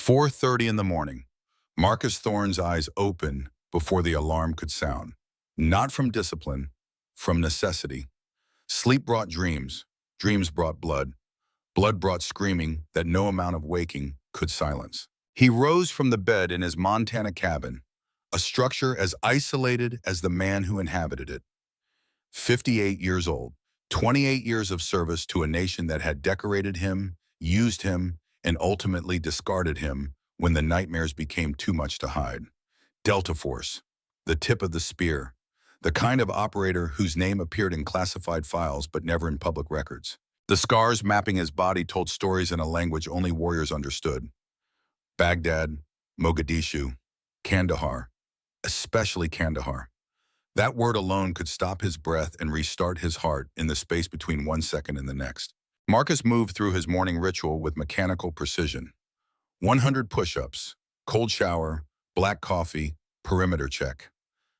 4:30 in the morning. Marcus Thorne's eyes open before the alarm could sound. Not from discipline, from necessity. Sleep brought dreams. Dreams brought blood. Blood brought screaming that no amount of waking could silence. He rose from the bed in his Montana cabin, a structure as isolated as the man who inhabited it. 58 years old, 28 years of service to a nation that had decorated him, used him, and ultimately discarded him when the nightmares became too much to hide. Delta Force, the tip of the spear, the kind of operator whose name appeared in classified files but never in public records. The scars mapping his body told stories in a language only warriors understood. Baghdad, Mogadishu, Kandahar, especially Kandahar. That word alone could stop his breath and restart his heart in the space between 1 second and the next. Marcus moved through his morning ritual with mechanical precision. 100 push-ups, cold shower, black coffee, perimeter check.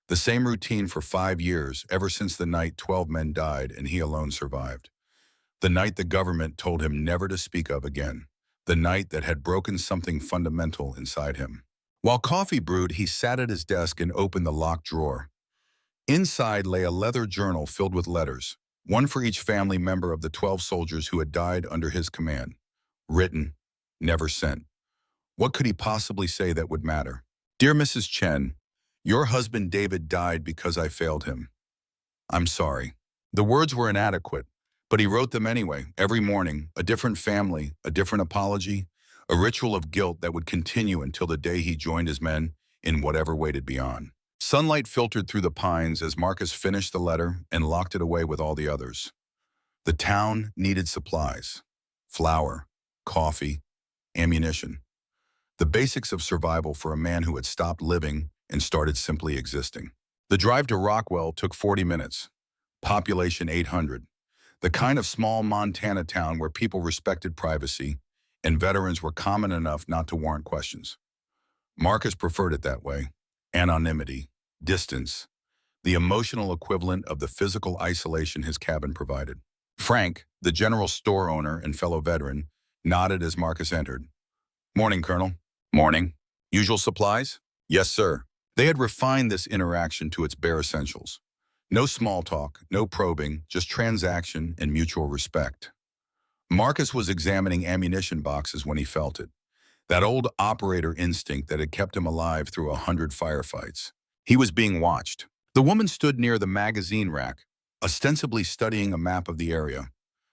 The same routine for 5 years, ever since the night 12 men died and he alone survived. The night the government told him never to speak of again. The night that had broken something fundamental inside him. While coffee brewed, he sat at his desk and opened the locked drawer. Inside lay a leather journal filled with letters, one for each family member of the 12 soldiers who had died under his command. Written, never sent. What could he possibly say that would matter? Dear Mrs. Chen, your husband David died because I failed him. I'm sorry. The words were inadequate, but he wrote them anyway, every morning, a different family, a different apology, a ritual of guilt that would continue until the day he joined his men in whatever waited beyond. Sunlight filtered through the pines as Marcus finished the letter and locked it away with all the others. The town needed supplies. Flour, coffee, ammunition. The basics of survival for a man who had stopped living and started simply existing. The drive to Rockwell took 40 minutes. Population 800. The kind of small Montana town where people respected privacy and veterans were common enough not to warrant questions. Marcus preferred it that way. Anonymity, distance, the emotional equivalent of the physical isolation his cabin provided. Frank, the general store owner and fellow veteran, nodded as Marcus entered. Morning, Colonel. Morning. Usual supplies? Yes, sir. They had refined this interaction to its bare essentials. No small talk, no probing, just transaction and mutual respect. Marcus was examining ammunition boxes when he felt it. That old operator instinct that had kept him alive through 100 firefights. He was being watched. The woman stood near the magazine rack, ostensibly studying a map of the area,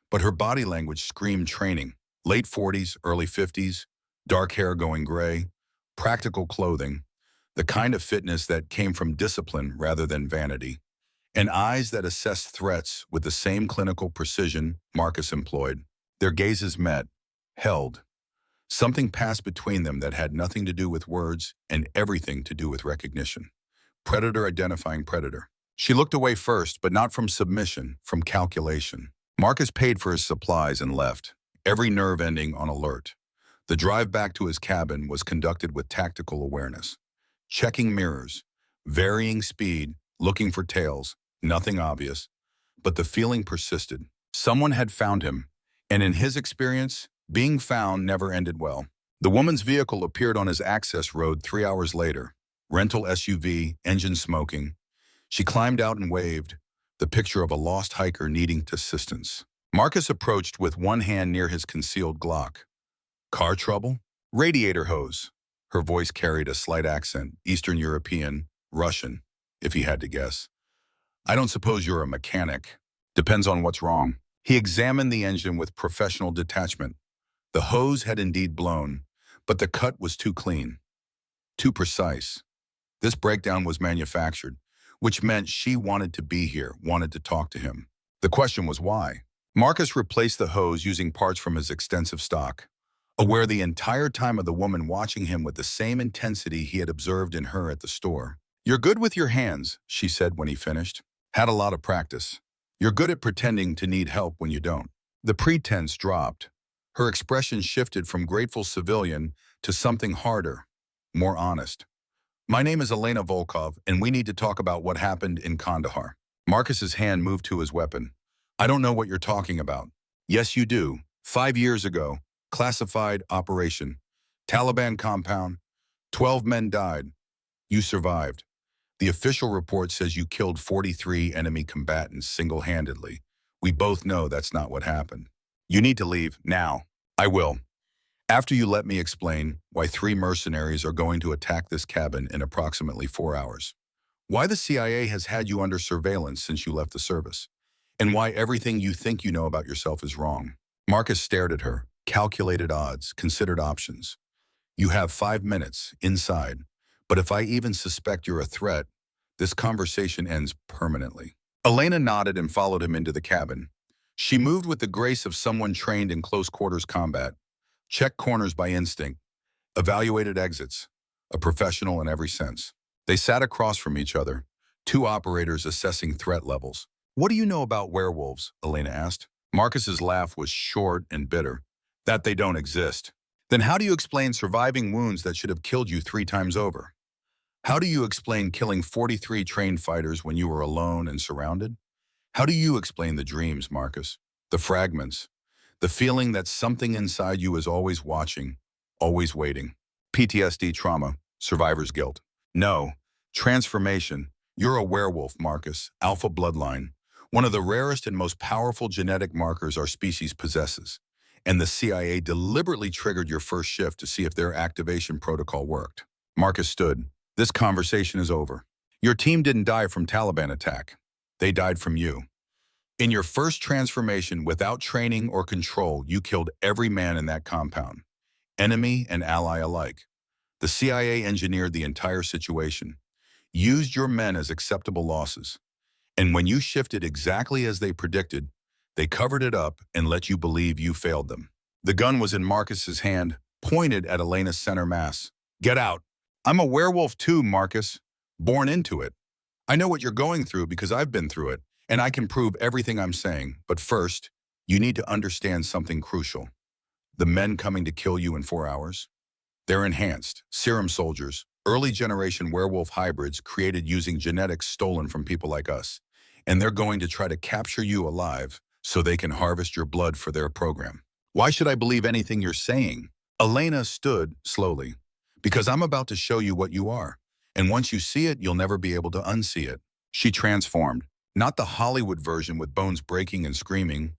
but her body language screamed training. Late 40s, early 50s, dark hair going gray, practical clothing, the kind of fitness that came from discipline rather than vanity, and eyes that assessed threats with the same clinical precision Marcus employed. Their gazes met, held. Something passed between them that had nothing to do with words and everything to do with recognition. Predator identifying predator. She looked away first, but not from submission, from calculation. Marcus paid for his supplies and left, every nerve ending on alert. The drive back to his cabin was conducted with tactical awareness. Checking mirrors, varying speed, looking for tails, nothing obvious, but the feeling persisted. Someone had found him, and in his experience, being found never ended well. The woman's vehicle appeared on his access road 3 hours later. Rental SUV, engine smoking. She climbed out and waved, the picture of a lost hiker needing assistance. Marcus approached with one hand near his concealed Glock. Car trouble? Radiator hose. Her voice carried a slight accent, Eastern European, Russian, if he had to guess. I don't suppose you're a mechanic. Depends on what's wrong. He examined the engine with professional detachment. The hose had indeed blown, but the cut was too clean, too precise. This breakdown was manufactured, which meant she wanted to be here, wanted to talk to him. The question was why? Marcus replaced the hose using parts from his extensive stock, aware the entire time of the woman watching him with the same intensity he had observed in her at the store. You're good with your hands, she said when he finished. Had a lot of practice. You're good at pretending to need help when you don't. The pretense dropped. Her expression shifted from grateful civilian to something harder, more honest. My name is Elena Volkov, and we need to talk about what happened in Kandahar. Marcus's hand moved to his weapon. I don't know what you're talking about. Yes, you do. 5 years ago, classified operation. Taliban compound. 12 men died. You survived. The official report says you killed 43 enemy combatants single-handedly. We both know that's not what happened. You need to leave now. I will. After you let me explain why 3 mercenaries are going to attack this cabin in approximately 4 hours. Why the CIA has had you under surveillance since you left the service. And why everything you think you know about yourself is wrong. Marcus stared at her, calculated odds, considered options. You have 5 minutes inside, but if I even suspect you're a threat, this conversation ends permanently. Elena nodded and followed him into the cabin. She moved with the grace of someone trained in close quarters combat, checked corners by instinct, evaluated exits, a professional in every sense. They sat across from each other, 2 operators assessing threat levels. What do you know about werewolves? Elena asked. Marcus's laugh was short and bitter. That they don't exist. Then how do you explain surviving wounds that should have killed you 3 times over? How do you explain killing 43 trained fighters when you were alone and surrounded? How do you explain the dreams, Marcus? The fragments? The feeling that something inside you is always watching, always waiting. PTSD trauma, survivor's guilt. No. Transformation. You're a werewolf, Marcus, alpha bloodline. One of the rarest and most powerful genetic markers our species possesses. And the CIA deliberately triggered your first shift to see if their activation protocol worked. Marcus stood. This conversation is over. Your team didn't die from Taliban attack. They died from you. In your first transformation, without training or control, you killed every man in that compound, enemy and ally alike. The CIA engineered the entire situation, used your men as acceptable losses. And when you shifted exactly as they predicted, they covered it up and let you believe you failed them. The gun was in Marcus's hand, pointed at Elena's center mass. Get out. I'm a werewolf too, Marcus. Born into it. I know what you're going through because I've been through it, and I can prove everything I'm saying. But first, you need to understand something crucial. The men coming to kill you in 4 hours? They're enhanced, serum soldiers, early generation werewolf hybrids created using genetics stolen from people like us. And they're going to try to capture you alive so they can harvest your blood for their program. Why should I believe anything you're saying? Elena stood slowly. Because I'm about to show you what you are. And once you see it, you'll never be able to unsee it. She transformed. Not the Hollywood version with bones breaking and screaming.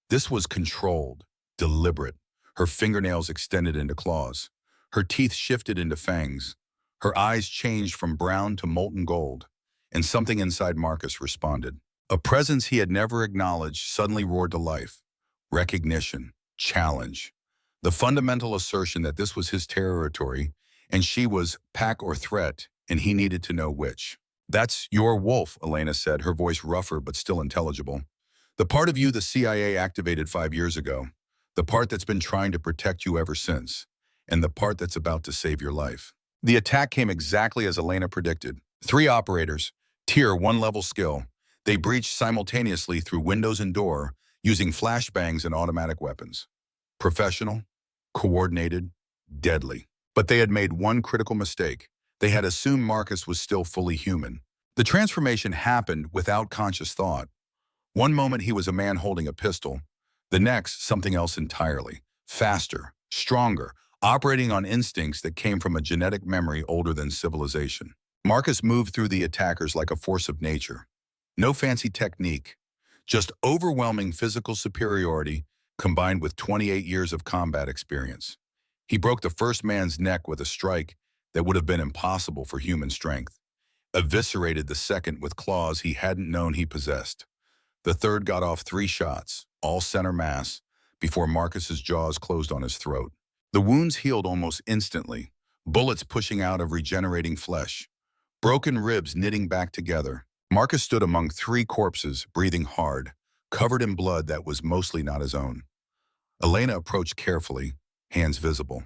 This was controlled, deliberate. Her fingernails extended into claws. Her teeth shifted into fangs. Her eyes changed from brown to molten gold. And something inside Marcus responded. A presence he had never acknowledged suddenly roared to life. Recognition, challenge. The fundamental assertion that this was his territory, and she was pack or threat, and he needed to know which. That's your wolf, Elena said, her voice rougher but still intelligible. The part of you the CIA activated 5 years ago. The part that's been trying to protect you ever since. And the part that's about to save your life. The attack came exactly as Elena predicted. 3 operators, Tier 1 level skill. They breached simultaneously through windows and door, using flashbangs and automatic weapons. Professional, coordinated, deadly. But they had made one critical mistake. They had assumed Marcus was still fully human. The transformation happened without conscious thought. One moment he was a man holding a pistol. The next, something else entirely. Faster, stronger, operating on instincts that came from a genetic memory older than civilization. Marcus moved through the attackers like a force of nature. No fancy technique, just overwhelming physical superiority combined with 28 years of combat experience. He broke the first man's neck with a strike that would have been impossible for human strength, eviscerated the second with claws he hadn't known he possessed. The third got off 3 shots, all center mass, before Marcus's jaws closed on his throat. The wounds healed almost instantly, bullets pushing out of regenerating flesh, broken ribs knitting back together. Marcus stood among 3 corpses, breathing hard, covered in blood that was mostly not his own. Elena approached carefully, hands visible.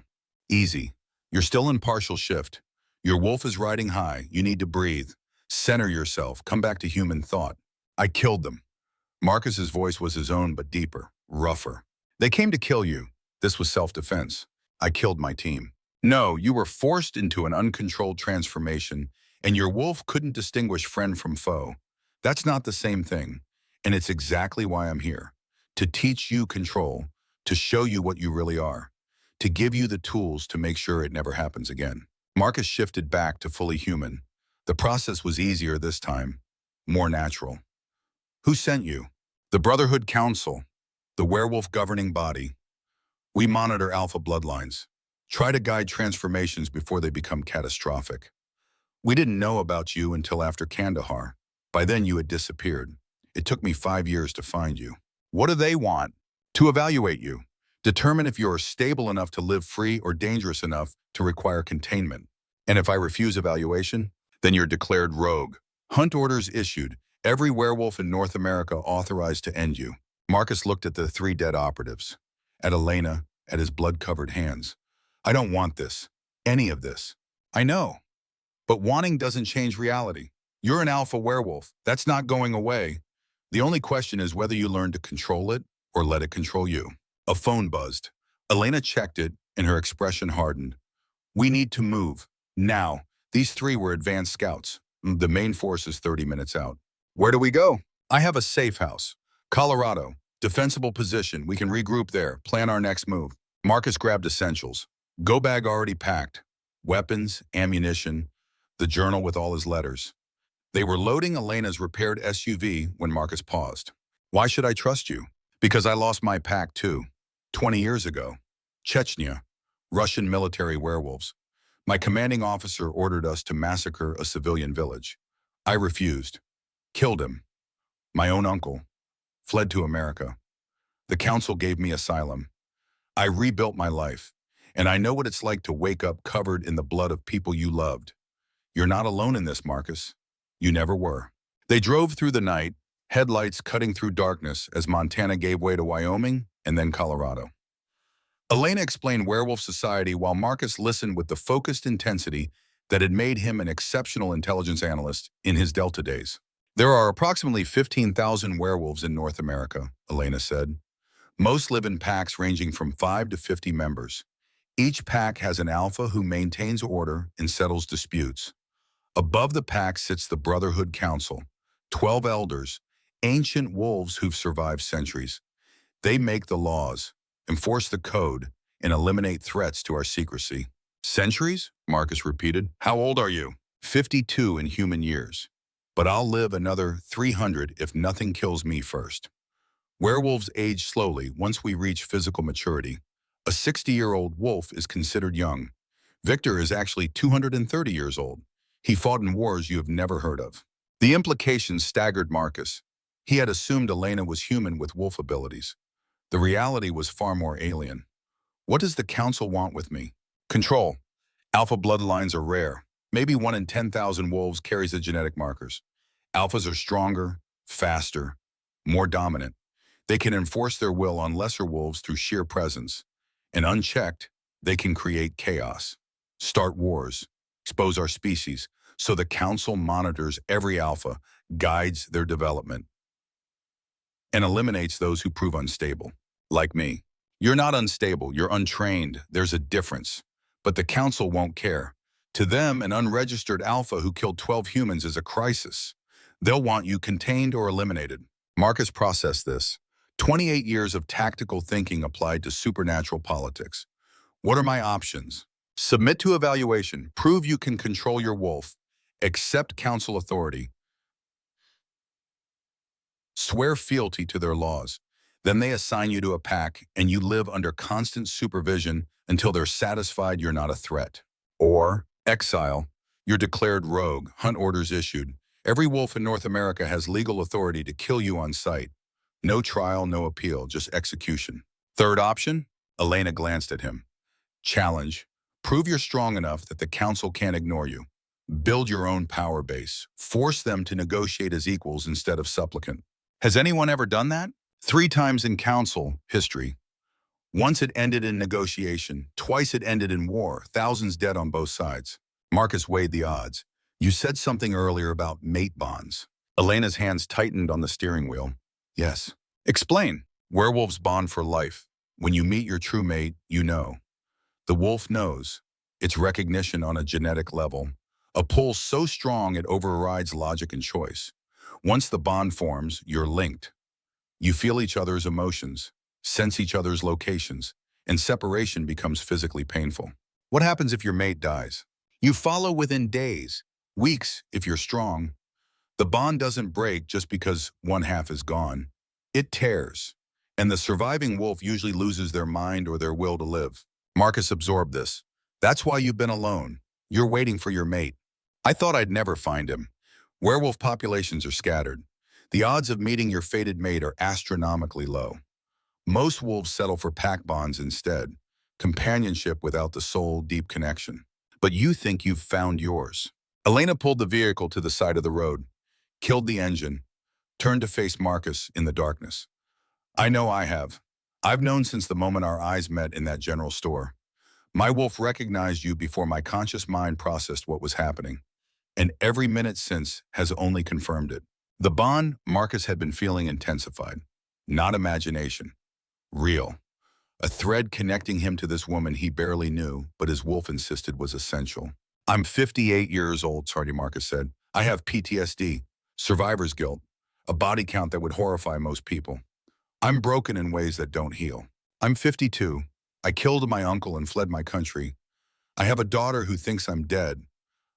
Easy. You're still in partial shift. Your wolf is riding high. You need to breathe. Center yourself. Come back to human thought. I killed them. Marcus's voice was his own, but deeper, rougher. They came to kill you. This was self-defense. I killed my team. No, you were forced into an uncontrolled transformation, and your wolf couldn't distinguish friend from foe. That's not the same thing, and it's exactly why I'm here. To teach you control, to show you what you really are, to give you the tools to make sure it never happens again. Marcus shifted back to fully human. The process was easier this time, more natural. Who sent you? The Brotherhood Council, the werewolf governing body. We monitor alpha bloodlines. Try to guide transformations before they become catastrophic. We didn't know about you until after Kandahar. By then you had disappeared. It took me 5 years to find you. What do they want? To evaluate you. Determine if you are stable enough to live free or dangerous enough to require containment. And if I refuse evaluation, then you're declared rogue. Hunt orders issued. Every werewolf in North America authorized to end you. Marcus looked at the 3 dead operatives, at Elena, at his blood-covered hands. I don't want this. Any of this. I know. But wanting doesn't change reality. You're an alpha werewolf. That's not going away. The only question is whether you learn to control it or let it control you. A phone buzzed. Elena checked it, and her expression hardened. We need to move. Now. These 3 were advanced scouts. The main force is 30 minutes out. Where do we go? I have a safe house. Colorado. Defensible position. We can regroup there. Plan our next move. Marcus grabbed essentials. Go bag already packed. Weapons, ammunition, the journal with all his letters. They were loading Elena's repaired SUV when Marcus paused. Why should I trust you? Because I lost my pack too. 20 years ago. Chechnya. Russian military werewolves. My commanding officer ordered us to massacre a civilian village. I refused. Killed him. My own uncle. Fled to America. The council gave me asylum. I rebuilt my life. And I know what it's like to wake up covered in the blood of people you loved. You're not alone in this, Marcus. You never were. They drove through the night, headlights cutting through darkness as Montana gave way to Wyoming and then Colorado. Elena explained werewolf society while Marcus listened with the focused intensity that had made him an exceptional intelligence analyst in his Delta days. There are approximately 15,000 werewolves in North America, Elena said. Most live in packs ranging from 5 to 50 members. Each pack has an alpha who maintains order and settles disputes. Above the pack sits the Brotherhood Council, 12 elders, ancient wolves who've survived centuries. They make the laws, enforce the code, and eliminate threats to our secrecy. Centuries? Marcus repeated. How old are you? 52 in human years. But I'll live another 300 if nothing kills me first. Werewolves age slowly once we reach physical maturity. A 60-year-old wolf is considered young. Victor is actually 230 years old. He fought in wars you have never heard of. The implications staggered Marcus. He had assumed Elena was human with wolf abilities. The reality was far more alien. What does the council want with me? Control. Alpha bloodlines are rare. Maybe 1 in 10,000 wolves carries the genetic markers. Alphas are stronger, faster, more dominant. They can enforce their will on lesser wolves through sheer presence. And unchecked, they can create chaos, start wars, expose our species, so the council monitors every alpha, guides their development, and eliminates those who prove unstable, like me. You're not unstable, you're untrained, there's a difference. But the council won't care. To them, an unregistered alpha who killed 12 humans is a crisis. They'll want you contained or eliminated. Marcus processed this. 28 years of tactical thinking applied to supernatural politics. What are my options? Submit to evaluation, prove you can control your wolf, accept council authority, swear fealty to their laws. Then they assign you to a pack and you live under constant supervision until they're satisfied you're not a threat. Or exile, you're declared rogue, hunt orders issued. Every wolf in North America has legal authority to kill you on sight. No trial, no appeal, just execution. Third option? Elena glanced at him. Challenge. Prove you're strong enough that the council can't ignore you. Build your own power base. Force them to negotiate as equals instead of supplicant. Has anyone ever done that? 3 times in council history. Once it ended in negotiation. Twice it ended in war. Thousands dead on both sides. Marcus weighed the odds. You said something earlier about mate bonds. Elena's hands tightened on the steering wheel. Yes. Explain. Werewolves bond for life. When you meet your true mate, you know. The wolf knows. It's recognition on a genetic level. A pull so strong it overrides logic and choice. Once the bond forms, you're linked. You feel each other's emotions, sense each other's locations, and separation becomes physically painful. What happens if your mate dies? You follow within days, weeks if you're strong. The bond doesn't break just because one half is gone. It tears, and the surviving wolf usually loses their mind or their will to live. Marcus absorbed this. That's why you've been alone. You're waiting for your mate. I thought I'd never find him. Werewolf populations are scattered. The odds of meeting your fated mate are astronomically low. Most wolves settle for pack bonds instead, companionship without the soul deep connection. But you think you've found yours. Elena pulled the vehicle to the side of the road, killed the engine, turned to face Marcus in the darkness. I know I have. I've known since the moment our eyes met in that general store. My wolf recognized you before my conscious mind processed what was happening, and every minute since has only confirmed it. The bond Marcus had been feeling intensified, not imagination, real. A thread connecting him to this woman he barely knew, but his wolf insisted was essential. I'm 58 years old, Sardi Marcus said. I have PTSD, survivor's guilt, a body count that would horrify most people. I'm broken in ways that don't heal. I'm 52. I killed my uncle and fled my country. I have a daughter who thinks I'm dead.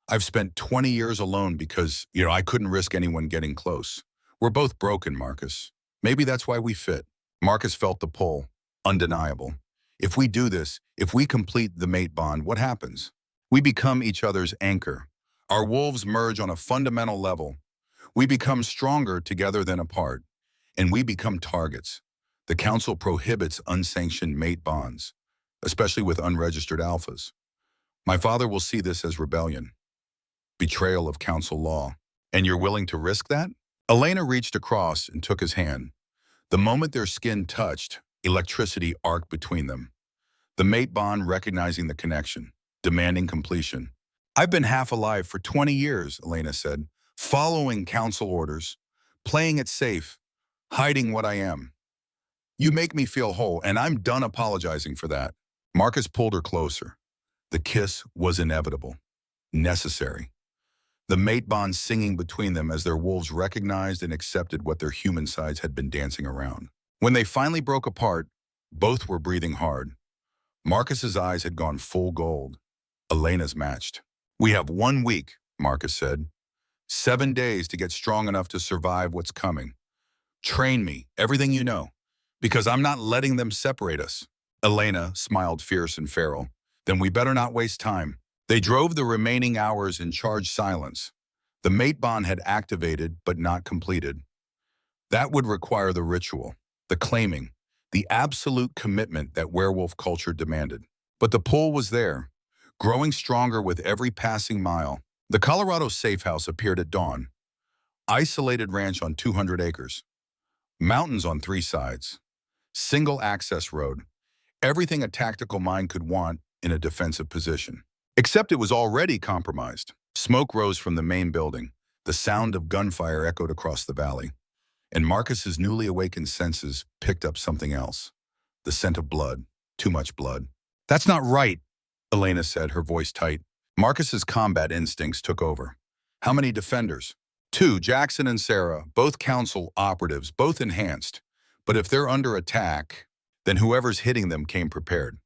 I've spent 20 years alone because, I couldn't risk anyone getting close. We're both broken, Marcus. Maybe that's why we fit. Marcus felt the pull, undeniable. If we do this, if we complete the mate bond, what happens? We become each other's anchor. Our wolves merge on a fundamental level. We become stronger together than apart, and we become targets. The council prohibits unsanctioned mate bonds, especially with unregistered alphas. My father will see this as rebellion, betrayal of council law. And you're willing to risk that? Elena reached across and took his hand. The moment their skin touched, electricity arced between them. The mate bond recognizing the connection, demanding completion. I've been half alive for 20 years, Elena said, following council orders, playing it safe, hiding what I am. You make me feel whole, and I'm done apologizing for that. Marcus pulled her closer. The kiss was inevitable, necessary. The mate bond singing between them as their wolves recognized and accepted what their human sides had been dancing around. When they finally broke apart, both were breathing hard. Marcus's eyes had gone full gold. Elena's matched. We have 1 week, Marcus said. 7 days to get strong enough to survive what's coming. Train me, everything you know, because I'm not letting them separate us. Elena smiled fierce and feral. Then we better not waste time. They drove the remaining hours in charged silence. The mate bond had activated but not completed. That would require the ritual, the claiming, the absolute commitment that werewolf culture demanded. But the pull was there, growing stronger with every passing mile. The Colorado safe house appeared at dawn. Isolated ranch on 200 acres. Mountains on 3 sides. Single access road. Everything a tactical mind could want in a defensive position. Except it was already compromised. Smoke rose from the main building. The sound of gunfire echoed across the valley. And Marcus's newly awakened senses picked up something else. The scent of blood. Too much blood. That's not right, Elena said, her voice tight. Marcus's combat instincts took over. How many defenders? 2, Jackson and Sarah, both council operatives, both enhanced. But if they're under attack, then whoever's hitting them came prepared.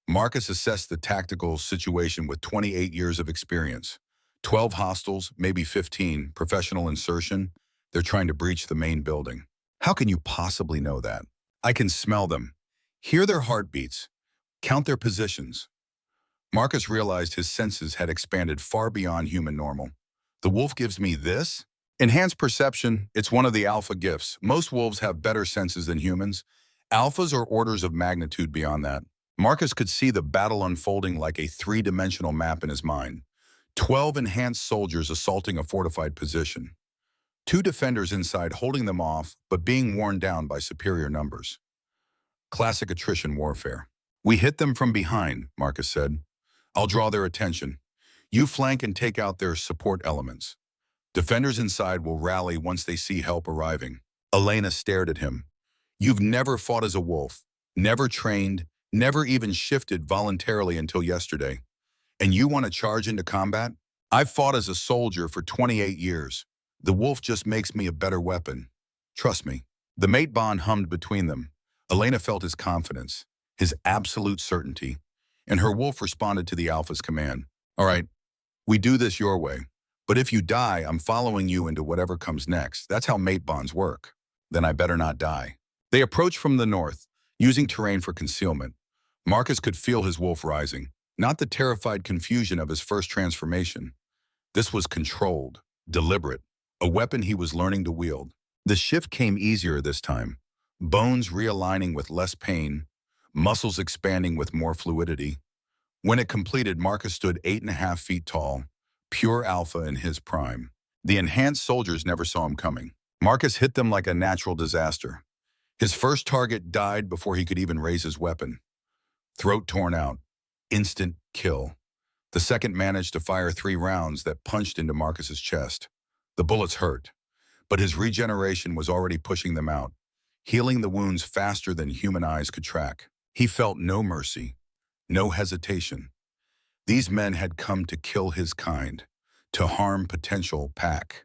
Marcus assessed the tactical situation with 28 years of experience. 12 hostiles, maybe 15, professional insertion. They're trying to breach the main building. How can you possibly know that? I can smell them, hear their heartbeats, count their positions. Marcus realized his senses had expanded far beyond human normal. The wolf gives me this? Enhanced perception, it's one of the alpha gifts. Most wolves have better senses than humans. Alphas are orders of magnitude beyond that. Marcus could see the battle unfolding like a 3-dimensional map in his mind. 12 enhanced soldiers assaulting a fortified position. 2 defenders inside holding them off, but being worn down by superior numbers. Classic attrition warfare. We hit them from behind, Marcus said. I'll draw their attention. You flank and take out their support elements. Defenders inside will rally once they see help arriving. Elena stared at him. You've never fought as a wolf, never trained, never even shifted voluntarily until yesterday. And you want to charge into combat? I've fought as a soldier for 28 years. The wolf just makes me a better weapon. Trust me. The mate bond hummed between them. Elena felt his confidence, his absolute certainty, and her wolf responded to the alpha's command. All right, we do this your way, but if you die, I'm following you into whatever comes next. That's how mate bonds work. Then I better not die. They approached from the north, using terrain for concealment. Marcus could feel his wolf rising, not the terrified confusion of his first transformation. This was controlled, deliberate, a weapon he was learning to wield. The shift came easier this time, bones realigning with less pain, muscles expanding with more fluidity. When it completed, Marcus stood 8.5 feet tall, pure alpha in his prime. The enhanced soldiers never saw him coming. Marcus hit them like a natural disaster. His first target died before he could even raise his weapon. Throat torn out. Instant kill. The second managed to fire 3 rounds that punched into Marcus's chest. The bullets hurt, but his regeneration was already pushing them out, healing the wounds faster than human eyes could track. He felt no mercy, no hesitation. These men had come to kill his kind, to harm potential pack.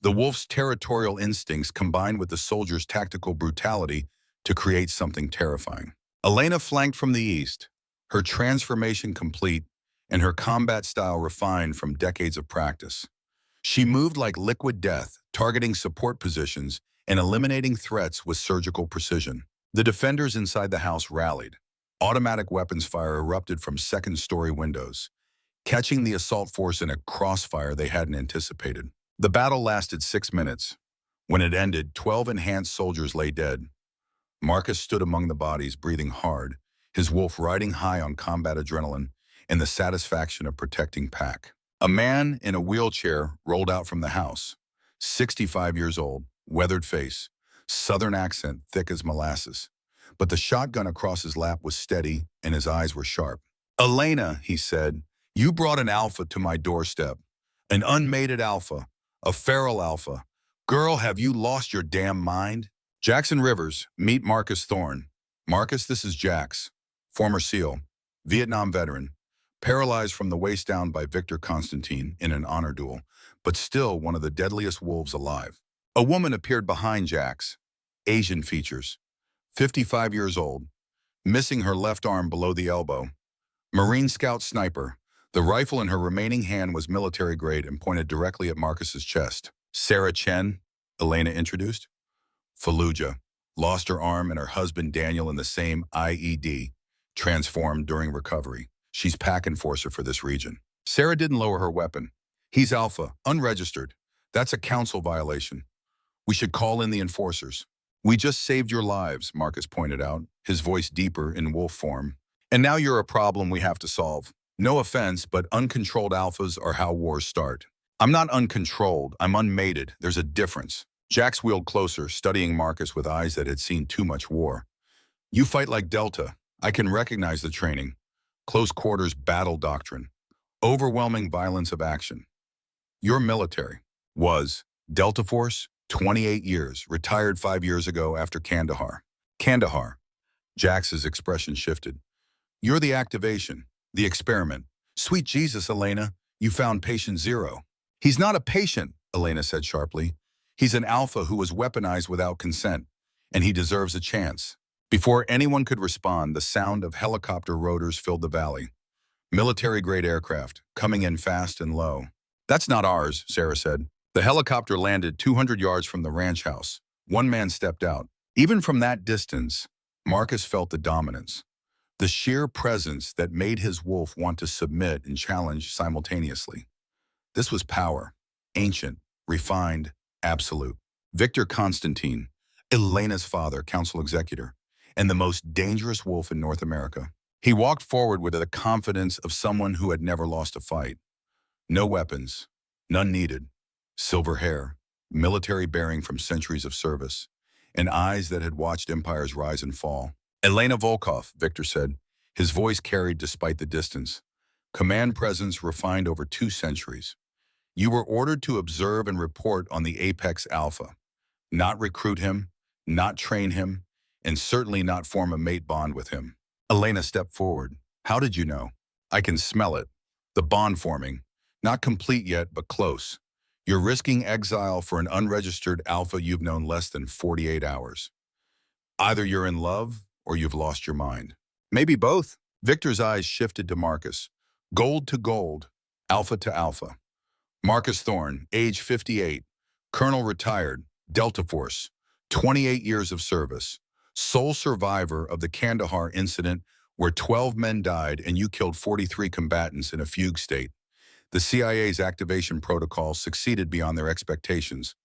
The wolf's territorial instincts combined with the soldier's tactical brutality to create something terrifying. Elena flanked from the east, her transformation complete and her combat style refined from decades of practice. She moved like liquid death, targeting support positions and eliminating threats with surgical precision. The defenders inside the house rallied. Automatic weapons fire erupted from second-story windows, catching the assault force in a crossfire they hadn't anticipated. The battle lasted 6 minutes. When it ended, 12 enhanced soldiers lay dead. Marcus stood among the bodies, breathing hard, his wolf riding high on combat adrenaline and the satisfaction of protecting pack. A man in a wheelchair rolled out from the house, 65 years old, weathered face, southern accent thick as molasses. But the shotgun across his lap was steady and his eyes were sharp. "Elena," he said, "you brought an alpha to my doorstep. An unmated alpha, a feral alpha. Girl, have you lost your damn mind?" Jackson Rivers, meet Marcus Thorne. Marcus, this is Jax, former SEAL, Vietnam veteran, paralyzed from the waist down by Victor Constantine in an honor duel, but still one of the deadliest wolves alive. A woman appeared behind Jax, Asian features, 55 years old, missing her left arm below the elbow. Marine Scout sniper. The rifle in her remaining hand was military grade and pointed directly at Marcus's chest. Sarah Chen, Elena introduced. Fallujah, lost her arm and her husband Daniel in the same IED, transformed during recovery. She's pack enforcer for this region. Sarah didn't lower her weapon. He's alpha, unregistered. That's a council violation. We should call in the enforcers. We just saved your lives, Marcus pointed out, his voice deeper in wolf form. And now you're a problem we have to solve. No offense, but uncontrolled alphas are how wars start. I'm not uncontrolled, I'm unmated. There's a difference. Jax wheeled closer, studying Marcus with eyes that had seen too much war. You fight like Delta. I can recognize the training. Close quarters battle doctrine. Overwhelming violence of action. Your military was Delta Force, 28 years, retired 5 years ago after Kandahar. Kandahar. Jax's expression shifted. You're the activation, the experiment. Sweet Jesus, Elena, you found patient 0. He's not a patient, Elena said sharply. He's an alpha who was weaponized without consent, and he deserves a chance. Before anyone could respond, the sound of helicopter rotors filled the valley. Military-grade aircraft, coming in fast and low. That's not ours, Sarah said. The helicopter landed 200 yards from the ranch house. One man stepped out. Even from that distance, Marcus felt the dominance. The sheer presence that made his wolf want to submit and challenge simultaneously. This was power, ancient, refined, absolute. Victor Constantine, Elena's father, council executor, and the most dangerous wolf in North America. He walked forward with the confidence of someone who had never lost a fight. No weapons, none needed. Silver hair, military bearing from centuries of service, and eyes that had watched empires rise and fall. Elena Volkov, Victor said, his voice carried despite the distance. Command presence refined over 2 centuries. You were ordered to observe and report on the Apex Alpha, not recruit him, not train him, and certainly not form a mate bond with him. Elena stepped forward. How did you know? I can smell it. The bond forming. Not complete yet, but close. You're risking exile for an unregistered alpha you've known less than 48 hours. Either you're in love or you've lost your mind. Maybe both. Victor's eyes shifted to Marcus. Gold to gold, alpha to alpha. Marcus Thorne, age 58, colonel retired, Delta Force, 28 years of service, sole survivor of the Kandahar incident where 12 men died and you killed 43 combatants in a fugue state. The CIA's activation protocol succeeded beyond their expectations.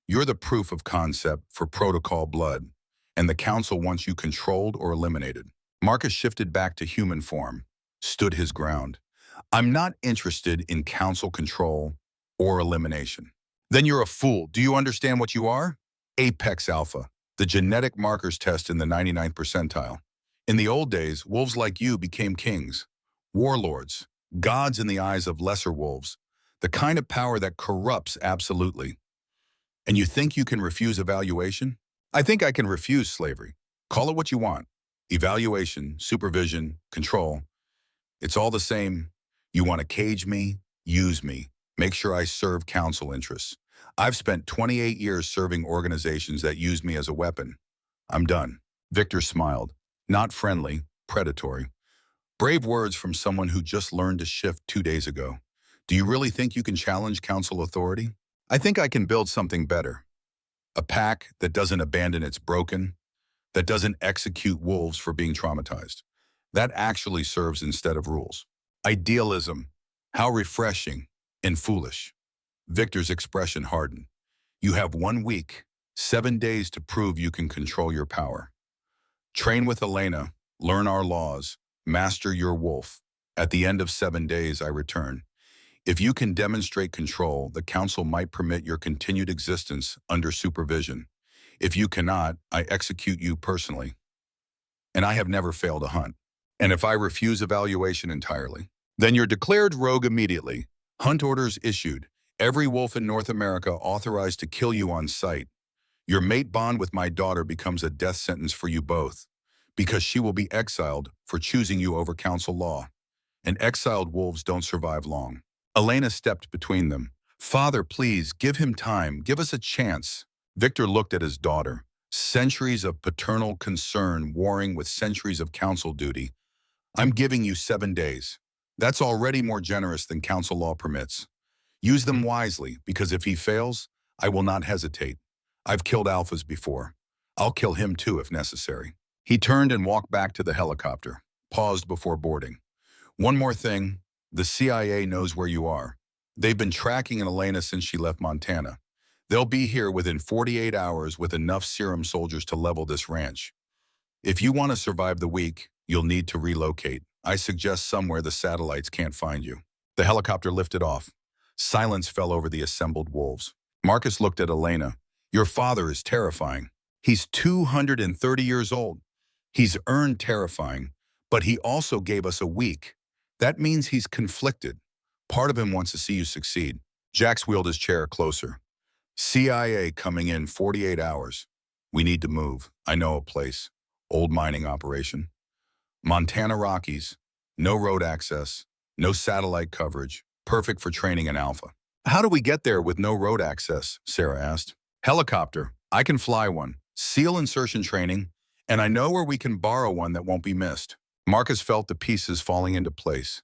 You're the proof of concept for protocol blood, and the council wants you controlled or eliminated. Marcus shifted back to human form, stood his ground. I'm not interested in council control or elimination. Then you're a fool. Do you understand what you are? Apex Alpha, the genetic markers test in the 99th percentile. In the old days, wolves like you became kings, warlords, gods in the eyes of lesser wolves, the kind of power that corrupts absolutely. And you think you can refuse evaluation? I think I can refuse slavery. Call it what you want. Evaluation, supervision, control. It's all the same. You want to cage me, use me, make sure I serve council interests. I've spent 28 years serving organizations that use me as a weapon. I'm done. Victor smiled. Not friendly, predatory. Brave words from someone who just learned to shift 2 days ago. Do you really think you can challenge council authority? I think I can build something better. A pack that doesn't abandon its broken, that doesn't execute wolves for being traumatized. That actually serves instead of rules. Idealism. How refreshing and foolish. Victor's expression hardened. You have 1 week, 7 days to prove you can control your power. Train with Elena, learn our laws, master your wolf. At the end of 7 days, I return. If you can demonstrate control, the council might permit your continued existence under supervision. If you cannot, I execute you personally. And I have never failed a hunt. And if I refuse evaluation entirely, then you're declared rogue immediately. Hunt orders issued. Every wolf in North America authorized to kill you on sight. Your mate bond with my daughter becomes a death sentence for you both, because she will be exiled for choosing you over council law. And exiled wolves don't survive long. Elena stepped between them. Father, please, give him time. Give us a chance. Victor looked at his daughter. Centuries of paternal concern warring with centuries of council duty. I'm giving you 7 days. That's already more generous than council law permits. Use them wisely, because if he fails, I will not hesitate. I've killed alphas before. I'll kill him too if necessary. He turned and walked back to the helicopter, paused before boarding. One more thing, the CIA knows where you are. They've been tracking Elena since she left Montana. They'll be here within 48 hours with enough serum soldiers to level this ranch. If you want to survive the week, you'll need to relocate. I suggest somewhere the satellites can't find you. The helicopter lifted off. Silence fell over the assembled wolves. Marcus looked at Elena. Your father is terrifying. He's 230 years old. He's earned terrifying, but he also gave us a week. That means he's conflicted. Part of him wants to see you succeed. Jax wheeled his chair closer. CIA coming in 48 hours. We need to move. I know a place. Old mining operation. Montana Rockies. No road access. No satellite coverage. Perfect for training an alpha. How do we get there with no road access? Sarah asked. Helicopter. I can fly one. SEAL insertion training. And I know where we can borrow one that won't be missed. Marcus felt the pieces falling into place.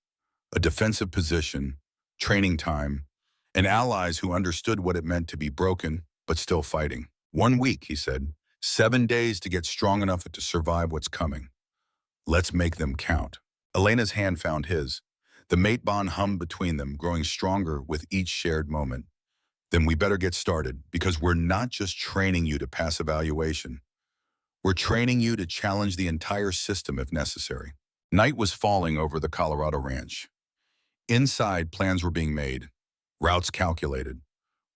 A defensive position, training time, and allies who understood what it meant to be broken, but still fighting. 1 week, he said. 7 days to get strong enough to survive what's coming. Let's make them count. Elena's hand found his. The mate bond hummed between them, growing stronger with each shared moment. Then we better get started, because we're not just training you to pass evaluation. We're training you to challenge the entire system if necessary. Night was falling over the Colorado ranch. Inside, plans were being made, routes calculated,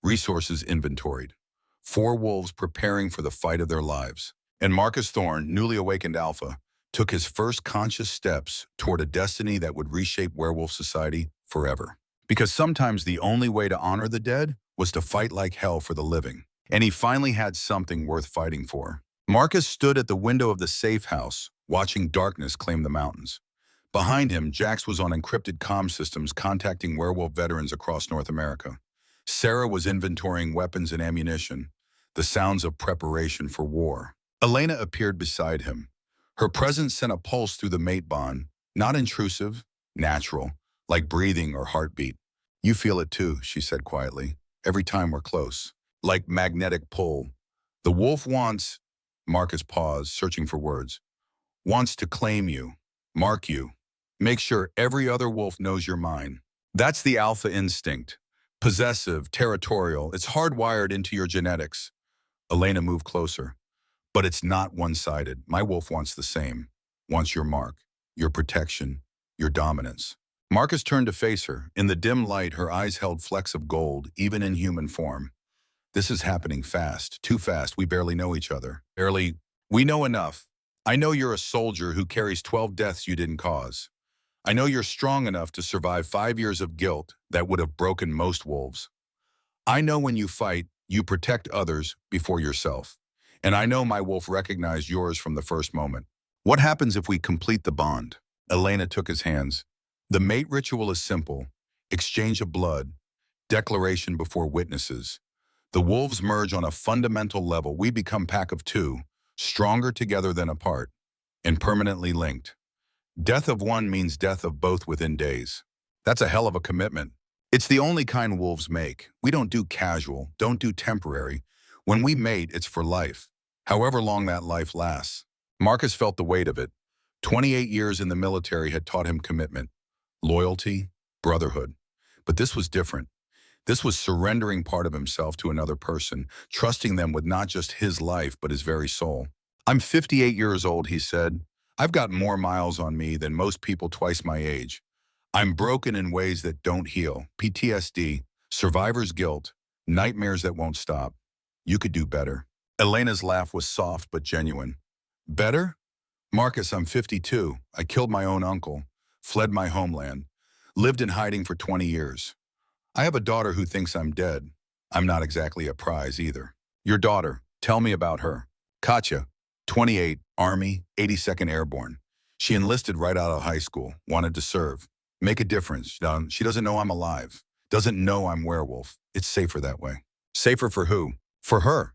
resources inventoried. 4 wolves preparing for the fight of their lives. And Marcus Thorne, newly awakened alpha, took his first conscious steps toward a destiny that would reshape werewolf society forever. Because sometimes the only way to honor the dead was to fight like hell for the living. And he finally had something worth fighting for. Marcus stood at the window of the safe house, watching darkness claim the mountains. Behind him, Jax was on encrypted comm systems contacting werewolf veterans across North America. Sarah was inventorying weapons and ammunition, the sounds of preparation for war. Elena appeared beside him, Her presence sent a pulse through the mate bond, not intrusive, natural, like breathing or heartbeat. You feel it too, she said quietly, every time we're close. Like magnetic pull. The wolf wants, Marcus paused, searching for words, wants to claim you, mark you, make sure every other wolf knows you're mine. That's the alpha instinct. Possessive, territorial, it's hardwired into your genetics. Elena moved closer. But it's not one-sided. My wolf wants the same. Wants your mark, your protection, your dominance. Marcus turned to face her. In the dim light, her eyes held flecks of gold, even in human form. This is happening fast, too fast. We barely know each other. Barely. We know enough. I know you're a soldier who carries 12 deaths you didn't cause. I know you're strong enough to survive 5 years of guilt that would have broken most wolves. I know when you fight, you protect others before yourself. And I know my wolf recognized yours from the first moment. What happens if we complete the bond? Elena took his hands. The mate ritual is simple. Exchange of blood. Declaration before witnesses. The wolves merge on a fundamental level. We become pack of two, stronger together than apart, and permanently linked. Death of one means death of both within days. That's a hell of a commitment. It's the only kind wolves make. We don't do casual, don't do temporary. When we mate, it's for life, however long that life lasts. Marcus felt the weight of it. 28 years in the military had taught him commitment, loyalty, brotherhood. But this was different. This was surrendering part of himself to another person, trusting them with not just his life, but his very soul. I'm 58 years old, he said. I've got more miles on me than most people twice my age. I'm broken in ways that don't heal. PTSD, survivor's guilt, nightmares that won't stop. You could do better. Elena's laugh was soft but genuine. Better? Marcus, I'm 52. I killed my own uncle, fled my homeland, lived in hiding for 20 years. I have a daughter who thinks I'm dead. I'm not exactly a prize either. Your daughter, tell me about her. Katya, 28, Army, 82nd Airborne. She enlisted right out of high school, wanted to serve, make a difference. She doesn't know I'm alive, doesn't know I'm werewolf. It's safer that way. Safer for who? For her.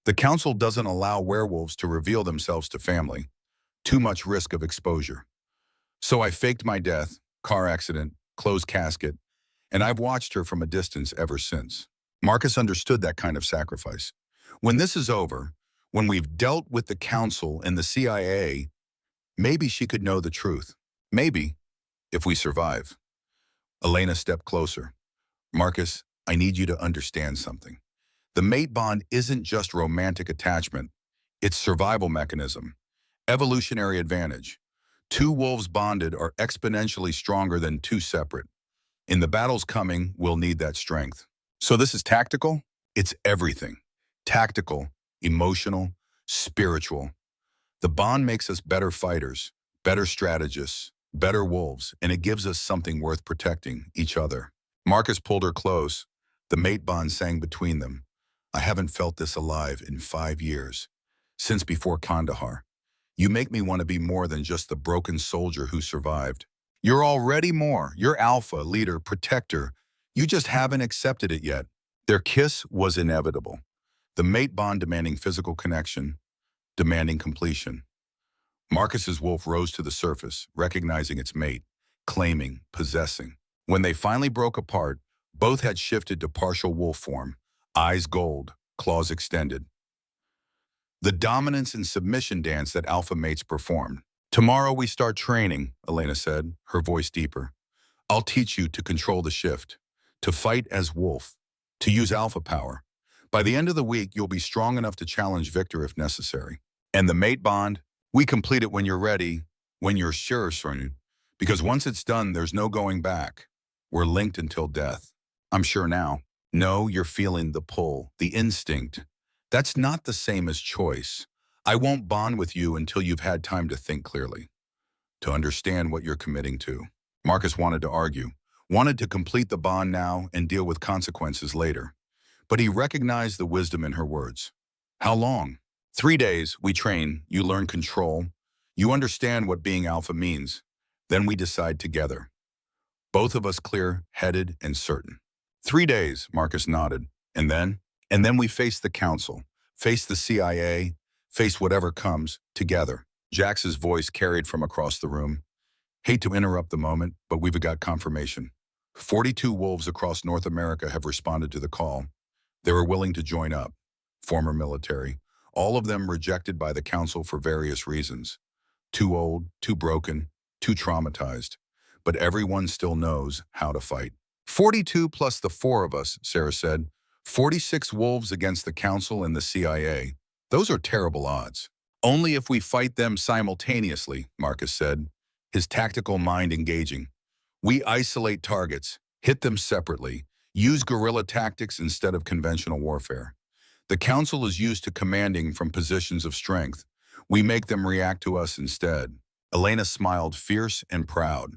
The council doesn't allow werewolves to reveal themselves to family. Too much risk of exposure. So I faked my death, car accident, closed casket, and I've watched her from a distance ever since. Marcus understood that kind of sacrifice. When this is over, when we've dealt with the council and the CIA, maybe she could know the truth. Maybe, if we survive. Elena stepped closer. Marcus, I need you to understand something. The mate bond isn't just romantic attachment. It's survival mechanism, evolutionary advantage. Two wolves bonded are exponentially stronger than two separate. In the battles coming, we'll need that strength. So this is tactical? It's everything. Tactical, emotional, spiritual. The bond makes us better fighters, better strategists, better wolves, and it gives us something worth protecting, each other. Marcus pulled her close. The mate bond sang between them. I haven't felt this alive in 5 years, since before Kandahar. You make me want to be more than just the broken soldier who survived. You're already more. You're alpha, leader, protector. You just haven't accepted it yet. Their kiss was inevitable. The mate bond demanding physical connection, demanding completion. Marcus's wolf rose to the surface, recognizing its mate, claiming, possessing. When they finally broke apart, both had shifted to partial wolf form, eyes gold, claws extended. The dominance and submission dance that alpha mates performed. Tomorrow we start training, Elena said, her voice deeper. I'll teach you to control the shift, to fight as wolf, to use alpha power. By the end of the week, you'll be strong enough to challenge Victor if necessary. And the mate bond, we complete it when you're ready, when you're sure, Thorne. Because once it's done, there's no going back. We're linked until death. I'm sure now. No, you're feeling the pull, the instinct. That's not the same as choice. I won't bond with you until you've had time to think clearly, to understand what you're committing to. Marcus wanted to argue, wanted to complete the bond now and deal with consequences later. But he recognized the wisdom in her words. How long? 3 days, we train, you learn control, you understand what being alpha means. Then we decide together. Both of us clear-headed and certain. 3 days, Marcus nodded. And then we face the council, face the CIA, face whatever comes, together. Jax's voice carried from across the room. Hate to interrupt the moment, but we've got confirmation. 42 wolves across North America have responded to the call. They were willing to join up. Former military. All of them rejected by the council for various reasons. Too old, too broken, too traumatized. But everyone still knows how to fight. 42 plus the four of us, Sarah said. 46 wolves against the council and the CIA. Those are terrible odds. Only if we fight them simultaneously, Marcus said, his tactical mind engaging. We isolate targets, hit them separately, use guerrilla tactics instead of conventional warfare. The council is used to commanding from positions of strength. We make them react to us instead. Elena smiled, fierce and proud.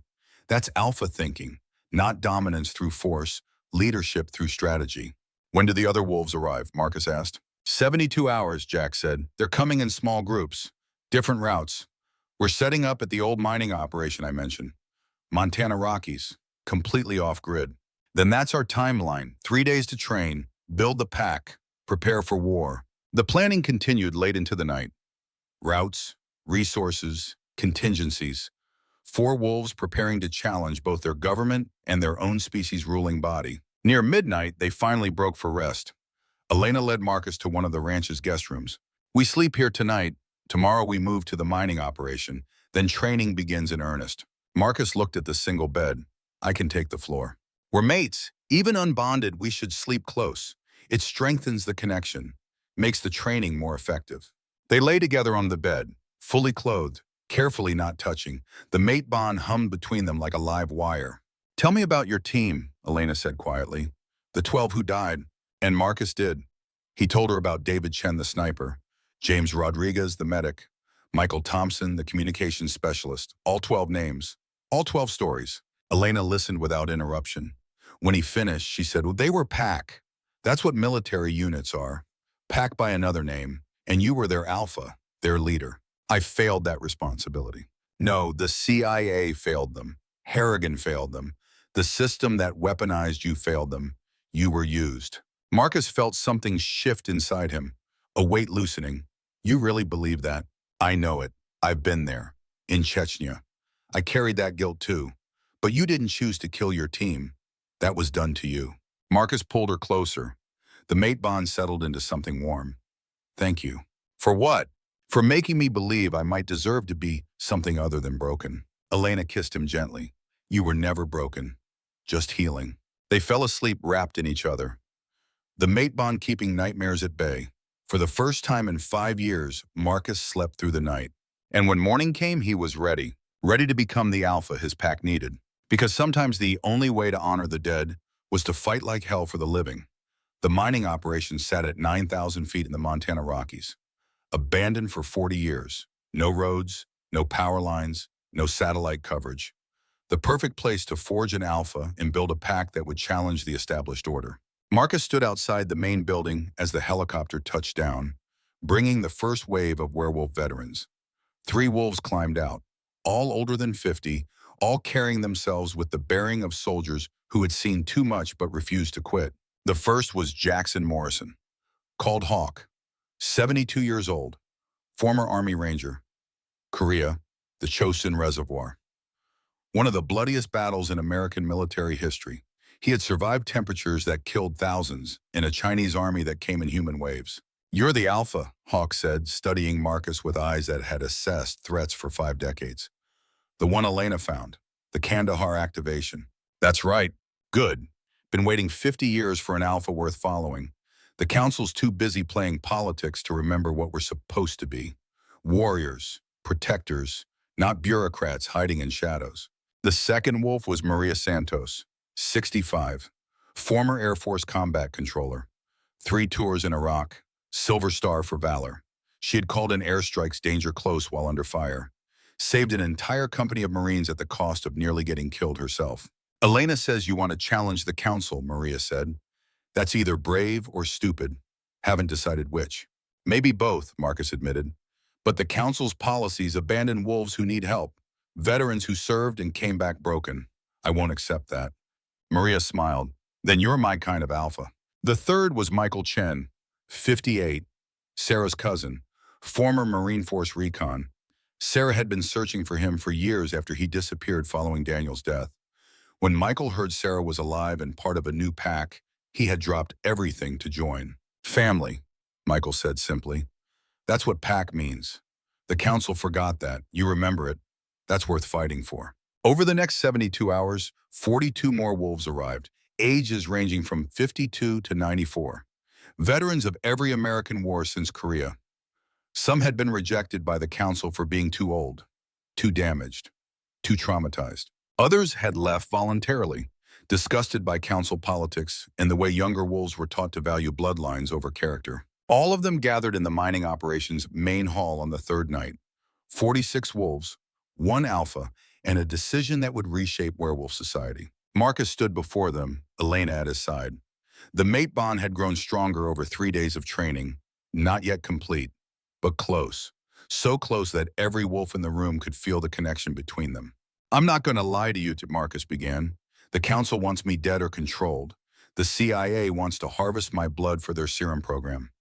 That's alpha thinking, not dominance through force, leadership through strategy. When do the other wolves arrive? Marcus asked. 72 hours, Jack said. They're coming in small groups, different routes. We're setting up at the old mining operation I mentioned. Montana Rockies, completely off-grid. Then that's our timeline. 3 days to train, build the pack, prepare for war. The planning continued late into the night. Routes, resources, contingencies. 4 wolves preparing to challenge both their government and their own species' ruling body. Near midnight, they finally broke for rest. Elena led Marcus to one of the ranch's guest rooms. We sleep here tonight. Tomorrow we move to the mining operation. Then training begins in earnest. Marcus looked at the single bed. I can take the floor. We're mates. Even unbonded, we should sleep close. It strengthens the connection, makes the training more effective. They lay together on the bed, fully clothed, carefully not touching. The mate bond hummed between them like a live wire. Tell me about your team, Elena said quietly. The 12 who died. And Marcus did. He told her about David Chen, the sniper, James Rodriguez, the medic, Michael Thompson, the communications specialist, all 12 names, all 12 stories. Elena listened without interruption. When he finished, she said, well, they were pack. That's what military units are. Pack by another name, and you were their alpha, their leader. I failed that responsibility. No, the CIA failed them. Harrigan failed them. The system that weaponized you failed them. You were used. Marcus felt something shift inside him, a weight loosening. You really believe that? I know it. I've been there. In Chechnya. I carried that guilt too. But you didn't choose to kill your team. That was done to you. Marcus pulled her closer. The mate bond settled into something warm. Thank you. For what? For making me believe I might deserve to be something other than broken. Elena kissed him gently. You were never broken. Just healing. They fell asleep wrapped in each other. The mate bond keeping nightmares at bay. For the first time in 5 years, Marcus slept through the night. And when morning came, he was ready. Ready to become the alpha his pack needed. Because sometimes the only way to honor the dead was to fight like hell for the living. The mining operation sat at 9,000 feet in the Montana Rockies. Abandoned for 40 years. No roads, no power lines, no satellite coverage. The perfect place to forge an alpha and build a pack that would challenge the established order. Marcus stood outside the main building as the helicopter touched down, bringing the first wave of werewolf veterans. 3 wolves climbed out, all older than 50, all carrying themselves with the bearing of soldiers who had seen too much but refused to quit. The first was Jackson Morrison, called Hawk, 72 years old, former Army Ranger, Korea, the Chosin Reservoir. One of the bloodiest battles in American military history. He had survived temperatures that killed thousands in a Chinese army that came in human waves. You're the alpha, Hawk said, studying Marcus with eyes that had assessed threats for 5 decades. The one Elena found, the Kandahar activation. That's right. Good. Been waiting 50 years for an alpha worth following. The council's too busy playing politics to remember what we're supposed to be. Warriors, protectors, not bureaucrats hiding in shadows. The second wolf was Maria Santos, 65, former Air Force combat controller, 3 tours in Iraq, Silver Star for valor. She had called in airstrikes danger close while under fire, saved an entire company of Marines at the cost of nearly getting killed herself. Elena says you want to challenge the council, Maria said. That's either brave or stupid. Haven't decided which. Maybe both, Marcus admitted. But the council's policies abandon wolves who need help, veterans who served and came back broken. I won't accept that. Maria smiled. Then you're my kind of alpha. The third was Michael Chen, 58, Sarah's cousin, former Marine Force recon, Sarah had been searching for him for years after he disappeared following Daniel's death. When Michael heard Sarah was alive and part of a new pack, he had dropped everything to join. Family, Michael said simply. That's what pack means. The council forgot that. You remember it. That's worth fighting for. Over the next 72 hours, 42 more wolves arrived, ages ranging from 52 to 94. Veterans of every American war since Korea. Some had been rejected by the council for being too old, too damaged, too traumatized. Others had left voluntarily, disgusted by council politics and the way younger wolves were taught to value bloodlines over character. All of them gathered in the mining operations main hall on the third night. 46 wolves, one alpha, and a decision that would reshape werewolf society. Marcus stood before them, Elena at his side. The mate bond had grown stronger over 3 days of training, not yet complete, but close. So close that every wolf in the room could feel the connection between them. I'm not going to lie to you, Marcus began. The council wants me dead or controlled. The CIA wants to harvest my blood for their serum program.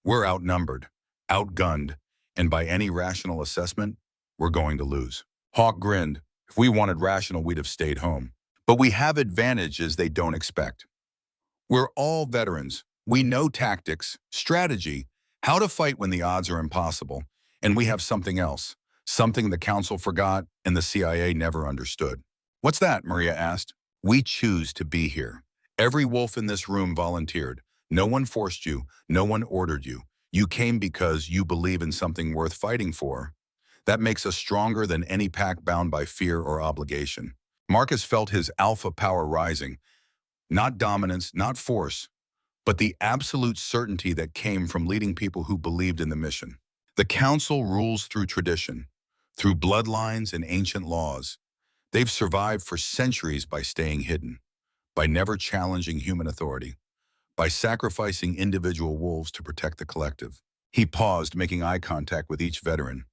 We're outnumbered, outgunned, and by any rational assessment, we're going to lose. Hawk grinned. If we wanted rational, we'd have stayed home. But we have advantages they don't expect. We're all veterans. We know tactics, strategy, how to fight when the odds are impossible. And we have something else, something the council forgot and the CIA never understood. What's that? Maria asked. We choose to be here. Every wolf in this room volunteered. No one forced you. No one ordered you. You came because you believe in something worth fighting for. That makes us stronger than any pack bound by fear or obligation. Marcus felt his alpha power rising. Not dominance, not force, but the absolute certainty that came from leading people who believed in the mission. The council rules through tradition, through bloodlines and ancient laws. They've survived for centuries by staying hidden, by never challenging human authority, by sacrificing individual wolves to protect the collective. He paused, making eye contact with each veteran.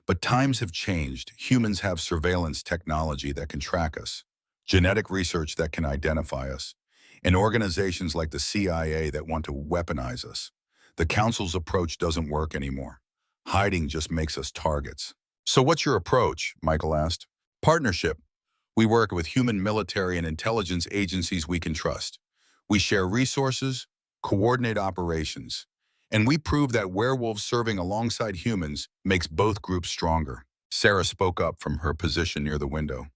But times have changed. Humans have surveillance technology that can track us, genetic research that can identify us, and organizations like the CIA that want to weaponize us. The council's approach doesn't work anymore. Hiding just makes us targets. So what's your approach? Michael asked. Partnership. We work with human military and intelligence agencies we can trust. We share resources, coordinate operations, and we prove that werewolves serving alongside humans makes both groups stronger. Sarah spoke up from her position near the window.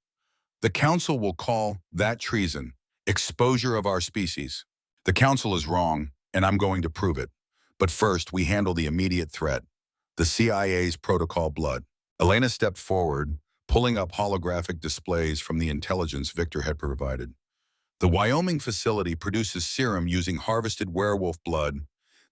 The council will call that treason, exposure of our species. The council is wrong, and I'm going to prove it. But first, we handle the immediate threat, the CIA's protocol blood. Elena stepped forward, pulling up holographic displays from the intelligence Victor had provided. The Wyoming facility produces serum using harvested werewolf blood.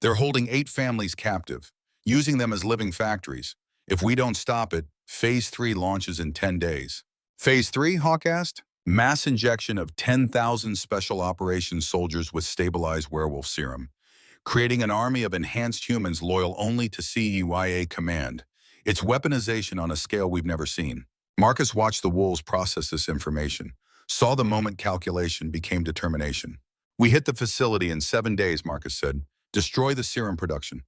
They're holding 8 families captive, using them as living factories. If we don't stop it, Phase 3 launches in 10 days. Phase 3, Hawk asked? Mass injection of 10,000 special operations soldiers with stabilized werewolf serum, creating an army of enhanced humans loyal only to CEYA command. It's weaponization on a scale we've never seen. Marcus watched the wolves process this information, saw the moment calculation became determination. We hit the facility in 7 days, Marcus said. Destroy the serum production.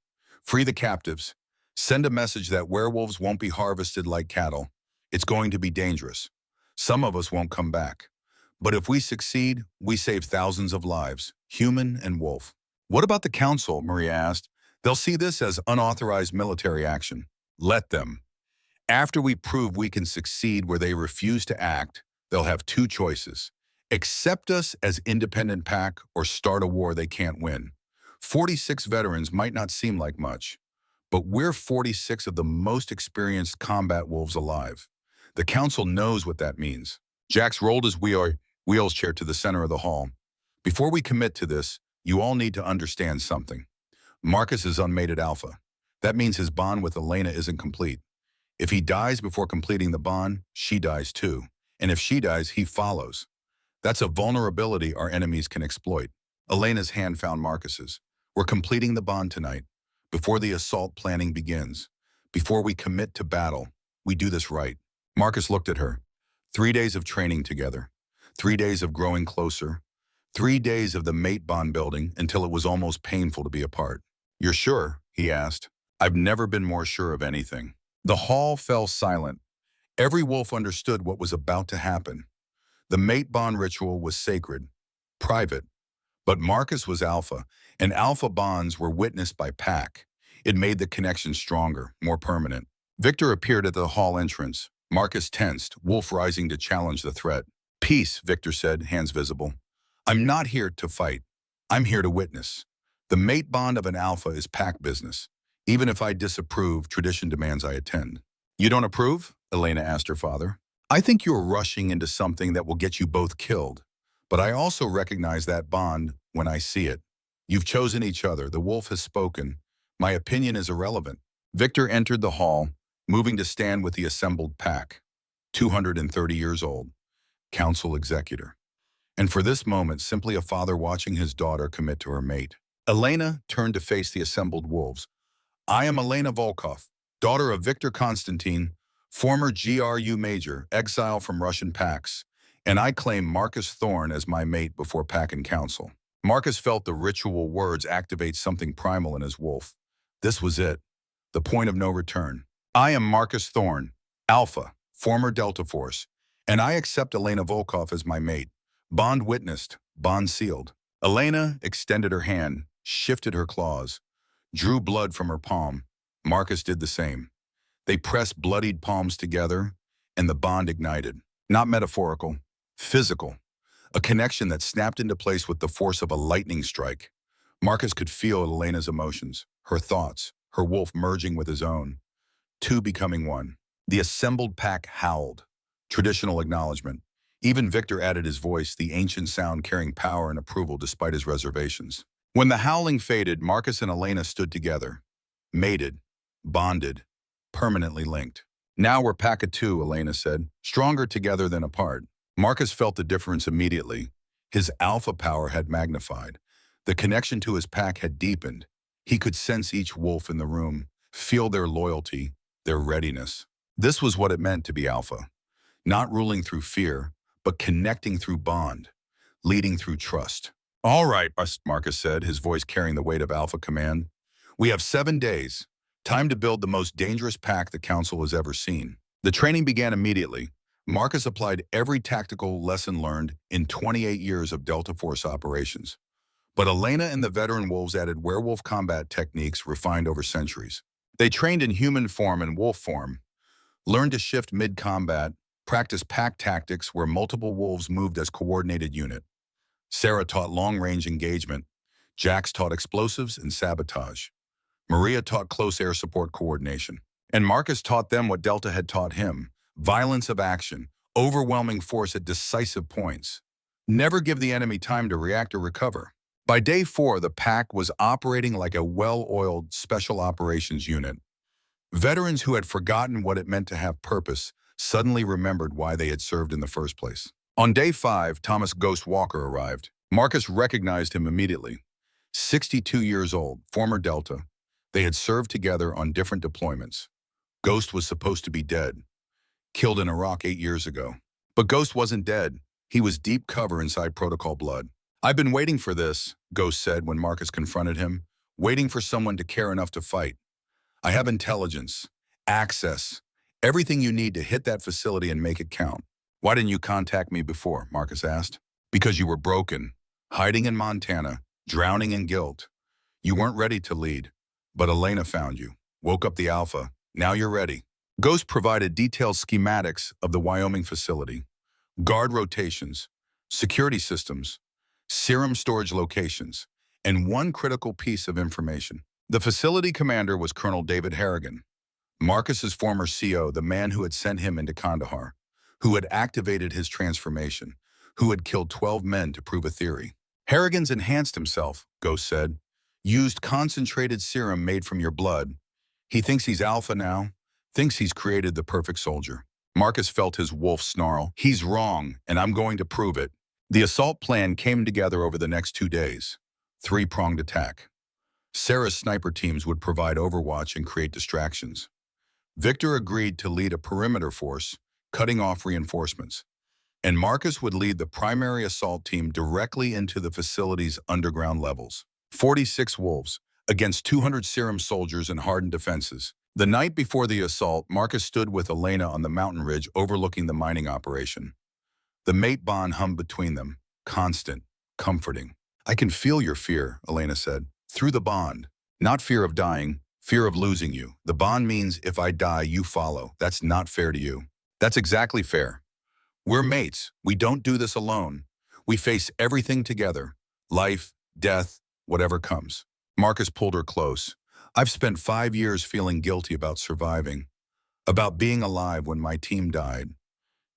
Free the captives. Send a message that werewolves won't be harvested like cattle. It's going to be dangerous. Some of us won't come back. But if we succeed, we save thousands of lives, human and wolf. What about the council? Maria asked. They'll see this as unauthorized military action. Let them. After we prove we can succeed where they refuse to act, they'll have 2 choices. Accept us as independent pack or start a war they can't win. 46 veterans might not seem like much, but we're 46 of the most experienced combat wolves alive. The council knows what that means. Jax rolled his wheels chair to the center of the hall. Before we commit to this, you all need to understand something. Marcus is unmated alpha. That means his bond with Elena isn't complete. If he dies before completing the bond, she dies too. And if she dies, he follows. That's a vulnerability our enemies can exploit. Elena's hand found Marcus's. We're completing the bond tonight, before the assault planning begins. Before we commit to battle, we do this right. Marcus looked at her. 3 days of training together. 3 days of growing closer. 3 days of the mate bond building until it was almost painful to be apart. You're sure? He asked. I've never been more sure of anything. The hall fell silent. Every wolf understood what was about to happen. The mate bond ritual was sacred, private, but Marcus was alpha, and alpha bonds were witnessed by pack. It made the connection stronger, more permanent. Victor appeared at the hall entrance. Marcus tensed, wolf rising to challenge the threat. Peace, Victor said, hands visible. I'm not here to fight. I'm here to witness. The mate bond of an alpha is pack business. Even if I disapprove, tradition demands I attend. You don't approve? Elena asked her father. I think you're rushing into something that will get you both killed. But I also recognize that bond when I see it. You've chosen each other. The wolf has spoken. My opinion is irrelevant. Victor entered the hall, moving to stand with the assembled pack. 230 years old, council executor. And for this moment, simply a father watching his daughter commit to her mate. Elena turned to face the assembled wolves. I am Elena Volkov, daughter of Victor Constantine, former GRU major, exile from Russian packs, and I claim Marcus Thorne as my mate before pack and council. Marcus felt the ritual words activate something primal in his wolf. This was it, the point of no return. I am Marcus Thorne, Alpha, former Delta Force, and I accept Elena Volkov as my mate. Bond witnessed, bond sealed. Elena extended her hand, shifted her claws, drew blood from her palm. Marcus did the same. They pressed bloodied palms together, and the bond ignited. Not metaphorical, physical. A connection that snapped into place with the force of a lightning strike. Marcus could feel Elena's emotions, her thoughts, her wolf merging with his own. Two becoming one. The assembled pack howled. Traditional acknowledgement. Even Victor added his voice, the ancient sound carrying power and approval despite his reservations. When the howling faded, Marcus and Elena stood together. Mated, bonded, permanently linked. Now we're pack of two, Elena said, stronger together than apart. Marcus felt the difference immediately. His alpha power had magnified. The connection to his pack had deepened. He could sense each wolf in the room, feel their loyalty, their readiness. This was what it meant to be alpha. Not ruling through fear, but connecting through bond, leading through trust. All right, Marcus said, his voice carrying the weight of alpha command. We have 7 days. Time to build the most dangerous pack the council has ever seen. The training began immediately. Marcus applied every tactical lesson learned in 28 years of Delta Force operations. But Elena and the veteran wolves added werewolf combat techniques refined over centuries. They trained in human form and wolf form, learned to shift mid-combat, practiced pack tactics where multiple wolves moved as coordinated unit. Sarah taught long-range engagement. Jax taught explosives and sabotage. Maria taught close air support coordination. And Marcus taught them what Delta had taught him, violence of action, overwhelming force at decisive points. Never give the enemy time to react or recover. By day 4, the pack was operating like a well-oiled special operations unit. Veterans who had forgotten what it meant to have purpose suddenly remembered why they had served in the first place. On day 5, Thomas Ghost Walker arrived. Marcus recognized him immediately. 62 years old, former Delta. They had served together on different deployments. Ghost was supposed to be dead, killed in Iraq 8 years ago. But Ghost wasn't dead. He was deep cover inside protocol blood. I've been waiting for this, Ghost said when Marcus confronted him, waiting for someone to care enough to fight. I have intelligence, access, everything you need to hit that facility and make it count. Why didn't you contact me before? Marcus asked. Because you were broken, hiding in Montana, drowning in guilt. You weren't ready to lead, but Elena found you, woke up the alpha. Now you're ready. Ghost provided detailed schematics of the Wyoming facility, guard rotations, security systems, serum storage locations, and one critical piece of information. The facility commander was Colonel David Harrigan, Marcus's former CO, the man who had sent him into Kandahar, who had activated his transformation, who had killed 12 men to prove a theory. Harrigan's enhanced himself, Ghost said, used concentrated serum made from your blood. He thinks he's alpha now, thinks he's created the perfect soldier. Marcus felt his wolf snarl. He's wrong, and I'm going to prove it. The assault plan came together over the next 2 days. 3-pronged attack. Sarah's sniper teams would provide overwatch and create distractions. Victor agreed to lead a perimeter force, cutting off reinforcements. And Marcus would lead the primary assault team directly into the facility's underground levels. 46 wolves against 200 serum soldiers and hardened defenses. The night before the assault, Marcus stood with Elena on the mountain ridge overlooking the mining operation. The mate bond hummed between them, constant, comforting. "I can feel your fear," Elena said, "through the bond. Not fear of dying, fear of losing you. The bond means if I die, you follow. That's not fair to you." "That's exactly fair. We're mates. We don't do this alone. We face everything together. Life, death, whatever comes." Marcus pulled her close. "I've spent 5 years feeling guilty about surviving, about being alive when my team died.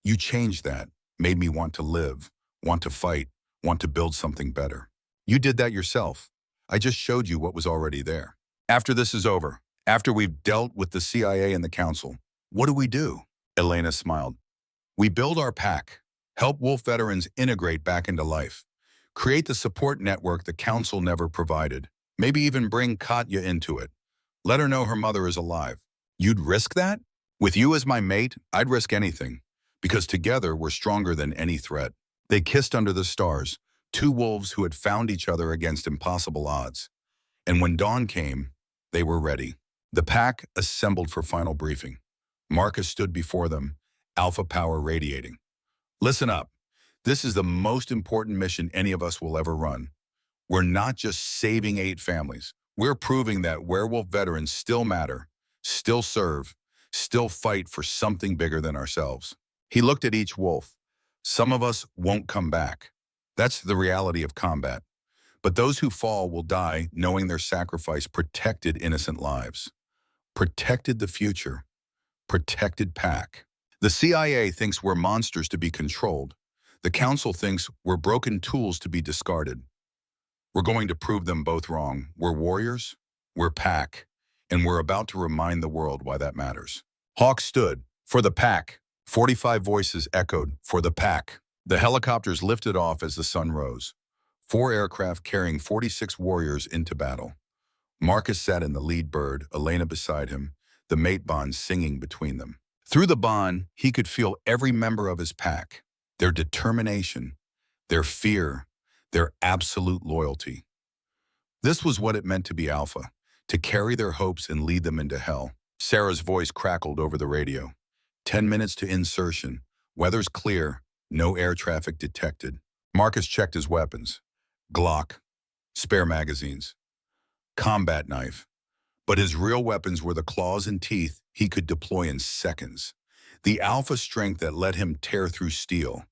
You changed that, made me want to live, want to fight, want to build something better. You did that yourself. I just showed you what was already there. After this is over, after we've dealt with the CIA and the Council, what do we do?" Elena smiled. "We build our pack, help wolf veterans integrate back into life, create the support network the Council never provided, maybe even bring Katya into it. Let her know her mother is alive." "You'd risk that?" "With you as my mate, I'd risk anything, because together we're stronger than any threat." They kissed under the stars, two wolves who had found each other against impossible odds. And when dawn came, they were ready. The pack assembled for final briefing. Marcus stood before them, alpha power radiating. "Listen up. This is the most important mission any of us will ever run. We're not just saving 8 families. We're proving that werewolf veterans still matter, still serve, still fight for something bigger than ourselves." He looked at each wolf. "Some of us won't come back. That's the reality of combat. But those who fall will die knowing their sacrifice protected innocent lives, protected the future, protected pack. The CIA thinks we're monsters to be controlled. The Council thinks we're broken tools to be discarded. We're going to prove them both wrong. We're warriors, we're pack, and we're about to remind the world why that matters." Hawk stood. "For the pack." 45 voices echoed, "For the pack." The helicopters lifted off as the sun rose. 4 aircraft carrying 46 warriors into battle. Marcus sat in the lead bird, Elena beside him, the mate bond singing between them. Through the bond, he could feel every member of his pack, their determination, their fear, their absolute loyalty. This was what it meant to be alpha, to carry their hopes and lead them into hell. Sarah's voice crackled over the radio. 10 minutes to insertion. Weather's clear. No air traffic detected. Marcus checked his weapons. Glock. Spare magazines. Combat knife. But his real weapons were the claws and teeth he could deploy in seconds. The alpha strength that let him tear through steel.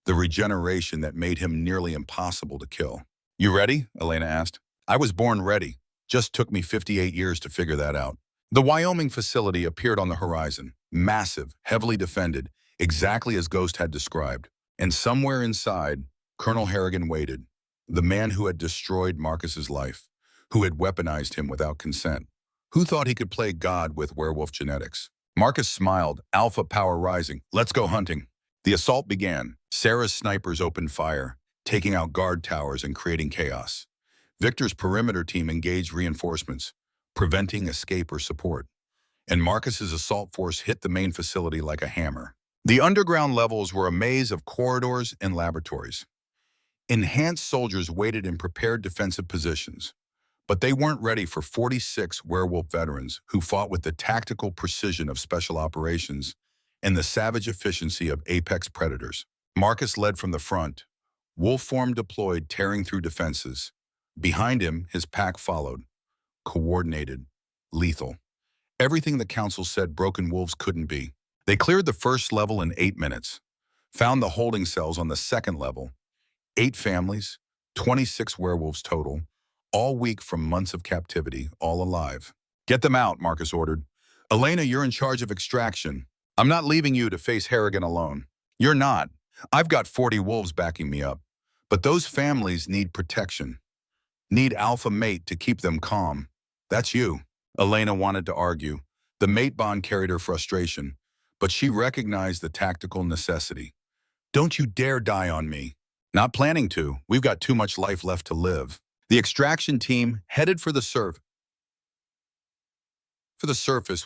The regeneration that made him nearly impossible to kill. "You ready?" Elena asked. "I was born ready. Just took me 58 years to figure that out." The Wyoming facility appeared on the horizon. Massive, heavily defended, exactly as Ghost had described. And somewhere inside, Colonel Harrigan waited. The man who had destroyed Marcus's life, who had weaponized him without consent, who thought he could play God with werewolf genetics. Marcus smiled, alpha power rising. "Let's go hunting." The assault began. Sarah's snipers opened fire, taking out guard towers and creating chaos. Victor's perimeter team engaged reinforcements, preventing escape or support. And Marcus's assault force hit the main facility like a hammer. The underground levels were a maze of corridors and laboratories. Enhanced soldiers waited in prepared defensive positions. But they weren't ready for 46 werewolf veterans who fought with the tactical precision of special operations and the savage efficiency of apex predators. Marcus led from the front, wolf form deployed, tearing through defenses. Behind him, his pack followed, coordinated, lethal. Everything the Council said broken wolves couldn't be. They cleared the first level in 8 minutes, found the holding cells on the second level. 8 families, 26 werewolves total, all weak from months of captivity, all alive. "Get them out," Marcus ordered. "Elena, you're in charge of extraction. I'm not leaving you to face Harrigan alone." "You're not. I've got 40 wolves backing me up. But those families need protection. Need alpha mate to keep them calm. That's you." Elena wanted to argue. The mate bond carried her frustration, but she recognized the tactical necessity. "Don't you dare die on me." "Not planning to. We've got too much life left to live." The extraction team headed for the surface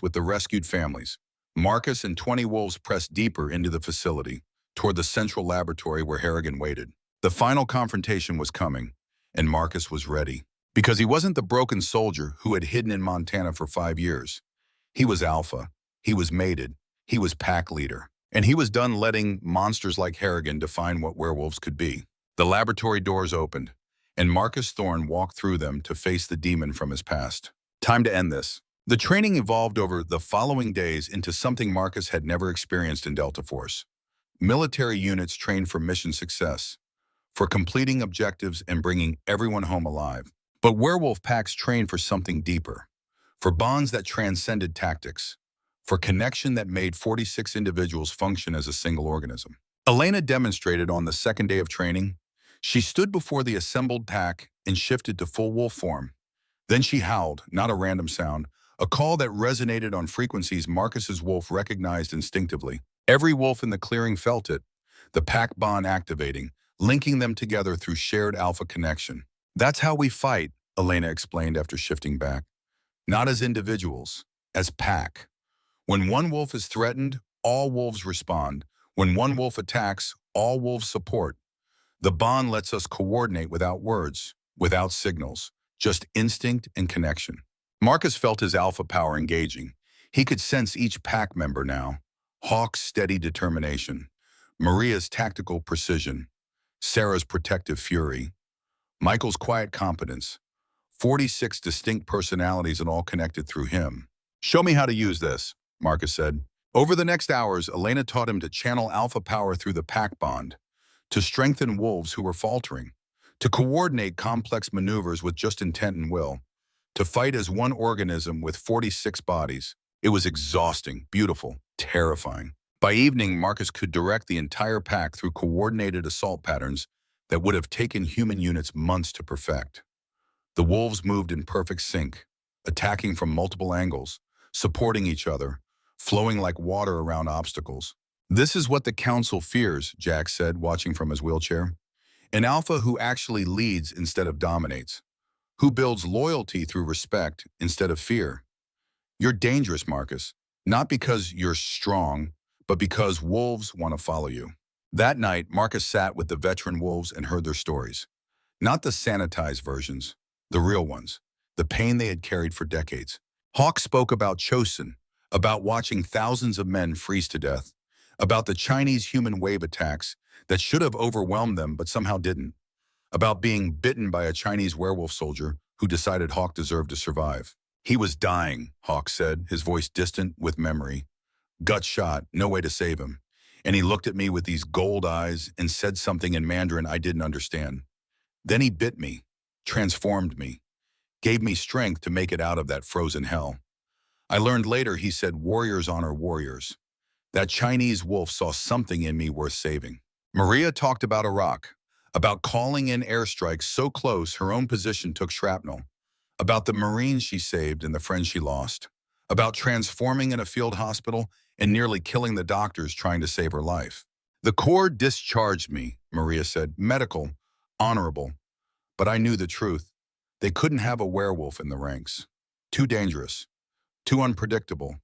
with the rescued families. Marcus and 20 wolves pressed deeper into the facility, toward the central laboratory where Harrigan waited. The final confrontation was coming, and Marcus was ready. Because he wasn't the broken soldier who had hidden in Montana for 5 years. He was alpha. He was mated. He was pack leader. And he was done letting monsters like Harrigan define what werewolves could be. The laboratory doors opened, and Marcus Thorne walked through them to face the demon from his past. Time to end this. The training evolved over the following days into something Marcus had never experienced in Delta Force. Military units trained for mission success, for completing objectives and bringing everyone home alive. But werewolf packs trained for something deeper, for bonds that transcended tactics, for connection that made 46 individuals function as a single organism. Elena demonstrated on the second day of training. She stood before the assembled pack and shifted to full wolf form. Then she howled, not a random sound, a call that resonated on frequencies Marcus's wolf recognized instinctively. Every wolf in the clearing felt it, the pack bond activating, linking them together through shared alpha connection. That's how we fight, Elena explained after shifting back. Not as individuals, as pack. When one wolf is threatened, all wolves respond. When one wolf attacks, all wolves support. The bond lets us coordinate without words, without signals, just instinct and connection. Marcus felt his alpha power engaging. He could sense each pack member now. Hawk's steady determination, Maria's tactical precision, Sarah's protective fury, Michael's quiet competence, 46 distinct personalities and all connected through him. Show me how to use this, Marcus said. Over the next hours, Elena taught him to channel alpha power through the pack bond, to strengthen wolves who were faltering, to coordinate complex maneuvers with just intent and will, to fight as one organism with 46 bodies. It was exhausting, beautiful, terrifying. By evening, Marcus could direct the entire pack through coordinated assault patterns that would have taken human units months to perfect. The wolves moved in perfect sync, attacking from multiple angles, supporting each other, flowing like water around obstacles. This is what the council fears, Jack said, watching from his wheelchair. An alpha who actually leads instead of dominates, who builds loyalty through respect instead of fear. You're dangerous, Marcus, not because you're strong, but because wolves want to follow you. That night, Marcus sat with the veteran wolves and heard their stories. Not the sanitized versions, the real ones, the pain they had carried for decades. Hawk spoke about Chosin, about watching thousands of men freeze to death, about the Chinese human wave attacks that should have overwhelmed them but somehow didn't, about being bitten by a Chinese werewolf soldier who decided Hawk deserved to survive. He was dying, Hawk said, his voice distant with memory. Gut shot, no way to save him. And he looked at me with these gold eyes and said something in Mandarin I didn't understand. Then he bit me, transformed me, gave me strength to make it out of that frozen hell. I learned later he said warriors honor warriors. That Chinese wolf saw something in me worth saving. Maria talked about Iraq, about calling in airstrikes so close her own position took shrapnel, about the Marines she saved and the friends she lost, about transforming in a field hospital and nearly killing the doctors trying to save her life. The Corps discharged me, Maria said, medical, honorable, but I knew the truth. They couldn't have a werewolf in the ranks. Too dangerous, too unpredictable.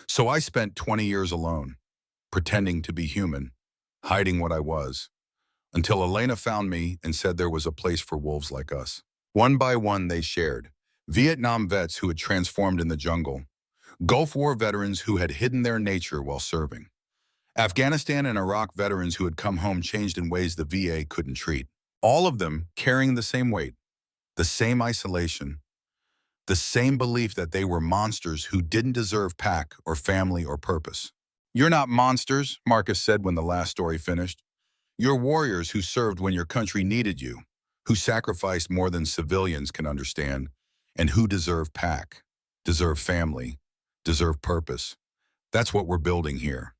So I spent 20 years alone, pretending to be human, hiding what I was, until Elena found me and said there was a place for wolves like us. One by one they shared. Vietnam vets who had transformed in the jungle, Gulf War veterans who had hidden their nature while serving, Afghanistan and Iraq veterans who had come home changed in ways the VA couldn't treat. All of them carrying the same weight, the same isolation, the same belief that they were monsters who didn't deserve pack or family or purpose. You're not monsters, Marcus said when the last story finished. You're warriors who served when your country needed you, who sacrificed more than civilians can understand, and who deserve pack, deserve family, deserve purpose. That's what we're building here.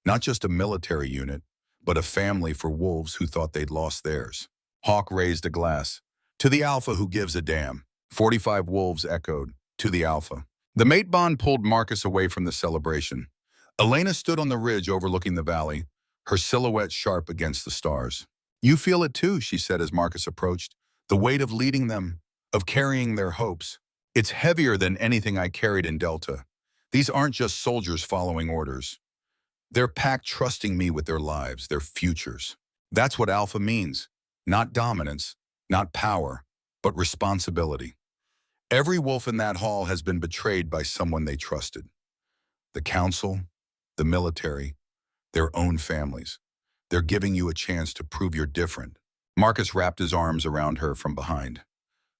Not just a military unit, but a family for wolves who thought they'd lost theirs. Hawk raised a glass. To the alpha who gives a damn. 45 wolves echoed. To the alpha. The mate bond pulled Marcus away from the celebration. Elena stood on the ridge overlooking the valley, her silhouette sharp against the stars. You feel it too, she said as Marcus approached. The weight of leading them, of carrying their hopes. It's heavier than anything I carried in Delta. These aren't just soldiers following orders. They're pack trusting me with their lives, their futures. That's what alpha means. Not dominance, not power, but responsibility. Every wolf in that hall has been betrayed by someone they trusted. The council, the military, their own families. They're giving you a chance to prove you're different. Marcus wrapped his arms around her from behind.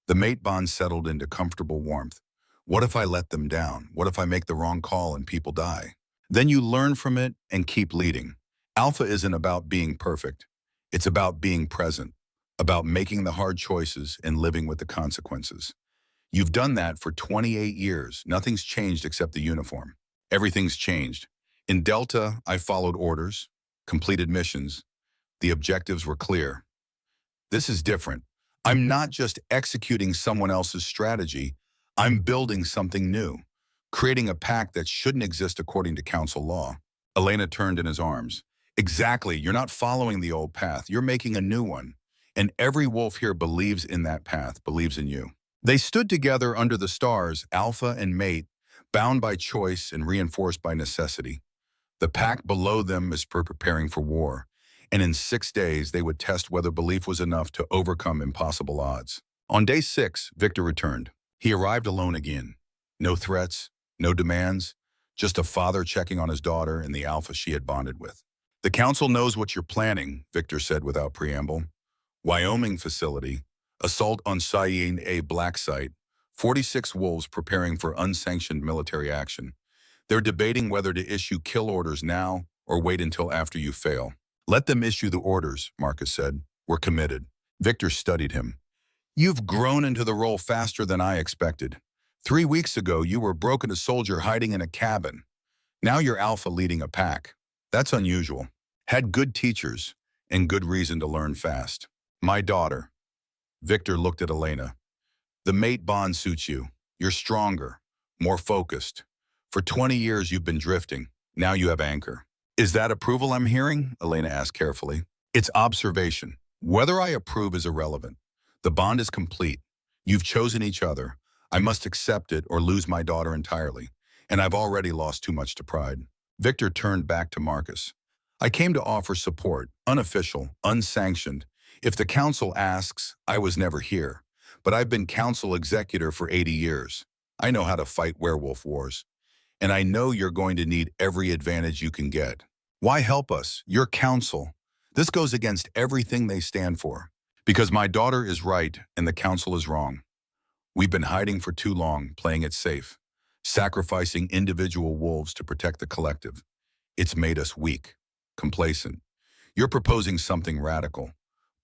The mate bond settled into comfortable warmth. What if I let them down? What if I make the wrong call and people die? Then you learn from it and keep leading. Alpha isn't about being perfect. It's about being present, about making the hard choices and living with the consequences. You've done that for 28 years. Nothing's changed except the uniform. Everything's changed. In Delta, I followed orders, completed missions. The objectives were clear. This is different. I'm not just executing someone else's strategy. I'm building something new, creating a pact that shouldn't exist according to council law. Elena turned in his arms. Exactly. You're not following the old path. You're making a new one. And every wolf here believes in that path, believes in you. They stood together under the stars, alpha and mate, bound by choice and reinforced by necessity. The pack below them is preparing for war, and in 6 days they would test whether belief was enough to overcome impossible odds. On day 6, Victor returned. He arrived alone again. No threats, no demands, just a father checking on his daughter and the alpha she had bonded with. The council knows what you're planning, Victor said without preamble. Wyoming facility, assault on Cheyenne A black site, 46 wolves preparing for unsanctioned military action. They're debating whether to issue kill orders now or wait until after you fail. Let them issue the orders, Marcus said. We're committed. Victor studied him. You've grown into the role faster than I expected. 3 weeks ago, you were broken a soldier hiding in a cabin. Now you're alpha leading a pack. That's unusual. Had good teachers and good reason to learn fast. My daughter. Victor looked at Elena. The mate bond suits you. You're stronger, more focused. For 20 years, you've been drifting. Now you have anchor. Is that approval I'm hearing? Elena asked carefully. It's observation. Whether I approve is irrelevant. The bond is complete. You've chosen each other. I must accept it or lose my daughter entirely. And I've already lost too much to pride. Victor turned back to Marcus. I came to offer support, unofficial, unsanctioned. If the council asks, I was never here. But I've been council executor for 80 years. I know how to fight werewolf wars. And I know you're going to need every advantage you can get. Why help us? You're council. This goes against everything they stand for. Because my daughter is right and the council is wrong. We've been hiding for too long, playing it safe, sacrificing individual wolves to protect the collective. It's made us weak, complacent. You're proposing something radical.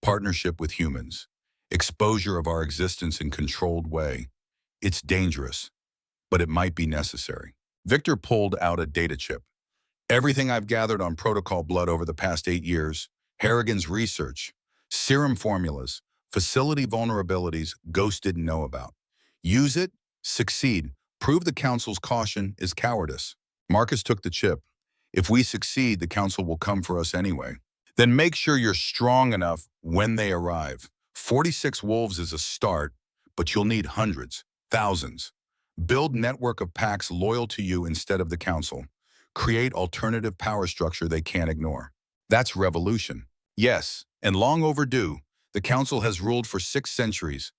Partnership with humans. Exposure of our existence in controlled way. It's dangerous, but it might be necessary. Victor pulled out a data chip. Everything I've gathered on protocol blood over the past 8 years, Harrigan's research, serum formulas, facility vulnerabilities Ghost didn't know about. Use it, succeed, prove the council's caution is cowardice. Marcus took the chip. If we succeed, the council will come for us anyway. Then make sure you're strong enough when they arrive. 46 wolves is a start, but you'll need hundreds, thousands. Build network of packs loyal to you instead of the council. Create alternative power structure they can't ignore. That's revolution. Yes, and long overdue. The council has ruled for 6 centuries.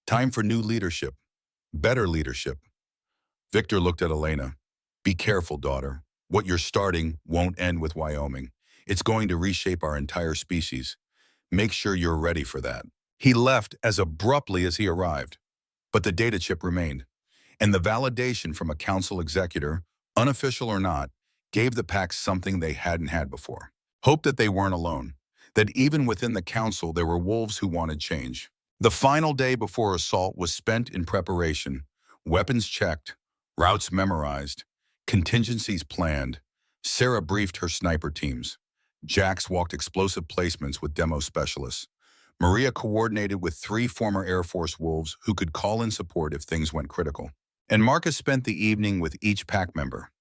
Time for new leadership. Better leadership. Victor looked at Elena. Be careful, daughter. What you're starting won't end with Wyoming. It's going to reshape our entire species. Make sure you're ready for that. He left as abruptly as he arrived. But the data chip remained. And the validation from a council executor, unofficial or not, gave the pack something they hadn't had before. Hope that they weren't alone. That even within the council, there were wolves who wanted change. The final day before assault was spent in preparation. Weapons checked, routes memorized, contingencies planned. Sarah briefed her sniper teams. Jax walked explosive placements with demo specialists. Maria coordinated with 3 former Air Force wolves who could call in support if things went critical. And Marcus spent the evening with each pack member.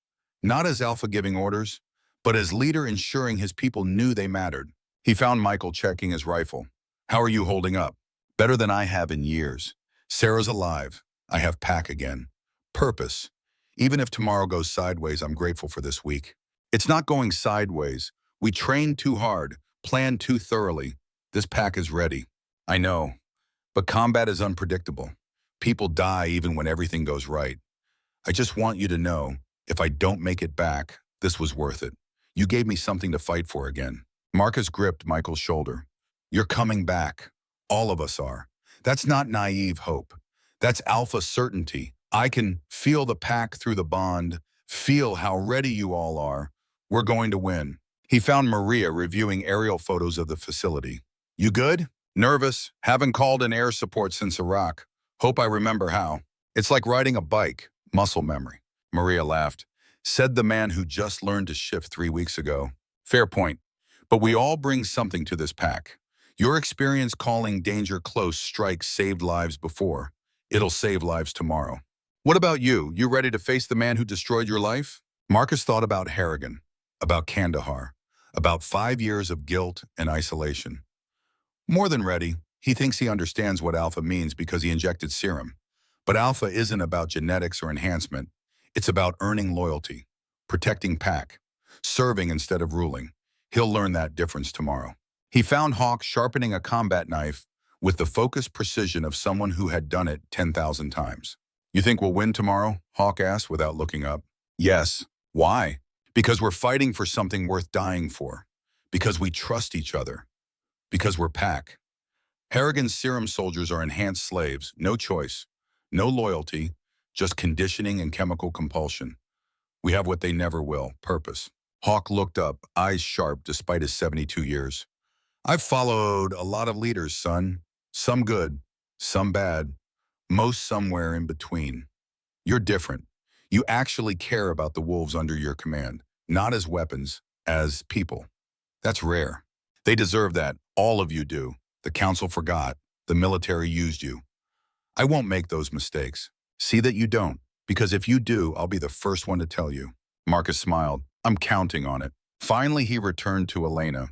Not as alpha giving orders, but as leader ensuring his people knew they mattered. He found Michael checking his rifle. How are you holding up? Better than I have in years. Sarah's alive. I have pack again. Purpose. Even if tomorrow goes sideways, I'm grateful for this week. It's not going sideways. We trained too hard, planned too thoroughly. This pack is ready. I know, but combat is unpredictable. People die even when everything goes right. I just want you to know, If I don't make it back, this was worth it. You gave me something to fight for again. Marcus gripped Michael's shoulder. You're coming back. All of us are. That's not naive hope. That's alpha certainty. I can feel the pack through the bond, feel how ready you all are. We're going to win. He found Maria reviewing aerial photos of the facility. You good? Nervous. Haven't called in air support since Iraq. Hope I remember how. It's like riding a bike. Muscle memory. Maria laughed. Said the man who just learned to shift 3 weeks ago. Fair point. But we all bring something to this pack. Your experience calling danger close strikes saved lives before. It'll save lives tomorrow. What about you? You ready to face the man who destroyed your life? Marcus thought about Harrigan, about Kandahar, about 5 years of guilt and isolation. More than ready, he thinks he understands what alpha means because he injected serum. But alpha isn't about genetics or enhancement. It's about earning loyalty, protecting pack, serving instead of ruling. He'll learn that difference tomorrow. He found Hawk sharpening a combat knife with the focused precision of someone who had done it 10,000 times. You think we'll win tomorrow? Hawk asked without looking up. Yes. Why? Because we're fighting for something worth dying for. Because we trust each other. Because we're pack. Harrigan's serum soldiers are enhanced slaves, no choice, no loyalty, just conditioning and chemical compulsion. We have what they never will, purpose. Hawk looked up, eyes sharp despite his 72 years. I've followed a lot of leaders, son. Some good, some bad, most somewhere in between. You're different. You actually care about the wolves under your command, not as weapons, as people. That's rare. They deserve that. All of you do. The council forgot. The military used you. I won't make those mistakes. See that you don't, because if you do, I'll be the first one to tell you. Marcus smiled. I'm counting on it. Finally, he returned to Elena.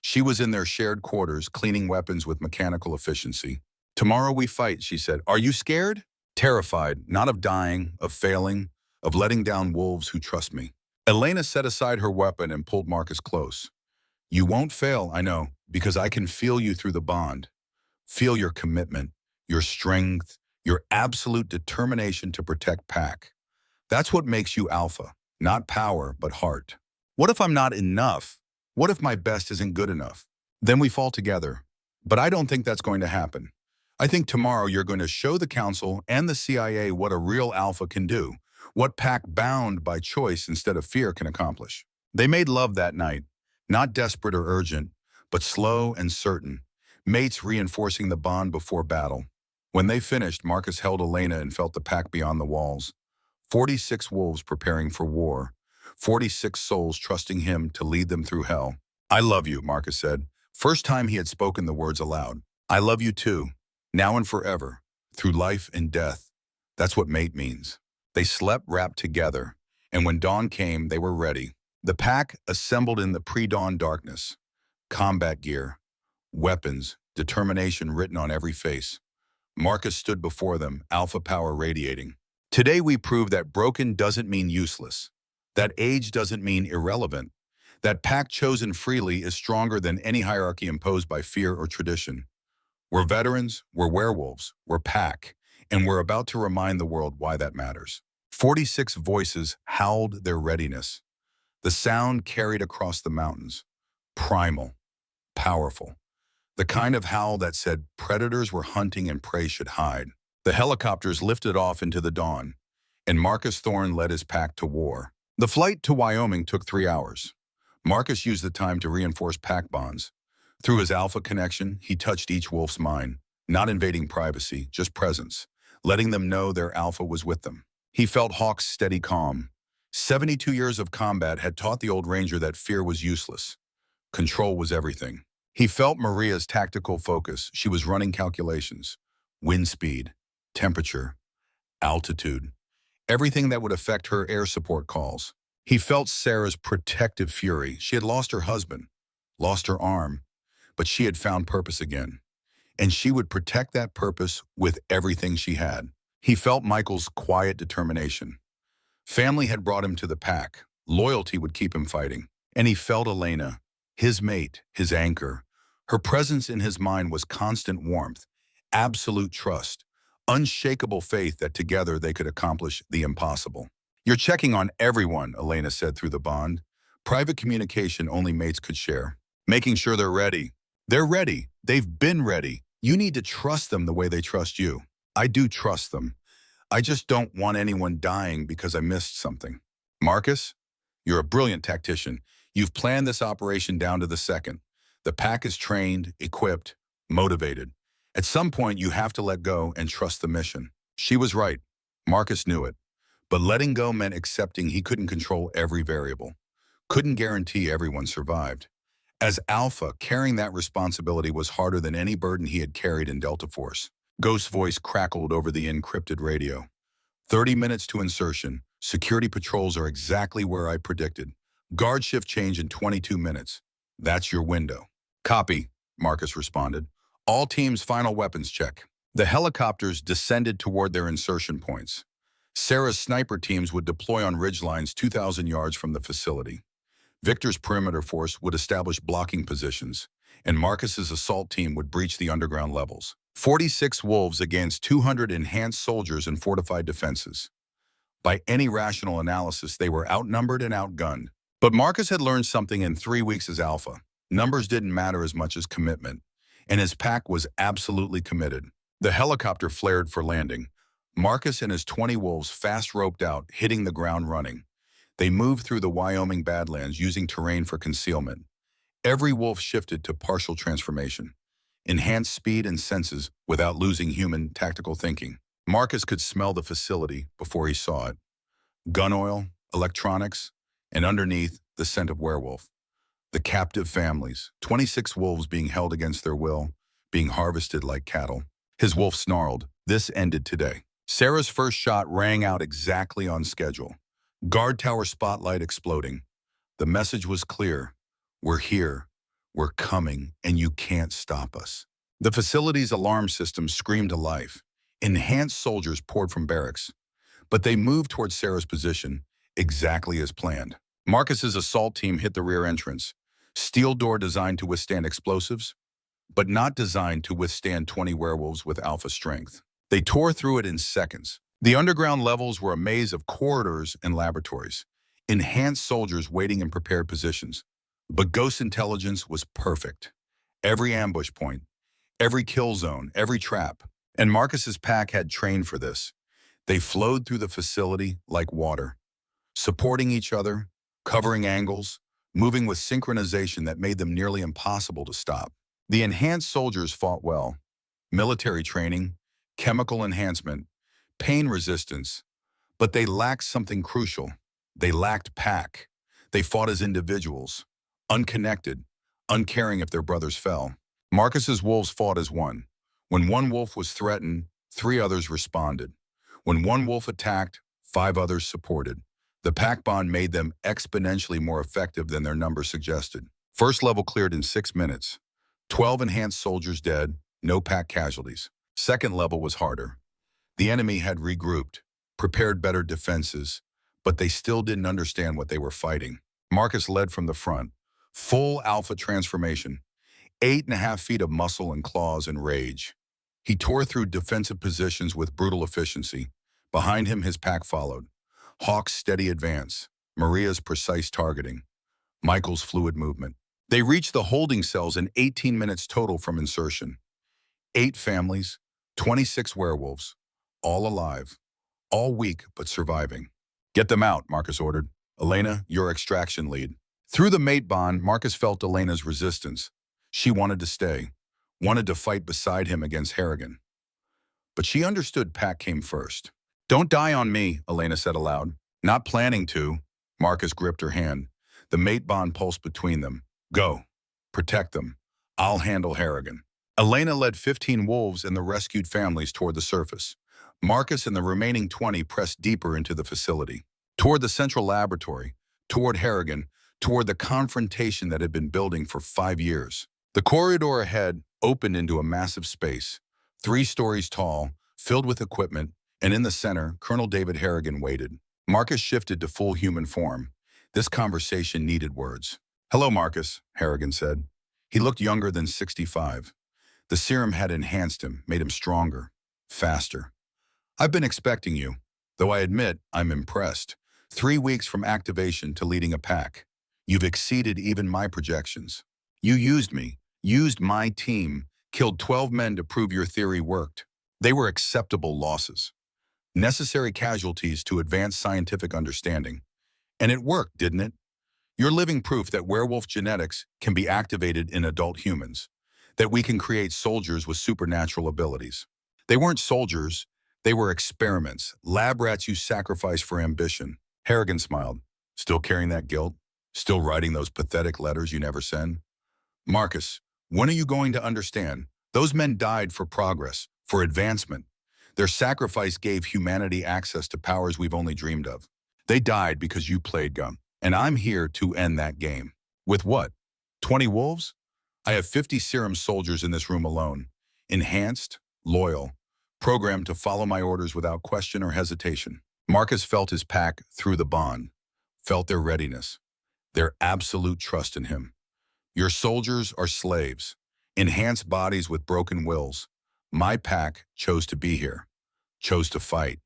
She was in their shared quarters, cleaning weapons with mechanical efficiency. Tomorrow we fight, she said. Are you scared? Terrified, not of dying, of failing, of letting down wolves who trust me. Elena set aside her weapon and pulled Marcus close. You won't fail, I know, because I can feel you through the bond. Feel your commitment, your strength, your absolute determination to protect pack. That's what makes you alpha, not power, but heart. What if I'm not enough? What if my best isn't good enough? Then we fall together. But I don't think that's going to happen. I think tomorrow you're going to show the council and the CIA what a real alpha can do, what pack bound by choice instead of fear can accomplish. They made love that night, not desperate or urgent, but slow and certain, mates reinforcing the bond before battle. When they finished, Marcus held Elena and felt the pack beyond the walls. 46 wolves preparing for war, 46 souls trusting him to lead them through hell. I love you, Marcus said. First time he had spoken the words aloud. I love you too, now and forever, through life and death. That's what mate means. They slept wrapped together, and when dawn came, they were ready. The pack assembled in the pre-dawn darkness. Combat gear, weapons, determination written on every face. Marcus stood before them, alpha power radiating. Today we prove that broken doesn't mean useless, that age doesn't mean irrelevant, that pack chosen freely is stronger than any hierarchy imposed by fear or tradition. We're veterans, we're werewolves, we're pack, and we're about to remind the world why that matters. 46 voices howled their readiness. The sound carried across the mountains. Primal, powerful. The kind of howl that said predators were hunting and prey should hide. The helicopters lifted off into the dawn, and Marcus Thorne led his pack to war. The flight to Wyoming took 3 hours. Marcus used the time to reinforce pack bonds. Through his alpha connection, he touched each wolf's mind, not invading privacy, just presence, letting them know their alpha was with them. He felt Hawk's steady calm. 72 years of combat had taught the old ranger that fear was useless. Control was everything. He felt Maria's tactical focus. She was running calculations. Wind speed, temperature, altitude, everything that would affect her air support calls. He felt Sarah's protective fury. She had lost her husband, lost her arm, but she had found purpose again. And she would protect that purpose with everything she had. He felt Michael's quiet determination. Family had brought him to the pack. Loyalty would keep him fighting. And he felt Elena, his mate, his anchor. Her presence in his mind was constant warmth, absolute trust, unshakable faith that together they could accomplish the impossible. You're checking on everyone, Elena said through the bond. Private communication only mates could share. Making sure they're ready. They're ready. They've been ready. You need to trust them the way they trust you. I do trust them. I just don't want anyone dying because I missed something. Marcus, you're a brilliant tactician. You've planned this operation down to the second. The pack is trained, equipped, motivated. At some point, you have to let go and trust the mission. She was right. Marcus knew it. But letting go meant accepting he couldn't control every variable, couldn't guarantee everyone survived. As Alpha, carrying that responsibility was harder than any burden he had carried in Delta Force. Ghost's voice crackled over the encrypted radio. 30 minutes to insertion. Security patrols are exactly where I predicted. Guard shift change in 22 minutes. That's your window. Copy, Marcus responded. All teams final weapons check. The helicopters descended toward their insertion points. Sarah's sniper teams would deploy on ridgelines 2,000 yards from the facility. Victor's perimeter force would establish blocking positions, and Marcus's assault team would breach the underground levels. 46 wolves against 200 enhanced soldiers and fortified defenses. By any rational analysis, they were outnumbered and outgunned. But Marcus had learned something in 3 weeks as Alpha. Numbers didn't matter as much as commitment, and his pack was absolutely committed. The helicopter flared for landing. Marcus and his 20 wolves fast roped out, hitting the ground running. They moved through the Wyoming Badlands using terrain for concealment. Every wolf shifted to partial transformation, enhanced speed and senses without losing human tactical thinking. Marcus could smell the facility before he saw it. Gun oil, electronics, and underneath, the scent of werewolf. The captive families, 26 wolves being held against their will, being harvested like cattle. His wolf snarled, "This ended today." Sarah's first shot rang out exactly on schedule. Guard tower spotlight exploding. The message was clear. We're here, we're coming, and you can't stop us. The facility's alarm system screamed to life. Enhanced soldiers poured from barracks, but they moved towards Sarah's position exactly as planned. Marcus's assault team hit the rear entrance. Steel door designed to withstand explosives, but not designed to withstand 20 werewolves with alpha strength. They tore through it in seconds. The underground levels were a maze of corridors and laboratories, enhanced soldiers waiting in prepared positions. But Ghost intelligence was perfect. Every ambush point, every kill zone, every trap. And Marcus's pack had trained for this. They flowed through the facility like water, supporting each other, covering angles, moving with synchronization that made them nearly impossible to stop. The enhanced soldiers fought well. Military training, chemical enhancement, pain resistance, but they lacked something crucial. They lacked pack. They fought as individuals, unconnected, uncaring if their brothers fell. Marcus's wolves fought as one. When one wolf was threatened, 3 others responded. When one wolf attacked, 5 others supported. The pack bond made them exponentially more effective than their number suggested. First level cleared in 6 minutes. 12 enhanced soldiers dead, no pack casualties. Second level was harder. The enemy had regrouped, prepared better defenses, but they still didn't understand what they were fighting. Marcus led from the front. Full alpha transformation. 8.5 feet of muscle and claws and rage. He tore through defensive positions with brutal efficiency. Behind him, his pack followed. Hawk's steady advance. Maria's precise targeting. Michael's fluid movement. They reached the holding cells in 18 minutes total from insertion. 8 families, 26 werewolves, all alive, all weak but surviving. "Get them out," Marcus ordered. "Elena, your extraction lead." Through the mate bond, Marcus felt Elena's resistance. She wanted to stay, wanted to fight beside him against Harrigan. But she understood pack came first. "Don't die on me," Elena said aloud. "Not planning to." Marcus gripped her hand. The mate bond pulsed between them. "Go. Protect them. I'll handle Harrigan." Elena led 15 wolves and the rescued families toward the surface. Marcus and the remaining 20 pressed deeper into the facility, toward the central laboratory, toward Harrigan, toward the confrontation that had been building for 5 years. The corridor ahead opened into a massive space, 3 stories tall, filled with equipment, and in the center, Colonel David Harrigan waited. Marcus shifted to full human form. This conversation needed words. "Hello, Marcus," Harrigan said. He looked younger than 65. The serum had enhanced him, made him stronger, faster. "I've been expecting you, though I admit I'm impressed. 3 weeks from activation to leading a pack. You've exceeded even my projections. You used me, used my team, killed 12 men to prove your theory worked. They were acceptable losses, necessary casualties to advance scientific understanding. And it worked, didn't it? You're living proof that werewolf genetics can be activated in adult humans, that we can create soldiers with supernatural abilities. They weren't soldiers, they were experiments, lab rats you sacrificed for ambition. Harrigan smiled. Still carrying that guilt? Still writing those pathetic letters you never send? Marcus, when are you going to understand? Those men died for progress, for advancement. Their sacrifice gave humanity access to powers we've only dreamed of. They died because you played dumb. And I'm here to end that game. With what? 20 wolves? I have 50 serum soldiers in this room alone. Enhanced, loyal, programmed to follow my orders without question or hesitation. Marcus felt his pack through the bond, felt their readiness, their absolute trust in him. Your soldiers are slaves, enhanced bodies with broken wills. My pack chose to be here, chose to fight.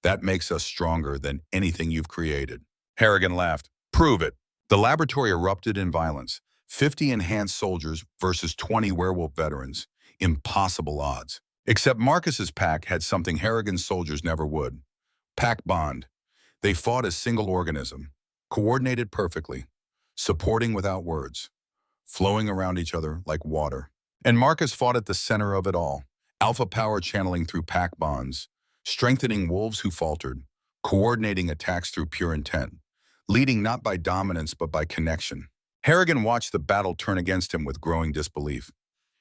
That makes us stronger than anything you've created. Harrigan laughed. Prove it. The laboratory erupted in violence. 50 enhanced soldiers versus 20 werewolf veterans. Impossible odds. Except Marcus's pack had something Harrigan's soldiers never would. Pack bond. They fought as single organism, coordinated perfectly, supporting without words, flowing around each other like water. And Marcus fought at the center of it all. Alpha power channeling through pack bonds, strengthening wolves who faltered, coordinating attacks through pure intent, leading not by dominance but by connection. Harrigan watched the battle turn against him with growing disbelief.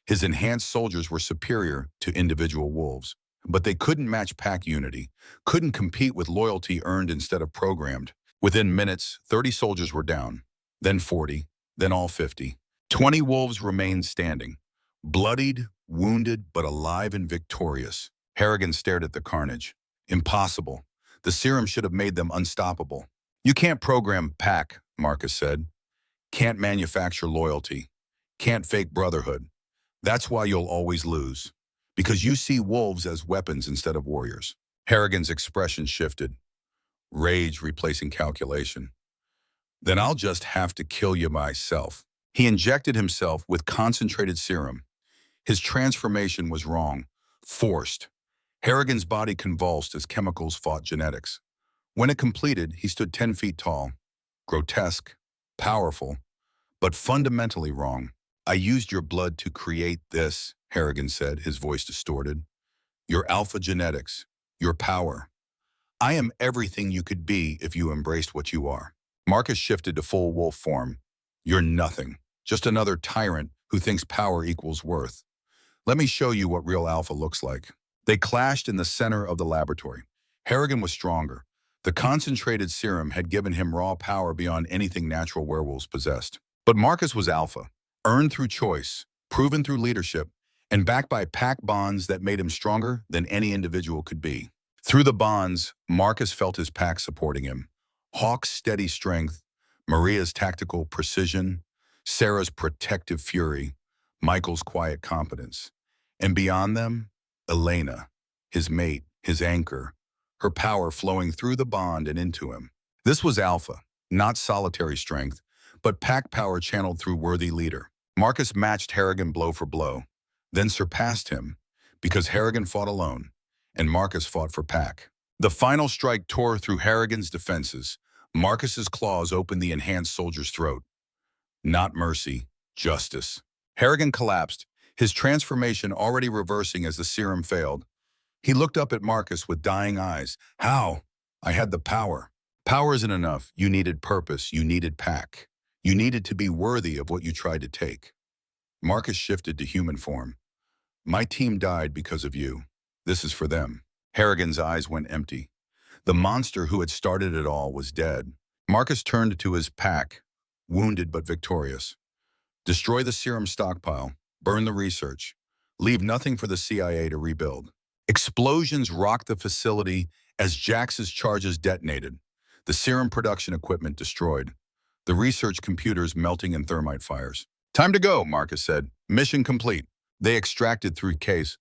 His enhanced soldiers were superior to individual wolves, but they couldn't match pack unity, couldn't compete with loyalty earned instead of programmed. Within minutes, 30 soldiers were down, then 40, then all 50. 20 wolves remained standing, bloodied, wounded, but alive and victorious. Harrigan stared at the carnage. Impossible. The serum should have made them unstoppable. You can't program pack, Marcus said. Can't manufacture loyalty. Can't fake brotherhood. That's why you'll always lose. Because you see wolves as weapons instead of warriors. Harrigan's expression shifted. Rage replacing calculation. Then I'll just have to kill you myself. He injected himself with concentrated serum. His transformation was wrong, forced. Harrigan's body convulsed as chemicals fought genetics. When it completed, he stood 10 feet tall, grotesque, powerful, but fundamentally wrong. I used your blood to create this, Harrigan said, his voice distorted. Your alpha genetics, your power. I am everything you could be if you embraced what you are. Marcus shifted to full wolf form. You're nothing, just another tyrant who thinks power equals worth. Let me show you what real alpha looks like. They clashed in the center of the laboratory. Harrigan was stronger. The concentrated serum had given him raw power beyond anything natural werewolves possessed. But Marcus was alpha, earned through choice, proven through leadership, and backed by pack bonds that made him stronger than any individual could be. Through the bonds, Marcus felt his pack supporting him. Hawk's steady strength, Maria's tactical precision, Sarah's protective fury, Michael's quiet competence. And beyond them, Elena, his mate, his anchor, her power flowing through the bond and into him. This was alpha, not solitary strength, but pack power channeled through worthy leader. Marcus matched Harrigan blow for blow, then surpassed him, because Harrigan fought alone, and Marcus fought for pack. The final strike tore through Harrigan's defenses. Marcus's claws opened the enhanced soldier's throat. Not mercy, justice. Harrigan collapsed, his transformation already reversing as the serum failed. He looked up at Marcus with dying eyes. How? I had the power. Power isn't enough. You needed purpose. You needed pack. You needed to be worthy of what you tried to take. Marcus shifted to human form. My team died because of you. This is for them. Harrigan's eyes went empty. The monster who had started it all was dead. Marcus turned to his pack, wounded but victorious. Destroy the serum stockpile. Burn the research. Leave nothing for the CIA to rebuild. Explosions rocked the facility as Jax's charges detonated. The serum production equipment destroyed. The research computers melting in thermite fires. Time to go, Marcus said. Mission complete. They extracted through case.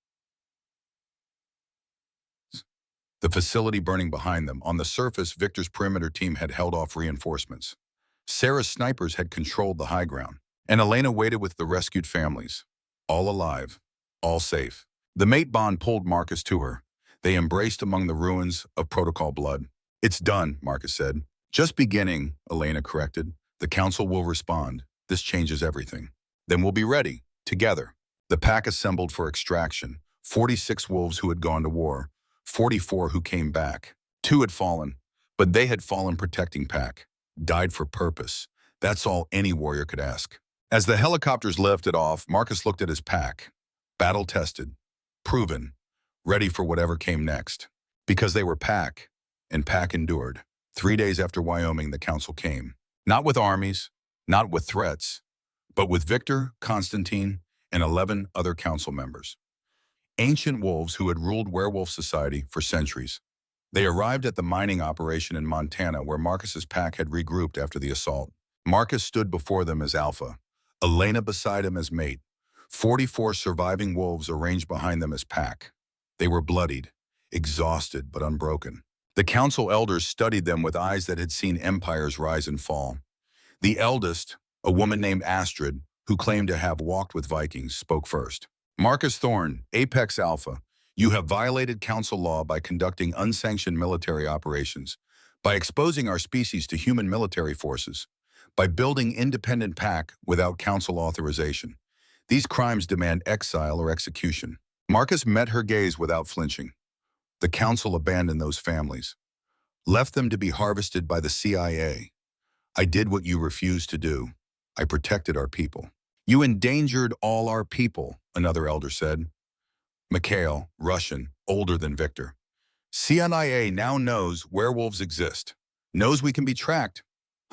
the facility burning behind them. On the surface, Victor's perimeter team had held off reinforcements. Sarah's snipers had controlled the high ground, and Elena waited with the rescued families. All alive, all safe. The mate bond pulled Marcus to her. They embraced among the ruins of Protocol Blood. "It's done," Marcus said. "Just beginning," Elena corrected. "The council will respond. This changes everything. Then we'll be ready, together." The pack assembled for extraction. 46 wolves who had gone to war, 44 who came back. 2 had fallen, but they had fallen protecting pack, died for purpose. That's all any warrior could ask. As the helicopters lifted off, Marcus looked at his pack. Battle-tested, proven, ready for whatever came next. Because they were pack, and pack endured. 3 days after Wyoming, the council came. Not with armies, not with threats, but with Victor, Constantine, and 11 other council members. Ancient wolves who had ruled werewolf society for centuries. They arrived at the mining operation in Montana where Marcus's pack had regrouped after the assault. Marcus stood before them as alpha, Elena beside him as mate, 44 surviving wolves arranged behind them as pack. They were bloodied, exhausted but unbroken. The council elders studied them with eyes that had seen empires rise and fall. The eldest, a woman named Astrid, who claimed to have walked with Vikings, spoke first. "Marcus Thorne, Apex Alpha, you have violated council law by conducting unsanctioned military operations, by exposing our species to human military forces, by building independent pack without council authorization. These crimes demand exile or execution." Marcus met her gaze without flinching. "The council abandoned those families, left them to be harvested by the CIA. I did what you refused to do. I protected our people." "You endangered all our people," another elder said. Mikhail, Russian, older than Victor. "CIA now knows werewolves exist, knows we can be tracked,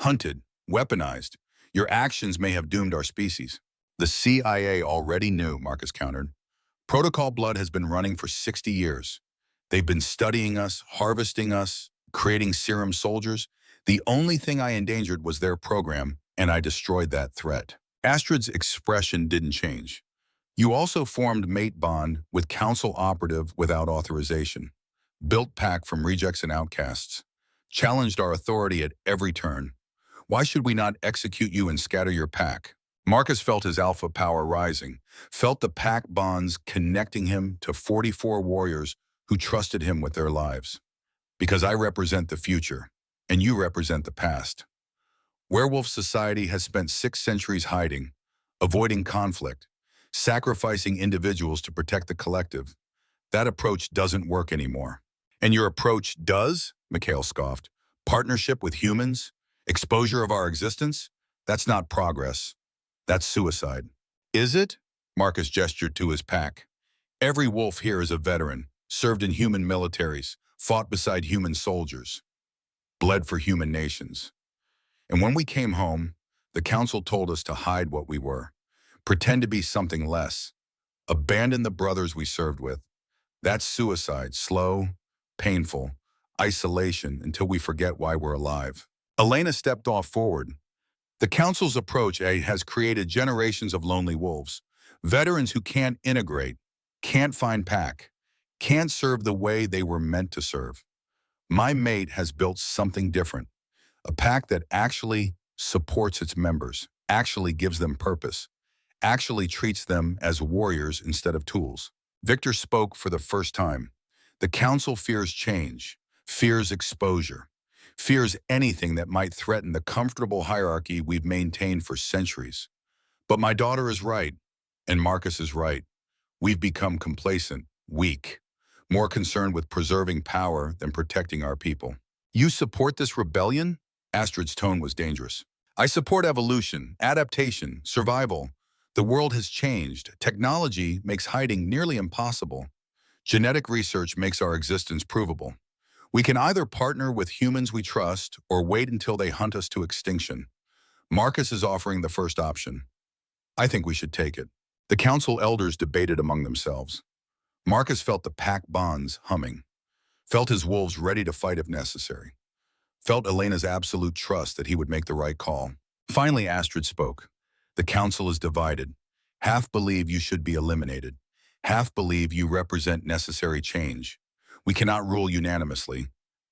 hunted, weaponized. Your actions may have doomed our species." "The CIA already knew," Marcus countered. "Protocol Blood has been running for 60 years. They've been studying us, harvesting us, creating serum soldiers. The only thing I endangered was their program, and I destroyed that threat." Astrid's expression didn't change. "You also formed mate bond with council operative without authorization, built pack from rejects and outcasts, challenged our authority at every turn. Why should we not execute you and scatter your pack?" Marcus felt his alpha power rising, felt the pack bonds connecting him to 44 warriors who trusted him with their lives. "Because I represent the future, and you represent the past. Werewolf society has spent 6 centuries hiding, avoiding conflict, sacrificing individuals to protect the collective. That approach doesn't work anymore." "And your approach does?" Mikhail scoffed. "Partnership with humans? Exposure of our existence? That's not progress. That's suicide." "Is it?" Marcus gestured to his pack. "Every wolf here is a veteran, served in human militaries, fought beside human soldiers, bled for human nations. And when we came home, the council told us to hide what we were, pretend to be something less, abandon the brothers we served with. That's suicide, slow, painful, isolation until we forget why we're alive." Elena stepped off forward. "The council's approach has created generations of lonely wolves, veterans who can't integrate, can't find pack, can't serve the way they were meant to serve. My mate has built something different. A pack that actually supports its members, actually gives them purpose, actually treats them as warriors instead of tools." Victor spoke for the first time. "The council fears change, fears exposure, fears anything that might threaten the comfortable hierarchy we've maintained for centuries. But my daughter is right, and Marcus is right. We've become complacent, weak, more concerned with preserving power than protecting our people." "You support this rebellion?" Astrid's tone was dangerous. "I support evolution, adaptation, survival. The world has changed. Technology makes hiding nearly impossible. Genetic research makes our existence provable. We can either partner with humans we trust or wait until they hunt us to extinction. Marcus is offering the first option. I think we should take it." The council elders debated among themselves. Marcus felt the pack bonds humming, felt his wolves ready to fight if necessary, felt Elena's absolute trust that he would make the right call. Finally, Astrid spoke. "The council is divided. Half believe you should be eliminated. Half believe you represent necessary change. We cannot rule unanimously.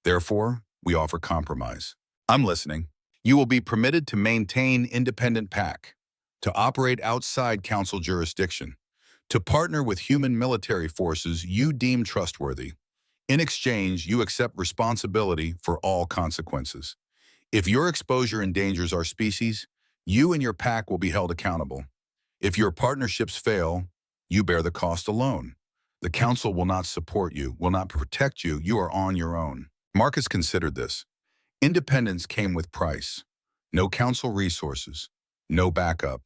Therefore, we offer compromise. I'm listening. You will be permitted to maintain independent pack, to operate outside council jurisdiction, to partner with human military forces you deem trustworthy. In exchange, you accept responsibility for all consequences. If your exposure endangers our species, you and your pack will be held accountable. If your partnerships fail, you bear the cost alone. The council will not support you, will not protect you. You are on your own. Marcus considered this. Independence came with price. No council resources, no backup,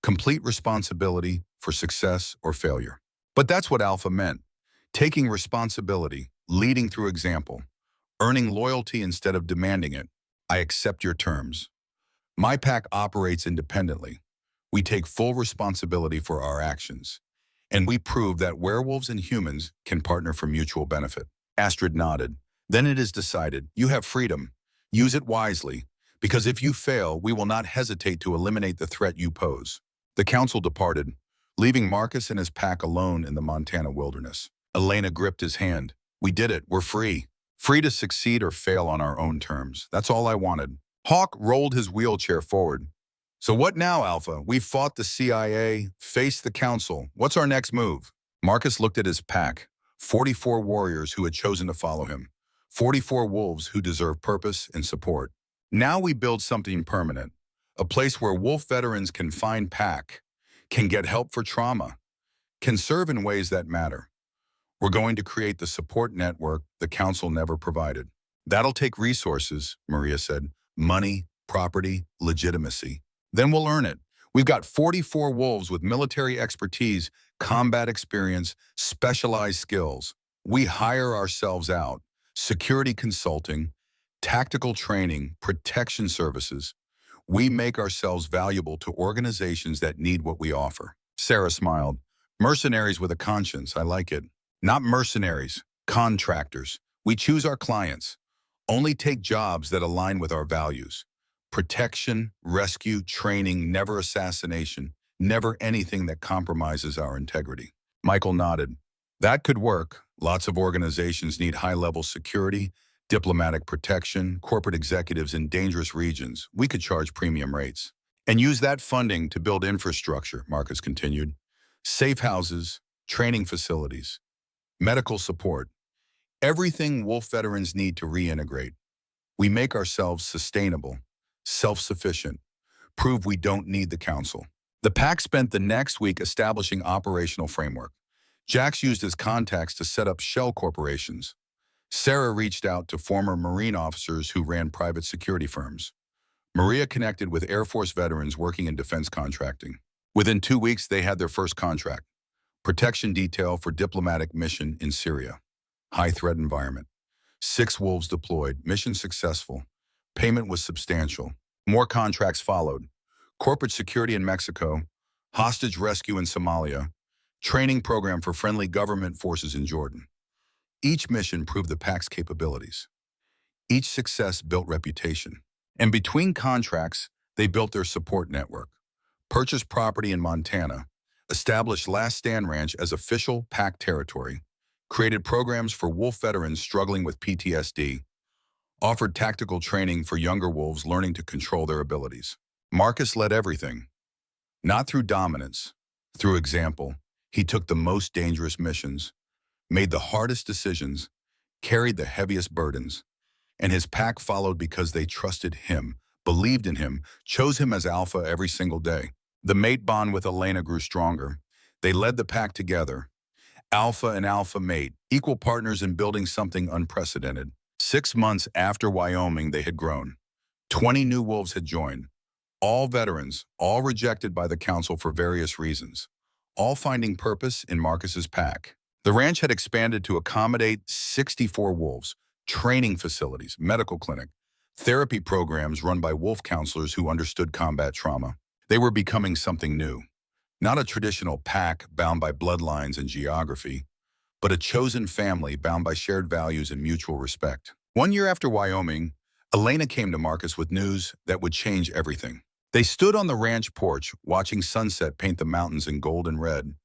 complete responsibility for success or failure. But that's what Alpha meant. Taking responsibility, leading through example, earning loyalty instead of demanding it. I accept your terms. My pack operates independently. We take full responsibility for our actions. And we prove that werewolves and humans can partner for mutual benefit. Astrid nodded. Then it is decided. You have freedom. Use it wisely, because if you fail, we will not hesitate to eliminate the threat you pose. The council departed, leaving Marcus and his pack alone in the Montana wilderness. Elena gripped his hand. We did it. We're free. Free to succeed or fail on our own terms. That's all I wanted. Hawk rolled his wheelchair forward. So what now, Alpha? We've fought the CIA, faced the council. What's our next move? Marcus looked at his pack, 44 warriors who had chosen to follow him, 44 wolves who deserve purpose and support. Now we build something permanent, a place where wolf veterans can find pack, can get help for trauma, can serve in ways that matter. We're going to create the support network the council never provided. That'll take resources, Maria said, money, property, legitimacy. Then we'll earn it. We've got 44 wolves with military expertise, combat experience, specialized skills. We hire ourselves out, security consulting, tactical training, protection services. We make ourselves valuable to organizations that need what we offer. Sarah smiled. Mercenaries with a conscience, I like it. Not mercenaries, contractors. We choose our clients. Only take jobs that align with our values. Protection, rescue, training, never assassination, never anything that compromises our integrity. Michael nodded. That could work. Lots of organizations need high-level security, diplomatic protection, corporate executives in dangerous regions. We could charge premium rates. And use that funding to build infrastructure, Marcus continued. Safe houses, training facilities, medical support. Everything wolf veterans need to reintegrate. We make ourselves sustainable, self-sufficient, prove we don't need the council. The pack spent the next week establishing operational framework. Jax used his contacts to set up shell corporations. Sarah reached out to former Marine officers who ran private security firms. Maria connected with Air Force veterans working in defense contracting. Within 2 weeks, they had their first contract. Protection detail for diplomatic mission in Syria. High threat environment. 6 wolves deployed, mission successful. Payment was substantial. More contracts followed. Corporate security in Mexico, hostage rescue in Somalia, training program for friendly government forces in Jordan. Each mission proved the pack's capabilities. Each success built reputation. And between contracts, they built their support network. Purchased property in Montana, established Last Stand Ranch as official pack territory, created programs for wolf veterans struggling with PTSD, offered tactical training for younger wolves learning to control their abilities. Marcus led everything. Not through dominance, through example. He took the most dangerous missions, made the hardest decisions, carried the heaviest burdens, and his pack followed because they trusted him, believed in him, chose him as alpha every single day. The mate bond with Elena grew stronger. They led the pack together. Alpha and alpha mate, equal partners in building something unprecedented. 6 months after Wyoming, they had grown. 20 new wolves had joined. All veterans, all rejected by the council for various reasons, all finding purpose in Marcus's pack. The ranch had expanded to accommodate 64 wolves, training facilities, medical clinic, therapy programs run by wolf counselors who understood combat trauma. They were becoming something new. Not a traditional pack bound by bloodlines and geography, but a chosen family bound by shared values and mutual respect. 1 year after Wyoming, Elena came to Marcus with news that would change everything. They stood on the ranch porch, watching sunset paint the mountains in gold and red.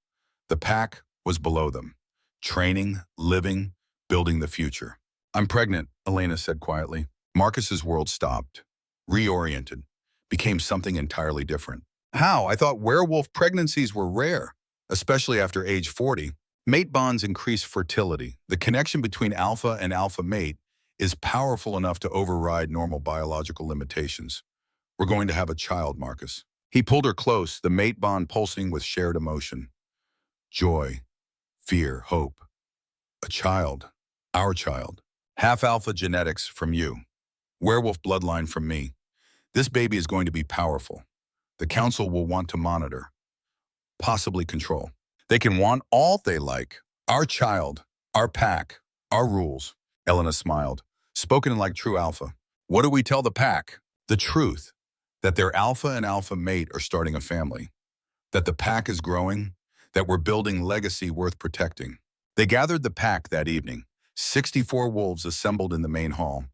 The pack was below them, training, living, building the future. I'm pregnant, Elena said quietly. Marcus's world stopped, reoriented, became something entirely different. How? I thought werewolf pregnancies were rare, especially after age 40. Mate bonds increase fertility. The connection between alpha and alpha mate is powerful enough to override normal biological limitations. We're going to have a child, Marcus. He pulled her close, the mate bond pulsing with shared emotion. Joy, fear, hope. A child. Our child. Half alpha genetics from you. Werewolf bloodline from me. This baby is going to be powerful. The council will want to monitor, possibly control. They can want all they like. Our child, our pack, our rules. Elena smiled, spoken like true alpha. What do we tell the pack? The truth, that their alpha and alpha mate are starting a family, that the pack is growing, that we're building legacy worth protecting. They gathered the pack that evening. 64 wolves assembled in the main hall.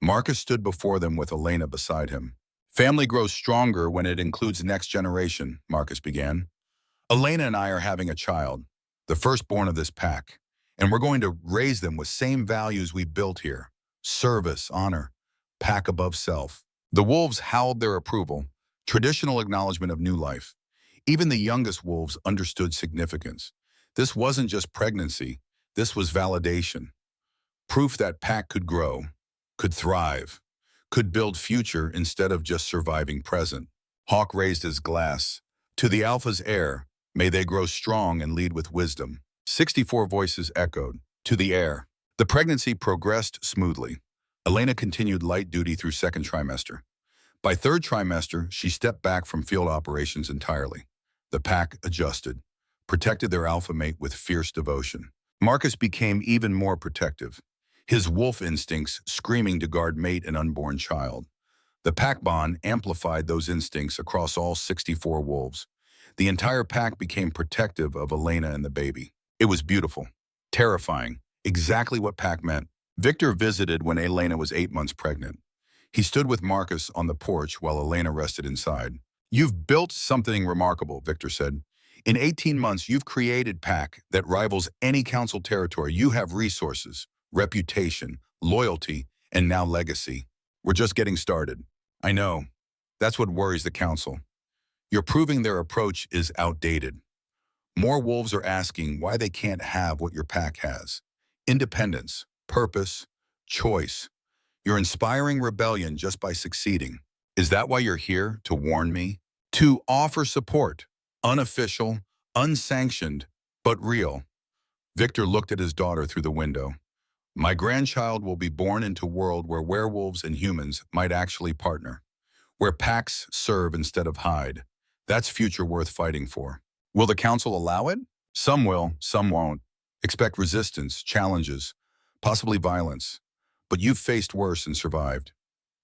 Marcus stood before them with Elena beside him. Family grows stronger when it includes next generation, Marcus began. Elena and I are having a child, the firstborn of this pack, and we're going to raise them with same values we built here. Service, honor, pack above self. The wolves howled their approval, traditional acknowledgement of new life. Even the youngest wolves understood significance. This wasn't just pregnancy, this was validation. Proof that pack could grow, could thrive, could build future instead of just surviving present. Hawk raised his glass. To the alpha's heir, may they grow strong and lead with wisdom. 64 voices echoed. To the heir. The pregnancy progressed smoothly. Elena continued light duty through second trimester. By third trimester, she stepped back from field operations entirely. The pack adjusted, protected their alpha mate with fierce devotion. Marcus became even more protective, his wolf instincts screaming to guard mate and unborn child. The pack bond amplified those instincts across all 64 wolves. The entire pack became protective of Elena and the baby. It was beautiful, terrifying, exactly what pack meant. Victor visited when Elena was 8 months pregnant. He stood with Marcus on the porch while Elena rested inside. You've built something remarkable, Victor said. In 18 months, you've created pack that rivals any council territory. You have resources, reputation, loyalty, and now legacy. We're just getting started. I know. That's what worries the council. You're proving their approach is outdated. More wolves are asking why they can't have what your pack has. Independence, purpose, choice. You're inspiring rebellion just by succeeding. Is that why you're here, to warn me? To offer support, unofficial, unsanctioned, but real. Victor looked at his daughter through the window. My grandchild will be born into a world where werewolves and humans might actually partner, where packs serve instead of hide. That's future worth fighting for. Will the council allow it? Some will, some won't. Expect resistance, challenges, possibly violence. But you've faced worse and survived.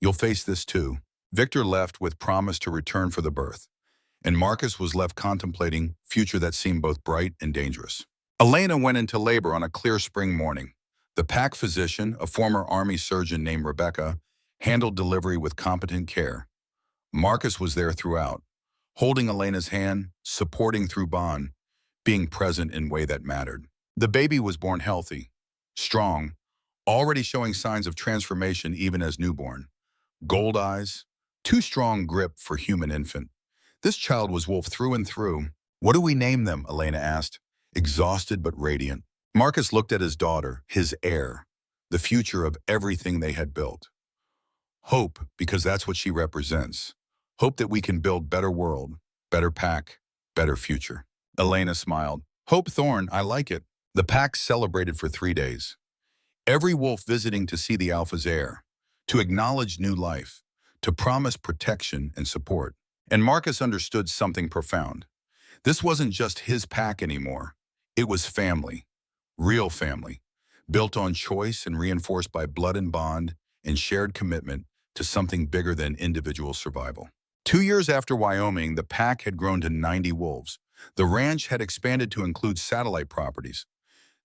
You'll face this too. Victor left with promise to return for the birth, and Marcus was left contemplating future that seemed both bright and dangerous. Elena went into labor on a clear spring morning. The pack physician, a former Army surgeon named Rebecca, handled delivery with competent care. Marcus was there throughout, holding Elena's hand, supporting through bond, being present in a way that mattered. The baby was born healthy, strong, already showing signs of transformation even as newborn. Gold eyes, too strong grip for human infant. This child was wolf through and through. What do we name them? Elena asked, exhausted but radiant. Marcus looked at his daughter, his heir, the future of everything they had built. Hope, because that's what she represents. Hope that we can build better world, better pack, better future. Elena smiled. Hope Thorne, I like it. The pack celebrated for 3 days. Every wolf visiting to see the alpha's heir, to acknowledge new life, to promise protection and support. And Marcus understood something profound. This wasn't just his pack anymore. It was family, real family, built on choice and reinforced by blood and bond and shared commitment to something bigger than individual survival. 2 years after Wyoming, the pack had grown to 90 wolves. The ranch had expanded to include satellite properties.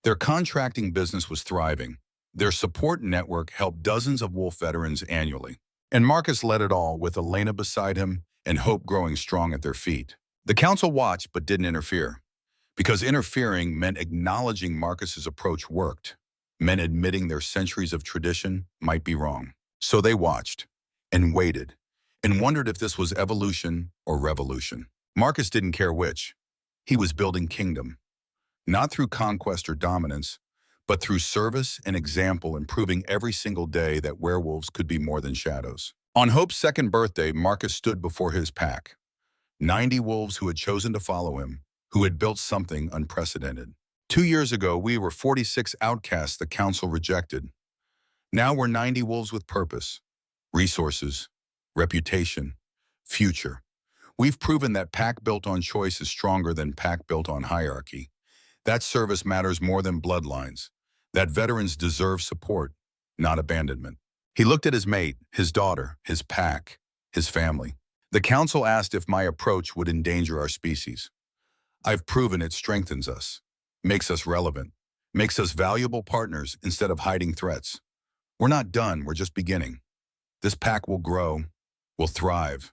Their contracting business was thriving. Their support network helped dozens of wolf veterans annually. And Marcus led it all, with Elena beside him and hope growing strong at their feet. The council watched but didn't interfere, because interfering meant acknowledging Marcus's approach worked, meant admitting their centuries of tradition might be wrong. So they watched and waited and wondered if this was evolution or revolution. Marcus didn't care which. He was building kingdom, not through conquest or dominance, but through service and example, and proving every single day that werewolves could be more than shadows. On Hope's second birthday, Marcus stood before his pack, 90 wolves who had chosen to follow him, who had built something unprecedented. 2 years ago, we were 46 outcasts the council rejected. Now we're 90 wolves with purpose, resources, reputation, future. We've proven that pack built on choice is stronger than pack built on hierarchy. That service matters more than bloodlines. That veterans deserve support, not abandonment. He looked at his mate, his daughter, his pack, his family. The council asked if my approach would endanger our species. I've proven it strengthens us, makes us relevant, makes us valuable partners instead of hiding threats. We're not done, we're just beginning. This pack will grow, will thrive,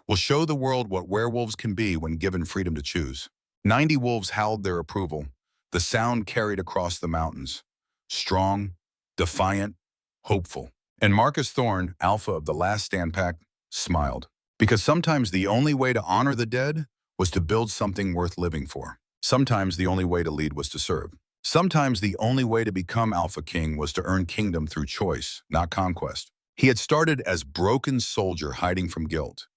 will show the world what werewolves can be when given freedom to choose. 90 wolves howled their approval. The sound carried across the mountains. Strong, defiant, hopeful. And Marcus Thorne, alpha of the Last Stand pack, smiled. Because sometimes the only way to honor the dead was to build something worth living for. Sometimes the only way to lead was to serve. Sometimes the only way to become Alpha King was to earn kingdom through choice, not conquest. He had started as broken soldier hiding from guilt,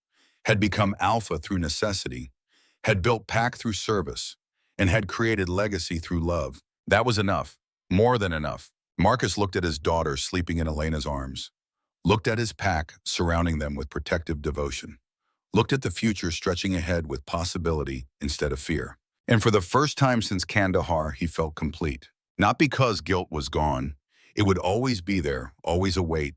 had become Alpha through necessity, had built pack through service, and had created legacy through love. That was enough, more than enough. Marcus looked at his daughter sleeping in Elena's arms, looked at his pack surrounding them with protective devotion, looked at the future stretching ahead with possibility instead of fear. And for the first time since Kandahar, he felt complete. Not because guilt was gone, it would always be there, always await,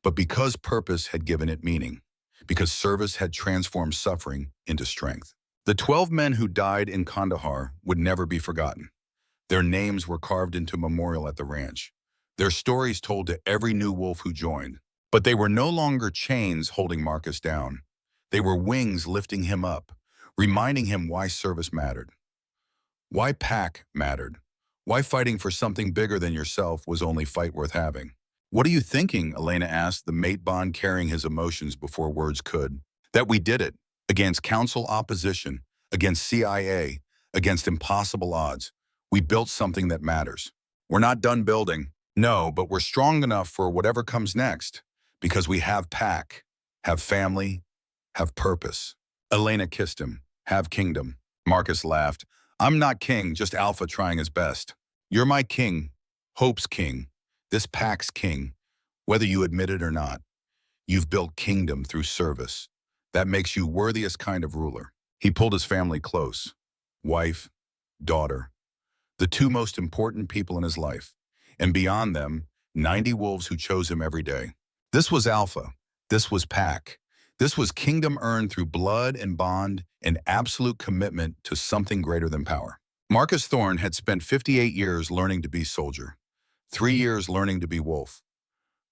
but because purpose had given it meaning, because service had transformed suffering into strength. The 12 men who died in Kandahar would never be forgotten. Their names were carved into memorial at the ranch, their stories told to every new wolf who joined. But they were no longer chains holding Marcus down. They were wings lifting him up, reminding him why service mattered, why pack mattered, why fighting for something bigger than yourself was only fight worth having. "What are you thinking?" Elena asked, the mate bond carrying his emotions before words could. "That we did it, against council opposition, against CIA, against impossible odds. We built something that matters. We're not done building. No, but we're strong enough for whatever comes next, because we have pack, have family, have purpose." Elena kissed him. "Have kingdom." Marcus laughed. "I'm not king, just Alpha trying his best. You're my king, Hope's king, this pack's king, whether you admit it or not. You've built kingdom through service. That makes you worthiest kind of ruler." He pulled his family close. Wife, daughter, the two most important people in his life. And beyond them, 90 wolves who chose him every day. This was Alpha. This was pack. This was kingdom earned through blood and bond and absolute commitment to something greater than power. Marcus Thorne had spent 58 years learning to be soldier, 3 years learning to be wolf.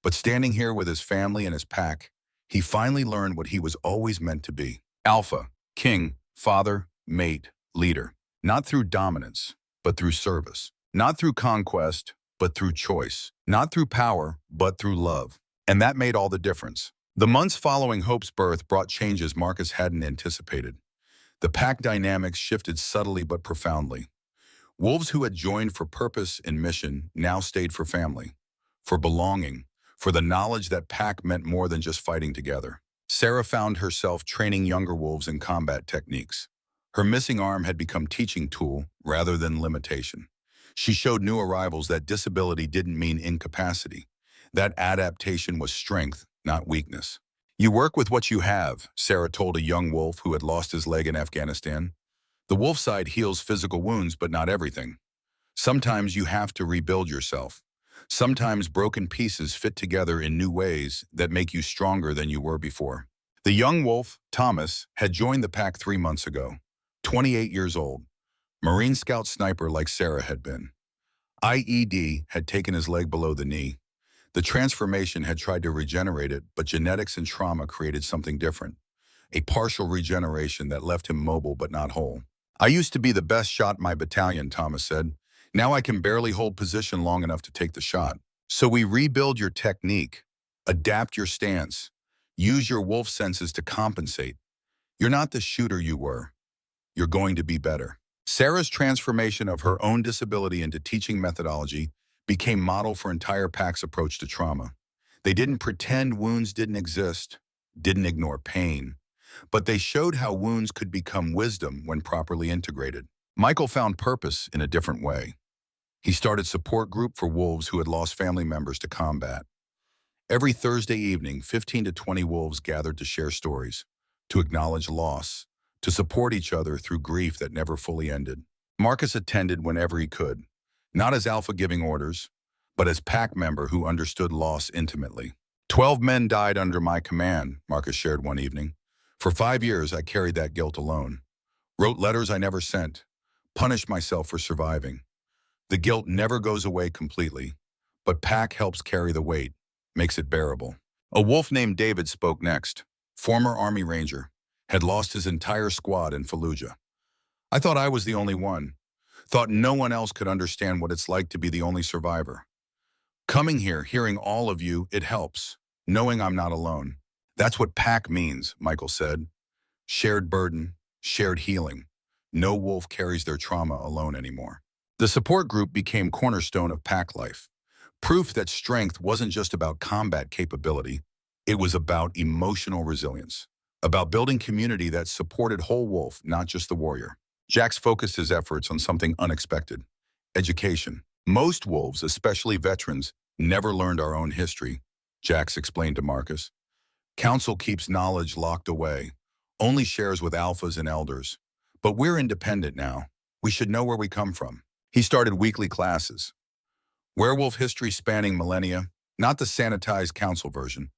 But standing here with his family and his pack, he finally learned what he was always meant to be. Alpha, king, father, mate, leader. Not through dominance, but through service. Not through conquest, but through choice. Not through power, but through love. And that made all the difference. The months following Hope's birth brought changes Marcus hadn't anticipated. The pack dynamics shifted subtly but profoundly. Wolves who had joined for purpose and mission now stayed for family, for belonging, for the knowledge that pack meant more than just fighting together. Sarah found herself training younger wolves in combat techniques. Her missing arm had become teaching tool rather than limitation. She showed new arrivals that disability didn't mean incapacity, that adaptation was strength, not weakness. "You work with what you have," Sarah told a young wolf who had lost his leg in Afghanistan. "The wolf side heals physical wounds, but not everything. Sometimes you have to rebuild yourself. Sometimes broken pieces fit together in new ways that make you stronger than you were before." The young wolf, Thomas, had joined the pack 3 months ago, 28 years old, Marine Scout sniper like Sarah had been. IED had taken his leg below the knee. The transformation had tried to regenerate it, but genetics and trauma created something different. A partial regeneration that left him mobile but not whole. "I used to be the best shot in my battalion," Thomas said. Now I can barely hold position long enough to take the shot. So we rebuild your technique, adapt your stance, use your wolf senses to compensate. You're not the shooter you were. You're going to be better. Sarah's transformation of her own disability into teaching methodology became model for entire pack's approach to trauma. They didn't pretend wounds didn't exist, didn't ignore pain, but they showed how wounds could become wisdom when properly integrated. Michael found purpose in a different way. He started support group for wolves who had lost family members to combat. Every Thursday evening, 15 to 20 wolves gathered to share stories, to acknowledge loss, to support each other through grief that never fully ended. Marcus attended whenever he could, not as alpha giving orders, but as pack member who understood loss intimately. 12 men died under my command, Marcus shared one evening. For 5 years, I carried that guilt alone. Wrote letters I never sent, punished myself for surviving. The guilt never goes away completely, but pack helps carry the weight, makes it bearable. A wolf named David spoke next. Former Army Ranger, had lost his entire squad in Fallujah. I thought I was the only one. Thought no one else could understand what it's like to be the only survivor. Coming here, hearing all of you, it helps, knowing I'm not alone. That's what pack means, Michael said. Shared burden, shared healing. No wolf carries their trauma alone anymore. The support group became cornerstone of pack life. Proof that strength wasn't just about combat capability, it was about emotional resilience, about building community that supported whole wolf, not just the warrior. Jax focused his efforts on something unexpected: education. Most wolves, especially veterans, never learned our own history, Jax explained to Marcus. Council keeps knowledge locked away, only shares with alphas and elders. But we're independent now. We should know where we come from. He started weekly classes. Werewolf history spanning millennia, not the sanitized council version,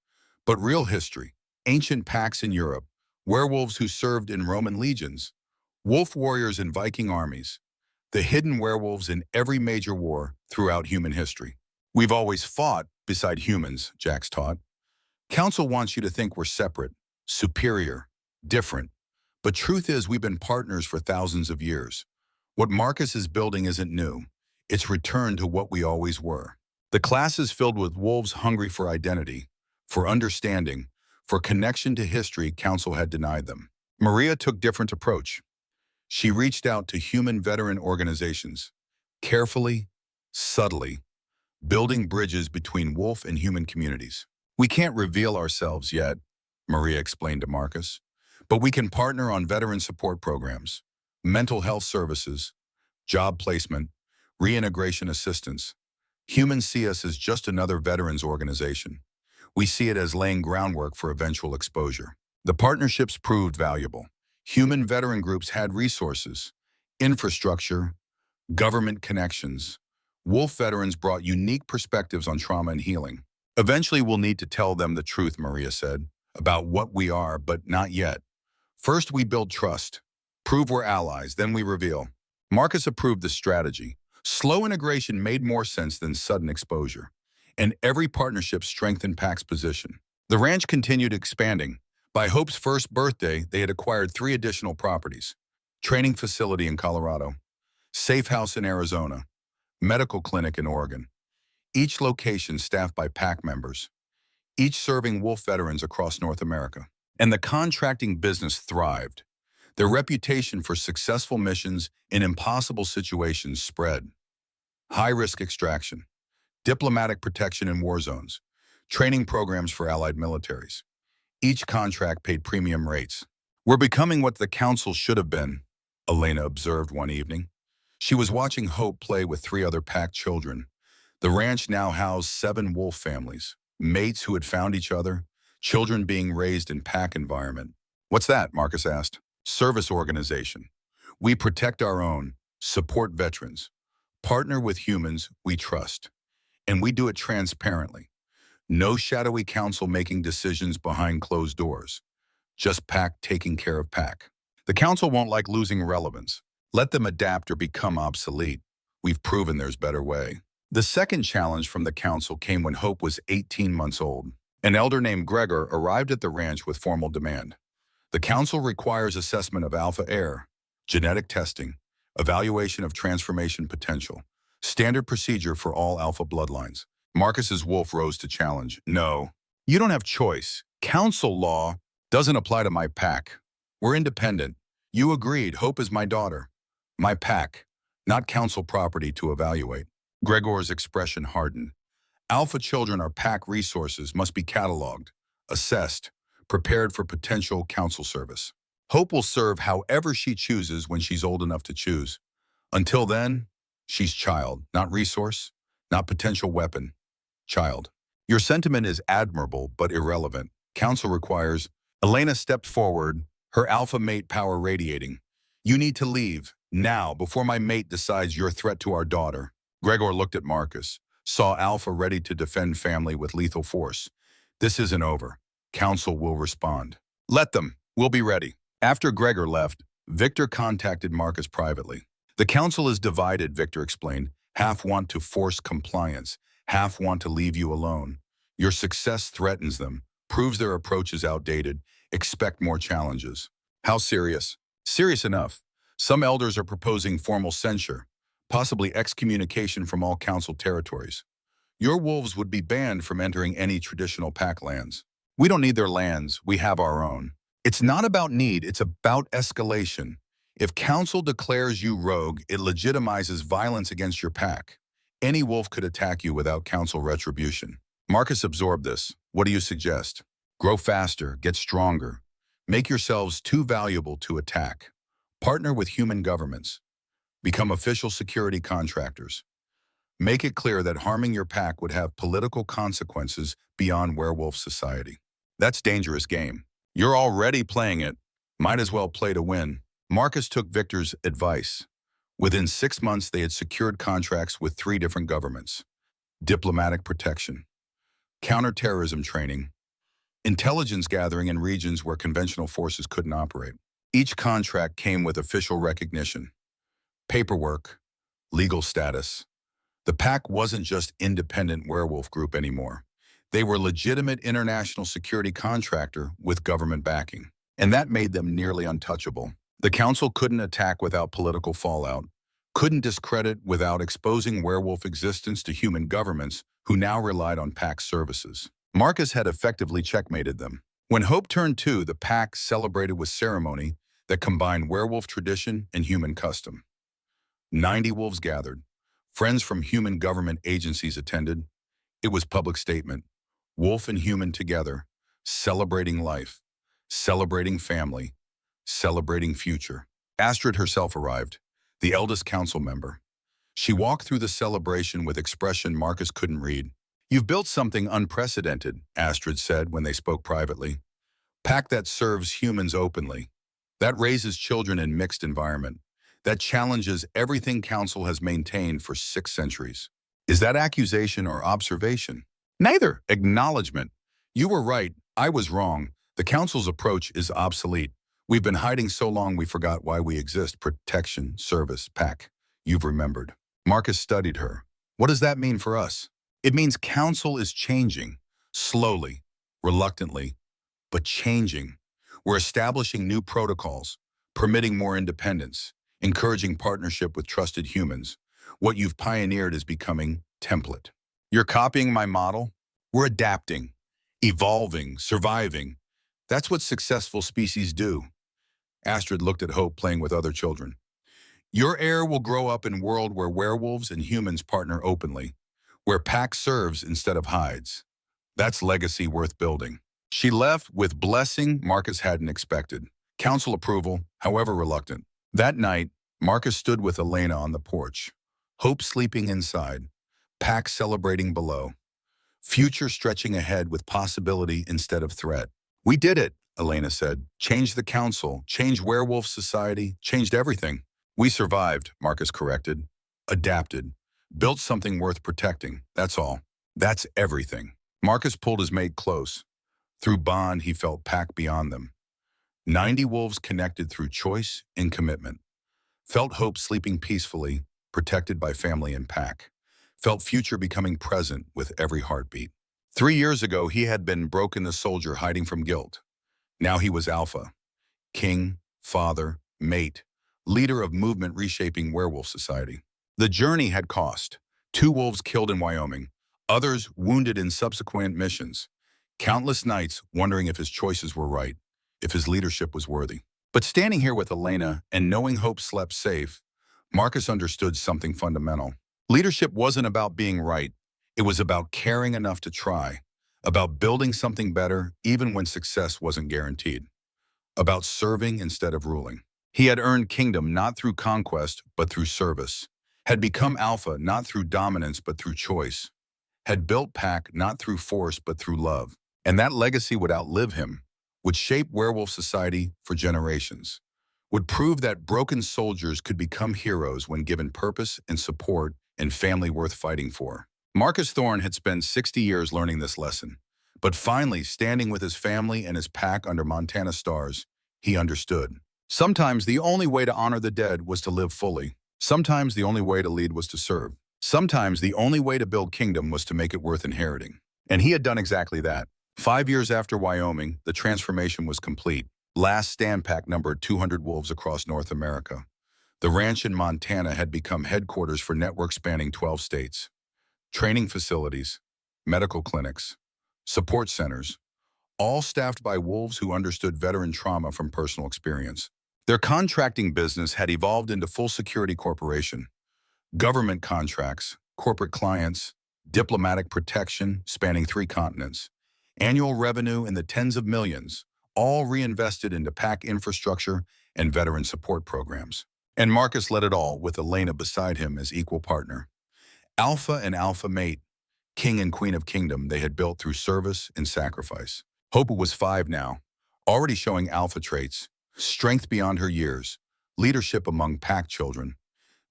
but real history, ancient packs in Europe, werewolves who served in Roman legions, wolf warriors in Viking armies, the hidden werewolves in every major war throughout human history. We've always fought beside humans, Jax taught. Council wants you to think we're separate, superior, different. But truth is we've been partners for thousands of years. What Marcus is building isn't new. It's returned to what we always were. The class is filled with wolves hungry for identity, for understanding, for connection to history Council had denied them. Maria took different approach. She reached out to human veteran organizations, carefully, subtly, building bridges between wolf and human communities. We can't reveal ourselves yet, Maria explained to Marcus, but we can partner on veteran support programs, mental health services, job placement, reintegration assistance. Humans see us as just another veterans organization. We see it as laying groundwork for eventual exposure. The partnerships proved valuable. Human veteran groups had resources, infrastructure, government connections. Wolf veterans brought unique perspectives on trauma and healing. Eventually, we'll need to tell them the truth, Maria said, about what we are, but not yet. First, we build trust. Prove we're allies, then we reveal. Marcus approved the strategy. Slow integration made more sense than sudden exposure, and every partnership strengthened Pack's position. The ranch continued expanding. By Hope's first birthday, they had acquired 3 additional properties: training facility in Colorado, safe house in Arizona, medical clinic in Oregon. Each location staffed by Pack members, each serving wolf veterans across North America. And the contracting business thrived. Their reputation for successful missions in impossible situations spread. High-risk extraction, diplomatic protection in war zones, training programs for allied militaries. Each contract paid premium rates. We're becoming what the council should have been, Elena observed one evening. She was watching Hope play with 3 other Pack children. The ranch now housed 7 wolf families, mates who had found each other, children being raised in Pack environment. What's that? Marcus asked. Service organization. We protect our own, support veterans, partner with humans we trust, and we do it transparently. No shadowy council making decisions behind closed doors. Just Pack taking care of Pack. The council won't like losing relevance. Let them adapt or become obsolete. We've proven there's better way. The second challenge from the council came when Hope was 18 months old. An elder named Gregor arrived at the ranch with formal demand. The council requires assessment of alpha heir, genetic testing, evaluation of transformation potential. Standard procedure for all alpha bloodlines. Marcus's wolf rose to challenge. No, you don't have choice. Council law doesn't apply to my pack. We're independent. You agreed. Hope is my daughter. My pack, not council property to evaluate. Gregor's expression hardened. Alpha children are pack resources, must be cataloged, assessed, prepared for potential council service. Hope will serve however she chooses when she's old enough to choose. Until then, she's child, not resource, not potential weapon. Child. Your sentiment is admirable but irrelevant. Council requires. Elena stepped forward, her alpha mate power radiating. You need to leave, now, before my mate decides you're a threat to our daughter. Gregor looked at Marcus, saw Alpha ready to defend family with lethal force. This isn't over. Council will respond. Let them. We'll be ready. After Gregor left, Victor contacted Marcus privately. The council is divided, Victor explained. Half want to force compliance. Half want to leave you alone. Your success threatens them, proves their approach is outdated. Expect more challenges. How serious? Serious enough. Some elders are proposing formal censure, possibly excommunication from all council territories. Your wolves would be banned from entering any traditional pack lands. We don't need their lands, we have our own. It's not about need, it's about escalation. If council declares you rogue, it legitimizes violence against your pack. Any wolf could attack you without council retribution. Marcus absorbed this. What do you suggest? Grow faster, get stronger. Make yourselves too valuable to attack. Partner with human governments. Become official security contractors. Make it clear that harming your pack would have political consequences beyond werewolf society. That's dangerous game. You're already playing it. Might as well play to win. Marcus took Victor's advice. Within 6 months, they had secured contracts with 3 different governments. Diplomatic protection, counterterrorism training, intelligence gathering in regions where conventional forces couldn't operate. Each contract came with official recognition, paperwork, legal status. The pack wasn't just independent werewolf group anymore. They were legitimate international security contractor with government backing. And that made them nearly untouchable. The council couldn't attack without political fallout, couldn't discredit without exposing werewolf existence to human governments who now relied on pack services. Marcus had effectively checkmated them. When Hope turned 2, the pack celebrated with ceremony that combined werewolf tradition and human custom. 90 wolves gathered. Friends from human government agencies attended. It was public statement. Wolf and human together, celebrating life, celebrating family, celebrating future. Astrid herself arrived, the eldest council member. She walked through the celebration with expression Marcus couldn't read. You've built something unprecedented, Astrid said when they spoke privately. Pack that serves humans openly. That raises children in mixed environment. That challenges everything council has maintained for 6 centuries. Is that accusation or observation? Neither. Acknowledgement. You were right. I was wrong. The council's approach is obsolete. We've been hiding so long we forgot why we exist. Protection, service, pack. You've remembered. Marcus studied her. What does that mean for us? It means council is changing. Slowly, reluctantly, but changing. We're establishing new protocols, permitting more independence, encouraging partnership with trusted humans. What you've pioneered is becoming template. You're copying my model? We're adapting, evolving, surviving. That's what successful species do. Astrid looked at Hope playing with other children. Your heir will grow up in a world where werewolves and humans partner openly, where pack serves instead of hides. That's legacy worth building. She left with blessing Marcus hadn't expected. Council approval, however reluctant. That night, Marcus stood with Elena on the porch. Hope sleeping inside, pack celebrating below. Future stretching ahead with possibility instead of threat. We did it, Elena said. Changed the council, changed werewolf society, changed everything. We survived, Marcus corrected. Adapted. Built something worth protecting, that's all. That's everything. Marcus pulled his mate close. Through bond, he felt pack beyond them. 90 wolves connected through choice and commitment. Felt hope sleeping peacefully, protected by family and pack. Felt future becoming present with every heartbeat. 3 years ago, he had been broken the soldier hiding from guilt. Now he was Alpha. King, father, mate, leader of movement reshaping werewolf society. The journey had cost. 2 wolves killed in Wyoming, others wounded in subsequent missions. Countless nights wondering if his choices were right, if his leadership was worthy. But standing here with Elena and knowing Hope slept safe, Marcus understood something fundamental. Leadership wasn't about being right. It was about caring enough to try, about building something better even when success wasn't guaranteed, about serving instead of ruling. He had earned kingdom not through conquest, but through service, had become alpha not through dominance, but through choice, had built pack not through force, but through love. And that legacy would outlive him, would shape werewolf society for generations, would prove that broken soldiers could become heroes when given purpose and support and family worth fighting for. Marcus Thorne had spent 60 years learning this lesson, but finally, standing with his family and his pack under Montana stars, he understood. Sometimes the only way to honor the dead was to live fully. Sometimes the only way to lead was to serve. Sometimes the only way to build kingdom was to make it worth inheriting. And he had done exactly that. 5 years after Wyoming, the transformation was complete. Last stand pack numbered 200 wolves across North America. The ranch in Montana had become headquarters for networks spanning 12 states. Training facilities, medical clinics, support centers, all staffed by wolves who understood veteran trauma from personal experience. Their contracting business had evolved into full security corporation. Government contracts, corporate clients, diplomatic protection spanning 3 continents, annual revenue in the tens of millions, all reinvested into PAC infrastructure and veteran support programs. And Marcus led it all with Elena beside him as equal partner. Alpha and alpha mate, king and queen of kingdom they had built through service and sacrifice. Hope was 5 now, already showing alpha traits, strength beyond her years, leadership among pack children,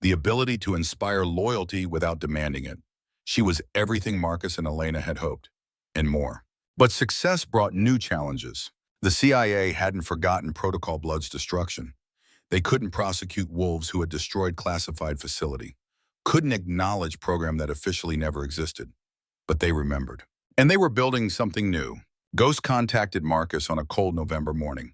the ability to inspire loyalty without demanding it. She was everything Marcus and Elena had hoped, and more. But success brought new challenges. The CIA hadn't forgotten Protocol Blood's destruction. They couldn't prosecute wolves who had destroyed classified facility, couldn't acknowledge program that officially never existed. But they remembered. And they were building something new. Ghost contacted Marcus on a cold November morning.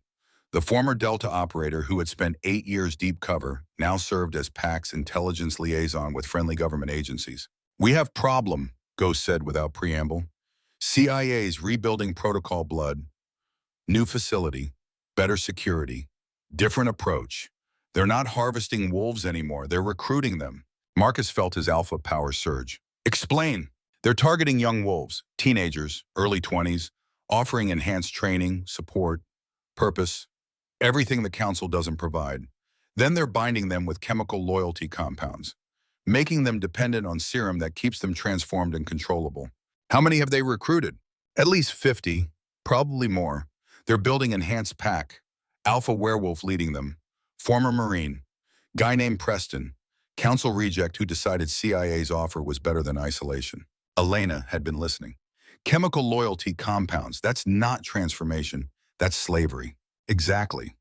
The former Delta operator who had spent 8 years deep cover now served as PAC's intelligence liaison with friendly government agencies. "We have problem," Ghost said without preamble. "CIA's rebuilding Protocol Blood. New facility, better security, different approach. They're not harvesting wolves anymore, they're recruiting them." Marcus felt his alpha power surge. "Explain." "They're targeting young wolves, teenagers, early 20s, offering enhanced training, support, purpose, everything the council doesn't provide. Then they're binding them with chemical loyalty compounds, making them dependent on serum that keeps them transformed and controllable." "How many have they recruited?" "At least 50, probably more. They're building enhanced pack, alpha werewolf leading them, former Marine, guy named Preston, council reject who decided CIA's offer was better than isolation." Elena had been listening. "Chemical loyalty compounds, that's not transformation, that's slavery." "Exactly.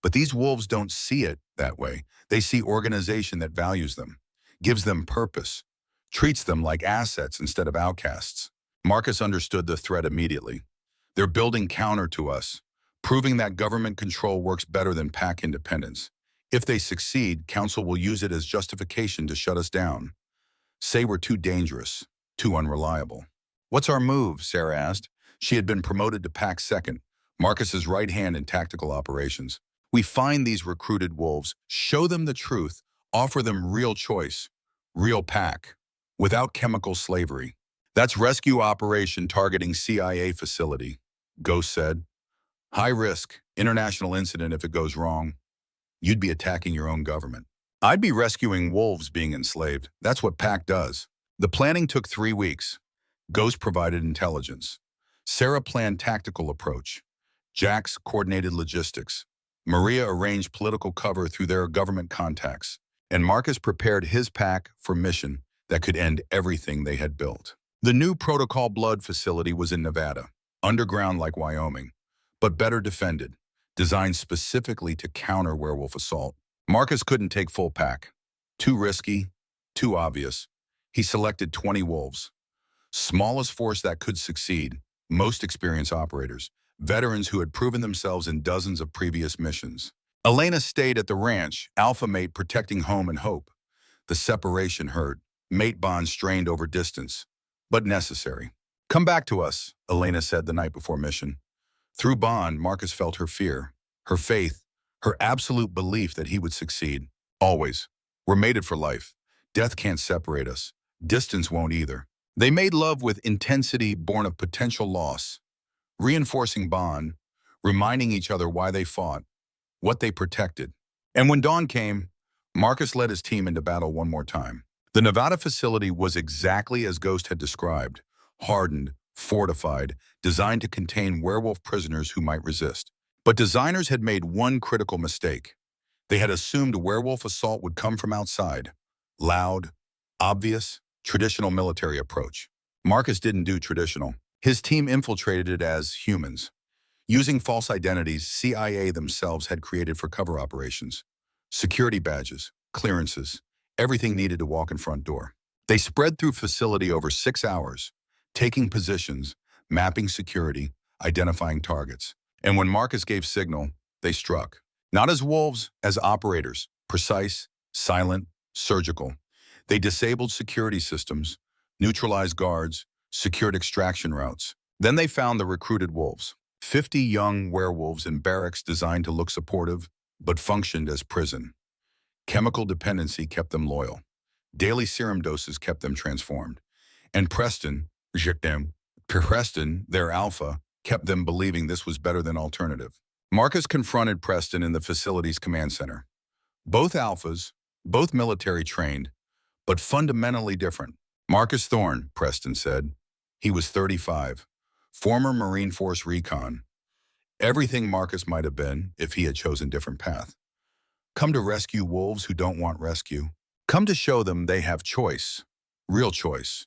But these wolves don't see it that way. They see organization that values them, gives them purpose, treats them like assets instead of outcasts." Marcus understood the threat immediately. "They're building counter to us, proving that government control works better than PAC independence. If they succeed, council will use it as justification to shut us down. Say we're too dangerous, too unreliable." "What's our move?" Sarah asked. She had been promoted to PAC second, Marcus's right hand in tactical operations. "We find these recruited wolves, show them the truth, offer them real choice, real PAC, without chemical slavery. That's rescue operation targeting CIA facility," Ghost said. "High risk, international incident if it goes wrong. You'd be attacking your own government. I'd be rescuing wolves being enslaved. That's what PAC does." The planning took 3 weeks. Ghost provided intelligence. Sarah planned tactical approach. Jax coordinated logistics. Maria arranged political cover through their government contacts. And Marcus prepared his PAC for mission that could end everything they had built. The new Protocol Blood facility was in Nevada, underground like Wyoming, but better defended, designed specifically to counter werewolf assault. Marcus couldn't take full PAC. Too risky, too obvious. He selected 20 wolves. Smallest force that could succeed, most experienced operators, veterans who had proven themselves in dozens of previous missions. Elena stayed at the ranch, alpha mate protecting home and hope. The separation hurt, mate bonds strained over distance, but necessary. "Come back to us," Elena said the night before mission. Through bond, Marcus felt her fear, her faith, her absolute belief that he would succeed. Always. We're mated for life. Death can't separate us. Distance won't either. They made love with intensity born of potential loss, reinforcing bond, reminding each other why they fought, what they protected. And when dawn came, Marcus led his team into battle one more time. The Nevada facility was exactly as Ghost had described, hardened, fortified, designed to contain werewolf prisoners who might resist. But designers had made one critical mistake. They had assumed a werewolf assault would come from outside. Loud, obvious, traditional military approach. Marcus didn't do traditional. His team infiltrated it as humans, using false identities CIA themselves had created for cover operations. Security badges, clearances, everything needed to walk in front door. They spread through facility over 6 hours, taking positions, mapping security, identifying targets. And when Marcus gave signal, they struck. Not as wolves, as operators, precise, silent, surgical. They disabled security systems, neutralized guards, secured extraction routes. Then they found the recruited wolves. 50 young werewolves in barracks designed to look supportive, but functioned as prison. Chemical dependency kept them loyal. Daily serum doses kept them transformed. And Preston, their alpha, kept them believing this was better than alternative. Marcus confronted Preston in the facility's command center. Both alphas, both military trained, but fundamentally different. "Marcus Thorne," Preston said. He was 35, former Marine Force recon. Everything Marcus might have been if he had chosen a different path. "Come to rescue wolves who don't want rescue. Come to show them they have choice, real choice,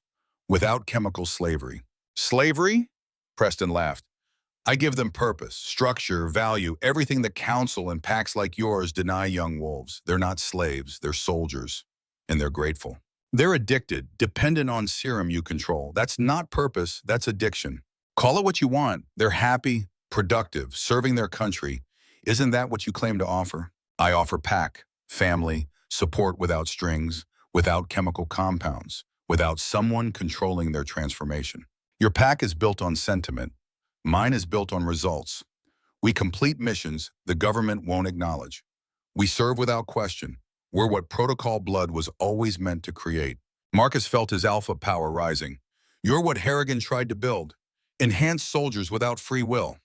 without chemical slavery." "Slavery?" Preston laughed. "I give them purpose, structure, value, everything the council and packs like yours deny young wolves. They're not slaves, they're soldiers, and they're grateful. They're addicted, dependent on serum you control. That's not purpose, that's addiction. Call it what you want. They're happy, productive, serving their country. Isn't that what you claim to offer? I offer pack, family, support without strings, without chemical compounds, without someone controlling their transformation. Your pack is built on sentiment. Mine is built on results. We complete missions the government won't acknowledge. We serve without question. We're what protocol blood was always meant to create." Marcus felt his alpha power rising. "You're what Harrigan tried to build. Enhanced soldiers without free will.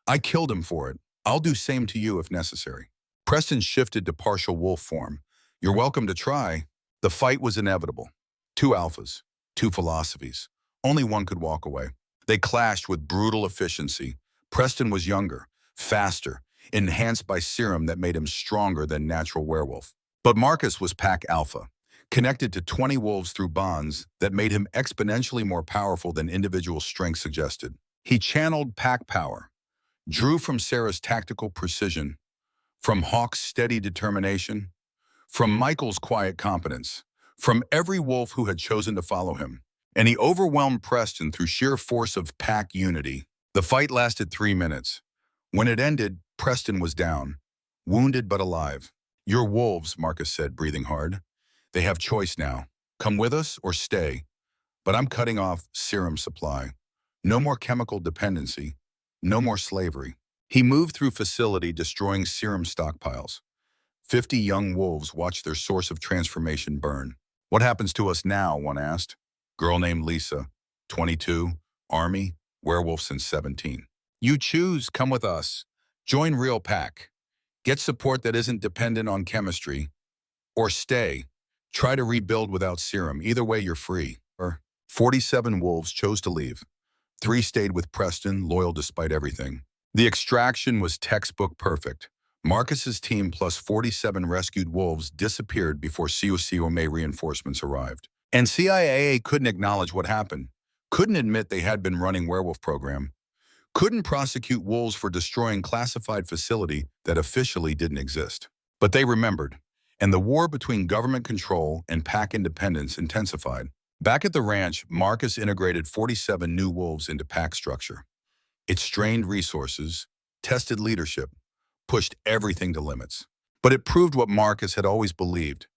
I killed him for it. I'll do same to you if necessary." Preston shifted to partial wolf form. "You're welcome to try." The fight was inevitable. Two alphas, two philosophies. Only one could walk away. They clashed with brutal efficiency. Preston was younger, faster, enhanced by serum that made him stronger than natural werewolf. But Marcus was pack alpha, connected to 20 wolves through bonds that made him exponentially more powerful than individual strength suggested. He channeled pack power, drew from Sarah's tactical precision, from Hawk's steady determination, from Michael's quiet competence, from every wolf who had chosen to follow him. And he overwhelmed Preston through sheer force of pack unity. The fight lasted 3 minutes. When it ended, Preston was down, wounded but alive. "Your wolves," Marcus said, breathing hard. "They have choice now. Come with us or stay. But I'm cutting off serum supply. No more chemical dependency. No more slavery." He moved through facility, destroying serum stockpiles. 50 young wolves watched their source of transformation burn. "What happens to us now?" one asked. Girl named Lisa, 22, Army, werewolf since 17. "You choose, come with us. Join Real Pack. Get support that isn't dependent on chemistry. Or stay. Try to rebuild without serum. Either way, you're free." 47 wolves chose to leave. 3 stayed with Preston, loyal despite everything. The extraction was textbook perfect. Marcus's team plus 47 rescued wolves disappeared before COCOMA reinforcements arrived. And CIA couldn't acknowledge what happened, couldn't admit they had been running werewolf program, couldn't prosecute wolves for destroying classified facility that officially didn't exist. But they remembered, and the war between government control and pack independence intensified. Back at the ranch, Marcus integrated 47 new wolves into pack structure. It strained resources, tested leadership, pushed everything to limits. But it proved what Marcus had always believed.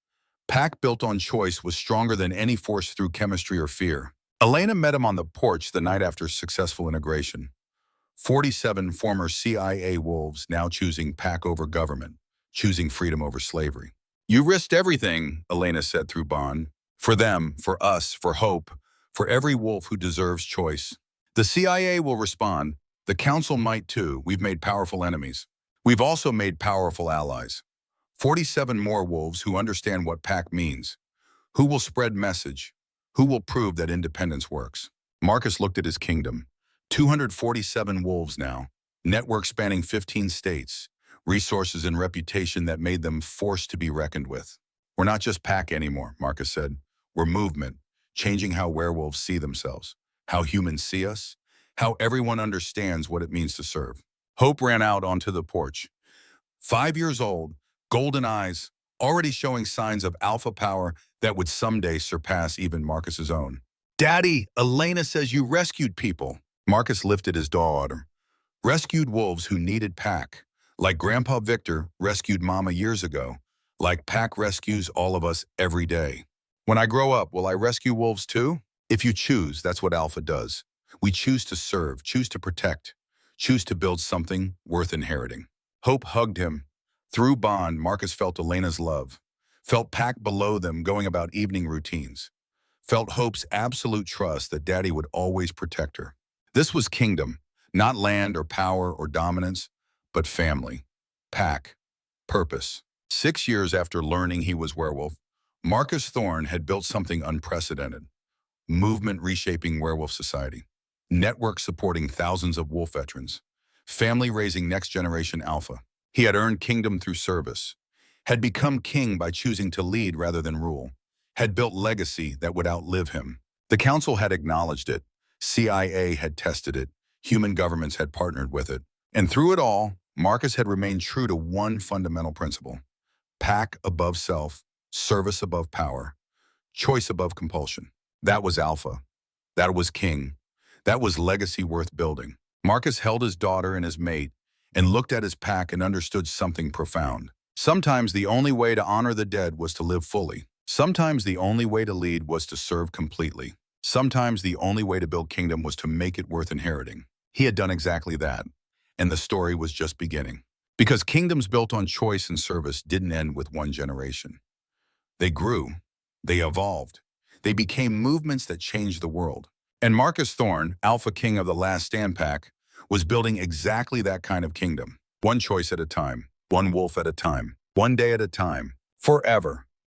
Pack built on choice was stronger than any force through chemistry or fear. Elena met him on the porch the night after successful integration. 47 former CIA wolves now choosing pack over government, choosing freedom over slavery. You risked everything, Elena said through bond. For them, for us, for hope, for every wolf who deserves choice. The CIA will respond. The Council might too. We've made powerful enemies. We've also made powerful allies. 47 more wolves who understand what pack means. Who will spread message? Who will prove that independence works? Marcus looked at his kingdom. 247 wolves now. Network spanning 15 states. Resources and reputation that made them forced to be reckoned with. We're not just pack anymore, Marcus said. We're movement, changing how werewolves see themselves, how humans see us, how everyone understands what it means to serve. Hope ran out onto the porch. 5 years old, golden eyes, already showing signs of alpha power that would someday surpass even Marcus's own. Daddy, Elena says you rescued people. Marcus lifted his daughter. Rescued wolves who needed pack. Like Grandpa Victor rescued Mama years ago. Like pack rescues all of us every day. When I grow up, will I rescue wolves too? If you choose, that's what Alpha does. We choose to serve, choose to protect, choose to build something worth inheriting. Hope hugged him. Through bond, Marcus felt Elena's love. Felt pack below them going about evening routines. Felt Hope's absolute trust that Daddy would always protect her. This was kingdom, not land or power or dominance, but family, pack, purpose. 6 years after learning he was werewolf, Marcus Thorne had built something unprecedented. Movement reshaping werewolf society. Network supporting thousands of wolf veterans. Family raising next generation alpha. He had earned kingdom through service. Had become king by choosing to lead rather than rule. Had built legacy that would outlive him. The council had acknowledged it. CIA had tested it. Human governments had partnered with it. And through it all, Marcus had remained true to one fundamental principle. Pack above self, service above power, choice above compulsion. That was alpha. That was king. That was legacy worth building. Marcus held his daughter and his mate and looked at his pack and understood something profound. Sometimes the only way to honor the dead was to live fully. Sometimes the only way to lead was to serve completely. Sometimes the only way to build kingdom was to make it worth inheriting. He had done exactly that, and the story was just beginning. Because kingdoms built on choice and service didn't end with one generation. They grew, they evolved, they became movements that changed the world. And Marcus Thorne, Alpha King of the Last Stand Pack, was building exactly that kind of kingdom. One choice at a time, one wolf at a time, one day at a time, forever.